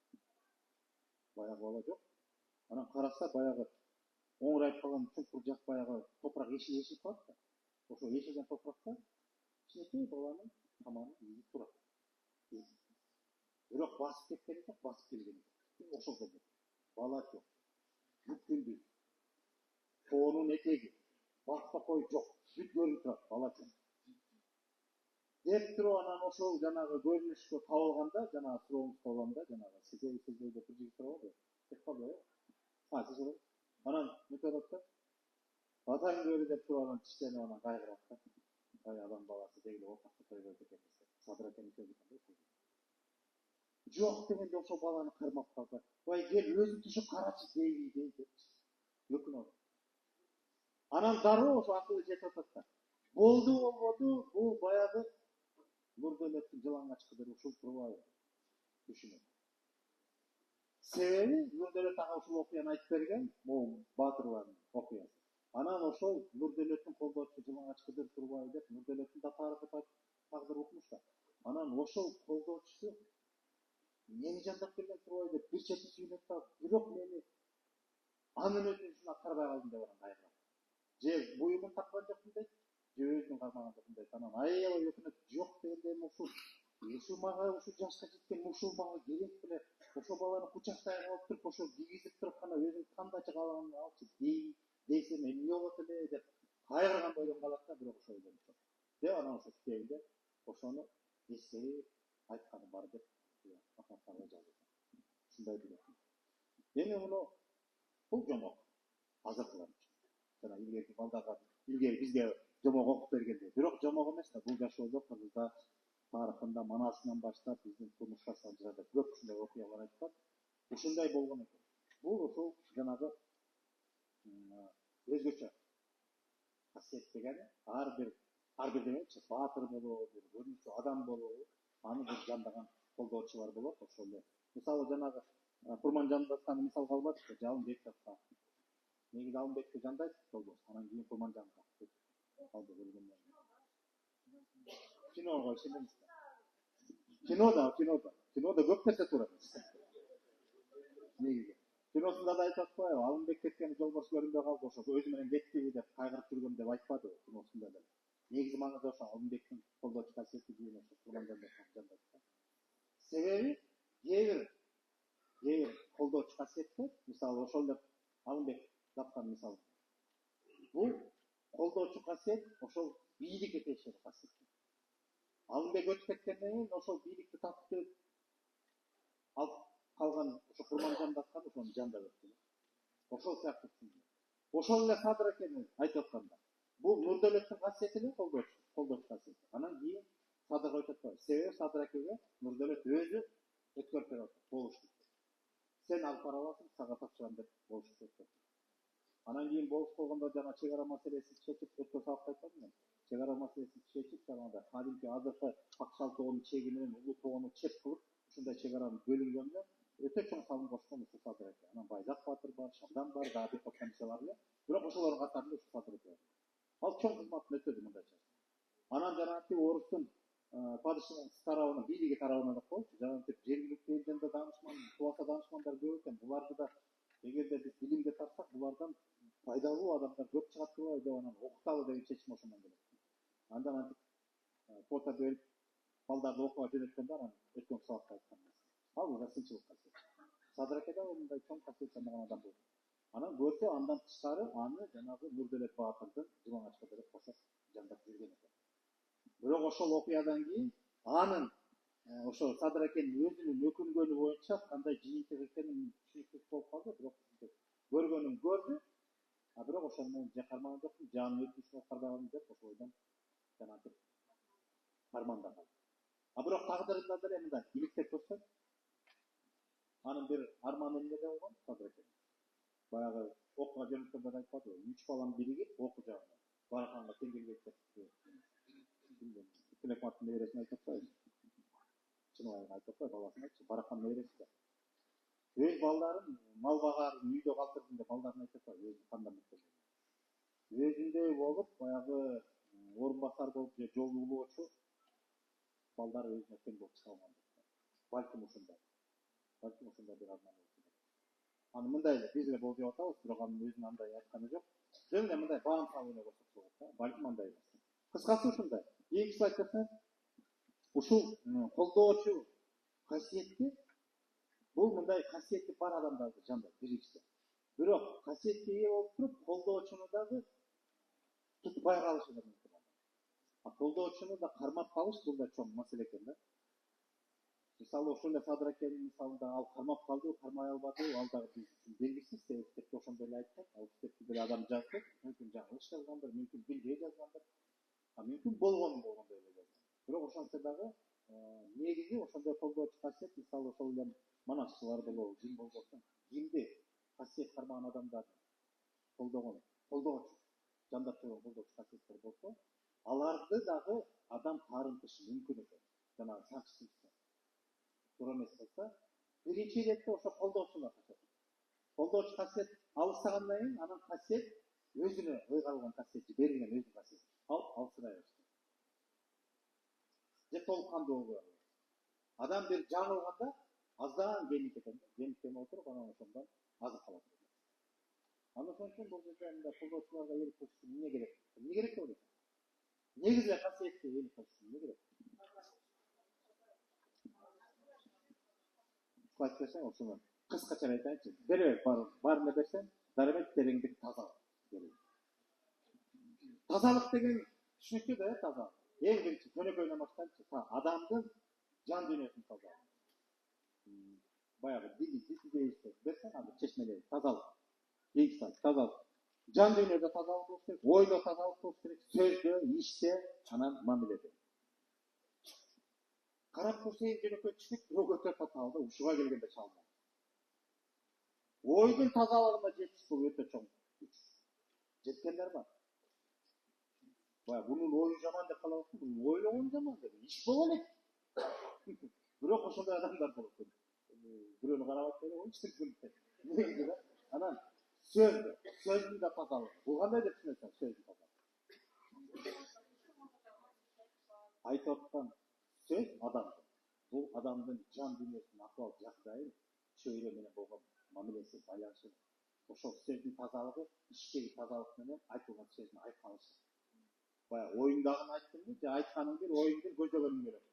Баягы бала жок. Анан караса баягы оңурайып калган чуңкур жак баягы топурак эшип калат да. Ошо эшиген топуракта кичинекей баланын таманы ийип турат. Бирок басып кеткен жок, басып келген жок. Ошол жерде. Бала жок. Бүткүндү. Тоонун этеги. Бакта кой жок. Бүт көрүнүп турат, бала жок. Деп туруп анан ошол жанагы көрүнүшкө табылганда, жанагы суроомуз болгондо, жанагы сиздерде бир жигит турабы? Деп калды. Сиздер. Анан мынтип атат да. Атаң көрү деп туруп анан тиштенип анан кайгырат да. Ай адам баласы деги ортакта койбойт экен десе. Садыр экен сөзү. Жок дегенде ошол баланы кырмап калды. Ой, кел өзүң түшүп карачы дейт. Өкүнөт. Анан дароо ошо акылы жетип атат да. Болбоду, бул баягы Нурдөлөттүн жылаңач кыдыр ушул турбайбы? Түшүнөт. Себеби Нурдөлөт ага ушул окуяны айтып берген, бул Баатырлардын окуясы. Анан ошол Нурдөлөттүн колдоочу жылаңач кыдыр турбайбы деп Нурдөлөттүн да тагдыры укмушта. Анан ошол колдоочусу мени жандап келген турбайбы деп бир чети сүйлөп калып, бирок мени анын өтүнүшүн аткарбай калдым деп анан кайгырат. Же буюмун тапкан жокмун дейт, же өзүн кармаган жокмун дейт. Анан аябай өкүнөт. Жок дегенде ушул мага ушул жашка жеткен ушул мага керек беле. Ошол баланы кучактай алып туруп, ошол кийгизип туруп гана өзүң кандайча каалаганын алчы дейсем эмне болот эле деп кайгырган бойдон калат да, бирок ошол эле. Деп анан ошо китебинде ошону эскерип айтканы бар деп акыртага жазып. Ушундай билет. Эми муну бул жомок азыркылар үчүн. Жана илгерки балдарга, илгери бизге жомок окуп бергенде, бирок жомок эмес да, бул жашоодо Кыргызда тарыхында манасынан баштап биздин турмушка салжырада көп ушундай окуялар айткан. Ушундай болгон экен. Бул ошол жанагы өзгөчө касиет дегени ар бир демекчи баатыр болобу, бир көрүнүктүү адам болобу, аны бир жандаган колдоочулар болот. Ошол эле. Мисалы жанагы Курманжандыктан мисал калбадык, Жалынбек атка. Негизи Алымбекти жандайт болбос. Анан кийин Курманжанга алды бөлгөндөн. Киного ишенемиз. Кинода көп нерсе туура эмес. Негизи. Киносунда да айтат го, Алымбек кеткени жолборс көрүнбөй калды, ошо өзү менен кетти деп кайгырып жүргөм деп айтпады киносунда да. Негизи маңызы ошо Алымбектин колдоочу касиети кийин ошо Курманжанда жандайт. Себеби кээ бир колдоочу касиеттер, мисалы ошол эле Алымбек тапкан мисал. Бул колдоочу касиет ошол бийликке тиешелүү касиет. Алымбек өтүп кеткенден кийин ошол бийликти таптып алып калган ошо Курманжанда аткан ошону жандап өттү. Ошол сыяктуу. Ошол эле Садыр экени айтып атканда. Бул Нурдөлөттүн касиети эле колдоочу касиет. Анан кийин Садырга өтөт. Себеби Садыр экеге Нурдөлөт өзү өткөрүп берип атат болушту. Sen алып бара аласың, сага тапшырам деп болушу керек. Анан кийин болуш болгондо жана чек ара маселесин чечип, өтө салып айтам мен. Чек ара маселесин чечип, жанагы кадимки азыркы Пакшал тоонун чеги менен Улуу тоону чек кылып, ушундай чек аранын бөлүнгөнүнө өтө чоң салым кошкон ушу Садыр эке. Анан Байзак Батыр бар, Шамдан бар, дагы бир топ комиссиялар эле. Бирок ошолордун катарында ушу Садыр эке. Ал чоң кызматын өтөдү мындайча. Анан жанагы орустун падышанын тарабынан, бийлиги тарабынан да коюшу, жанагы жергиликтүү элден да данышман, кубаса данышмандар көп экен. Буларды да эгерде биз билимге тартсак, булардан пайдалуу адамдар көп чыгат деп анан окуталы деген чечим ошондон келет. Андан антип квота берип, балдарды окууга жөнөткөндө анан өткөн сабакта айткан. Ал уже сынчылык касиет. Садыр эке да мындай чоң касиет санаган адам болду. Анан көрсө андан тышкары аны жанагы Нурделет Баатырдын Жылаңачка берип кошоп жандап жүргөн экен. Бирок ошол окуядан кийин анын ошо Садыр экенин өзүнүн өкүнгөнү боюнча кандай жыйынтык экенин түшүнүксүз болуп калды. Бирок көргөнүн көрдү. А бирок ошону мен жакармаган жокмун, жанын өтүнүшүн кармаган деп ошол бойдон жанагы армандаган. А бирок тагдырында деле мындай иликтеп көрсөм, анын бир арманы эмне болгон Садыр экен. Баягы окууга жөнөткөндө айтпады, 3 балам биригип окуу жагына. Бараканга тең келбейт деп. Тилекматтын небересин айтып койду. Чыныбайга айтып койду, баласын айтчы, Баракан небереси да. Өз балдарын мал багар, үйдө калтырдым деп балдарын айтып койду, өзү кандай мыкты. Өзүндөй болуп, баягы орун басар болуп, же жол улоочу балдар өзүнө тең болуп чыгалган. Балким ушундай. Балким ушундай бир арман болчу. Аны мындай эле биз эле болуп деп атабыз, бирок анын өзүнүн андай айтканы жок. Жөн эле мындай баам салып эле көрсөк болот да. Балким андай эмес. Кыскасы ушундай. Экинчи айтсам, ушул колдоочу касиетти бул мындай касиети бар адамдарды жандап бириксе. Бирок касиетке ээ болуп туруп, колдоочуну дагы тутпай калышы да мүмкүн. А колдоочуну да кармап калыш бул да чоң маселе экен да. Мисалы ошол эле Садыр экенин мисалында ал кармап калды, кармай албады, ал дагы биз үчүн белгисиз себептер ошондой эле айттык. Ал себепти бир адам жазды, мүмкүн жаңылыш жазгандыр, мүмкүн билбей жазгандыр. А мүмкүн болгондой эле жазган. Бирок ошончо дагы негизи ошондой колдоочу касиет, мисалы ошол эле монашчылар болобу, ким болбосун, кимди касиет кармаган адамдар колдоочу, жандап жүргөн колдоочу касиеттер болсо, аларды дагы адам таарынтышы мүмкүн экен. Жанагы санчысы туура эмес болсо, биринчи иретте ошо колдоочулар качат. Колдоочу касиет алыстагандан кийин анын касиет өзүнө ыйгарылган касиет, берилген өзүнүн касиет. Алсырай баштайт. Же толук кандуу болбой. Адам бир жаңылганда аздан кемик экен, кемиктен отуруп анан ошондон азык калат. Андан соң бул жерде мындай колдоочуларга элик кылыш үчүн эмне керек? Эмне керек болот? Негизи касиетке элик кылыш үчүн эмне керек? Айтып берсең, ошону кыскача айтайынчы. Беребек баарына берсең, даремет тереңдик тазалык. Тазалык деген түшүнүктүү да, тазалык. Эң биринчи көнөкөйдөн баштайынчы, адамдын жан дүйнөсүн тазалык. Баягы дилди берсең, аны чечмелей тазалык. Эң тазалык. Жан дүйнөдө тазалык болуш керек, ойдо тазалык болуш керек, сөздө, иште, анан мамиледе. Карап көрсө эң жөнөкөй түшүнүк бирок өтө татаал да, ушуга келгенде чалма. Ойдун тазалыгына жетиш бул өтө чоң. Жеткендер бар. Bunun oyu zaman da kalabalık, bunun oyla oyun zaman da iş bu olacak. Bırak ошондой адамдар болуп. Бирөөнү карап атпайбы, ой чыркын. Негизи да. Анан сөздүн да тазалыгы. Бул кандай деп түшүнөсүң, сөздүн тазалыгы. Айтып аткан сөз адам. Бул адамдын жан дүйнөсүнүн акыбал жагдайы, чөйрө менен болгон мамилеси, байланышы. Ошол сөздүн тазалыгы, иштеги тазалык менен айтылган сөздүн айкалышы. Баягы оюңдагын айттыңбы, же айтканың бир, оюңду көздөгөнүң керек.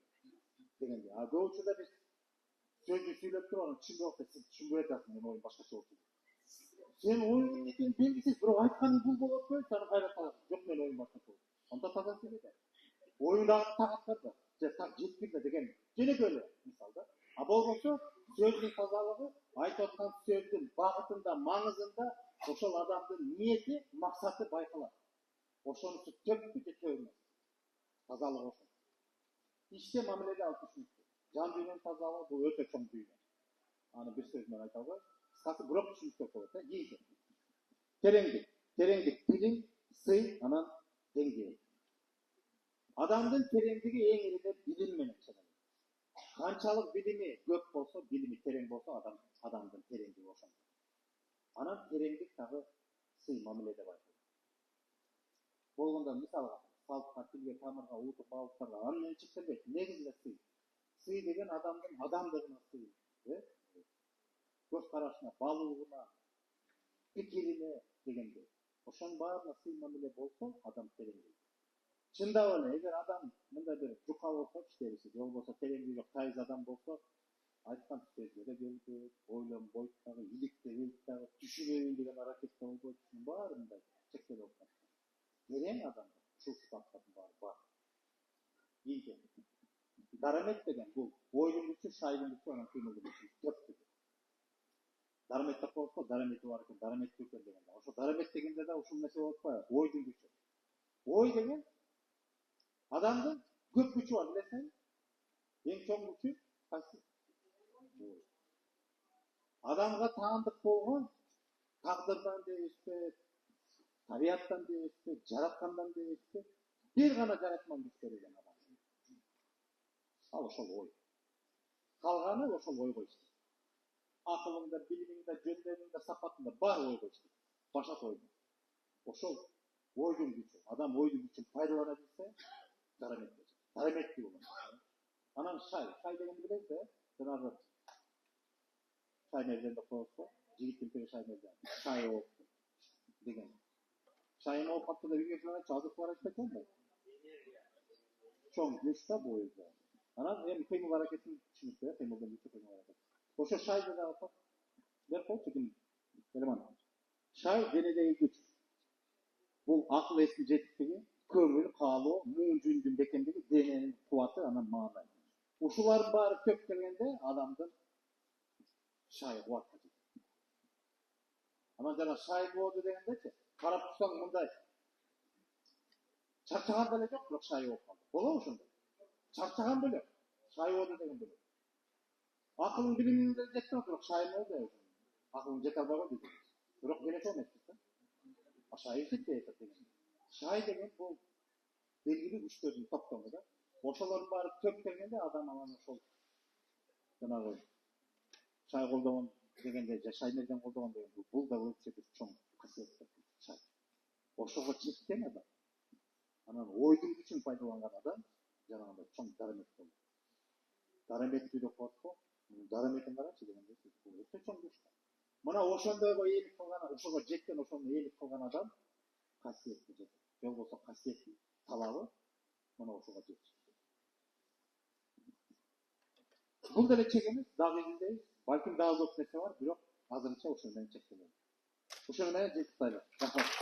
Дегенде, а көп учурда биз сөздү сүйлөп туруп, аны түшүнбөй атат, сен түшүнбөй атасың, мен оюм башкача болчу. Сен оюң экени белгисиз, бирок айтканың бул болот го, сен кайрат каласың. Жок, мен оюм башкача болчу. Анда таза сөйлөдү. Оюңдагы так аткарды, же так жеткирди деген жөнөкөй эле мисал да. А болбосо сөздүн тазалыгы, айтып аткан сөздүн багытында, маңызында ошол адамдын ниети, максаты байкалат. Ошонусу төкпү же төкмөс. Тазалык ошол. Иште мамиледе алып түшүнүктүү. Жан дүйнөнүн тазалыгы бул өтө чоң дүйнө. Аны bir söz menен ayta alбайм. Кыскасы бирок түшүнүктүү болот да. Кийинки. Тереңдик, билим, сый, анан деңгей. Адамдын тереңдиги эң ириде билим менен чыгат. Канчалык билими көп болсо, билими терең болсо, адамдын тереңдиги ошончо. Анан тереңдик дагы сый мамиледе бар. Болгондо мисалга салпка, тилге, тамырга, уутук балыктарга аны менен чектелбейт. Негизинде сый. Сый деген адамдын адамдыгына сый. Көз карашына, балуугуна, пикирине дегенде. Ошонун баарына сый мамиле болсо, адам тереңдейт. Чындап эле, эгер адам мындай бир жука болсо, иштебиси, же болбосо тереңдиги жок тайыз адам болсо, айткан сөзгө да келбейт, ойлонбойт дагы, иликтебейт дагы, түшүнөйүн деген аракетте болбойт. Мунун баары мындай чектелип атат. Терең адам ушул сыпаттардын баары бар. Кийинки. Дарамет деген бул ойдун күчү, шайдын күчү, анан кыймылдын күчү төптү. Дарамет так болсо, дарамети бар экен, дараметтүү экен дегенде. Ошо дарамет дегенде да ушул нерсе болуп атпайбы? Ойдун күчү. Ой деген адамдын көп күчү бар, билесиң? Эң чоң күчү кайсы? Адамга таандык болгон тагдырдан дебизби, табияттан дебизби, жараткандан дебизби, бир гана жаратман күч берилген адам. Ал ошол ой. Калганы ошол ойго иштейт. Акылыңда, билимиңде, жөндөмүңдө, сапатыңда бар ойго иштейт. Башат ойго. Ошол ойдун күчү. Адам ойдун күчүн пайдалана билсе, дараметтүү болот. Анан шай дегенди билесиз, жанагы шай мезенде коёсуз, жигиттин пири шай мезен. Шай оп деген. Шайын оп капты деп үйгө азык бар айтпайт экен. Чоң күч та бу өзү. Анан эми кыймыл аракетин түшүнүктүү, кыймылдын күчү кыймыл аракет. Ошо шайды да алып бер койчу ким? Элеман. Шай денедеги күч. Бул акыл эстин жетиктиги, көңүл, каалоо, муун жүндүн бекемдиги, дененин кубаты, анан маанай. Ушулардын баары көп келгенде адамдын шай кубатка жетет. Анан жана шай болду дегендечи, карап турсаң мындай чарчаган деле жок, бирок шай болуп калды. Болобу ошондой? Чарчаган беле, шай болду деген беле. Акылың билимиң деле жетпей, бирок шай болду. Акылың жете албай койду. Бирок келе эмес да. Шай жетпейт деген. Шай деген бул белгилүү күчтөрдүн топтому да. Ошолордун баары көп келгенде адам анан ошол жанагы шай колдогон дегенде, же шай менен колдогон деген бул да өтө бир чоң касиет шай. Ошого чектен адам. Анан ойдун күчүн пайдаланган адам жанагындай чоң дарамет болот. Дараметтүү деп коет. Дараметин карачы дегенде бул өтө чоң күч. Мына ошондойго ээлик кылган, ошого жеткен, ошону ээлик кылган адам касиетке жетет. Же болбосо касиеттин талабы мына ошого жетет. Бул деле чек эмес, дагы изилдейбиз. Балким дагы көп нерсе бар, бирок азырынча ошону менен чектелебиз. Ошону менен жетип калайлы. Рахмат.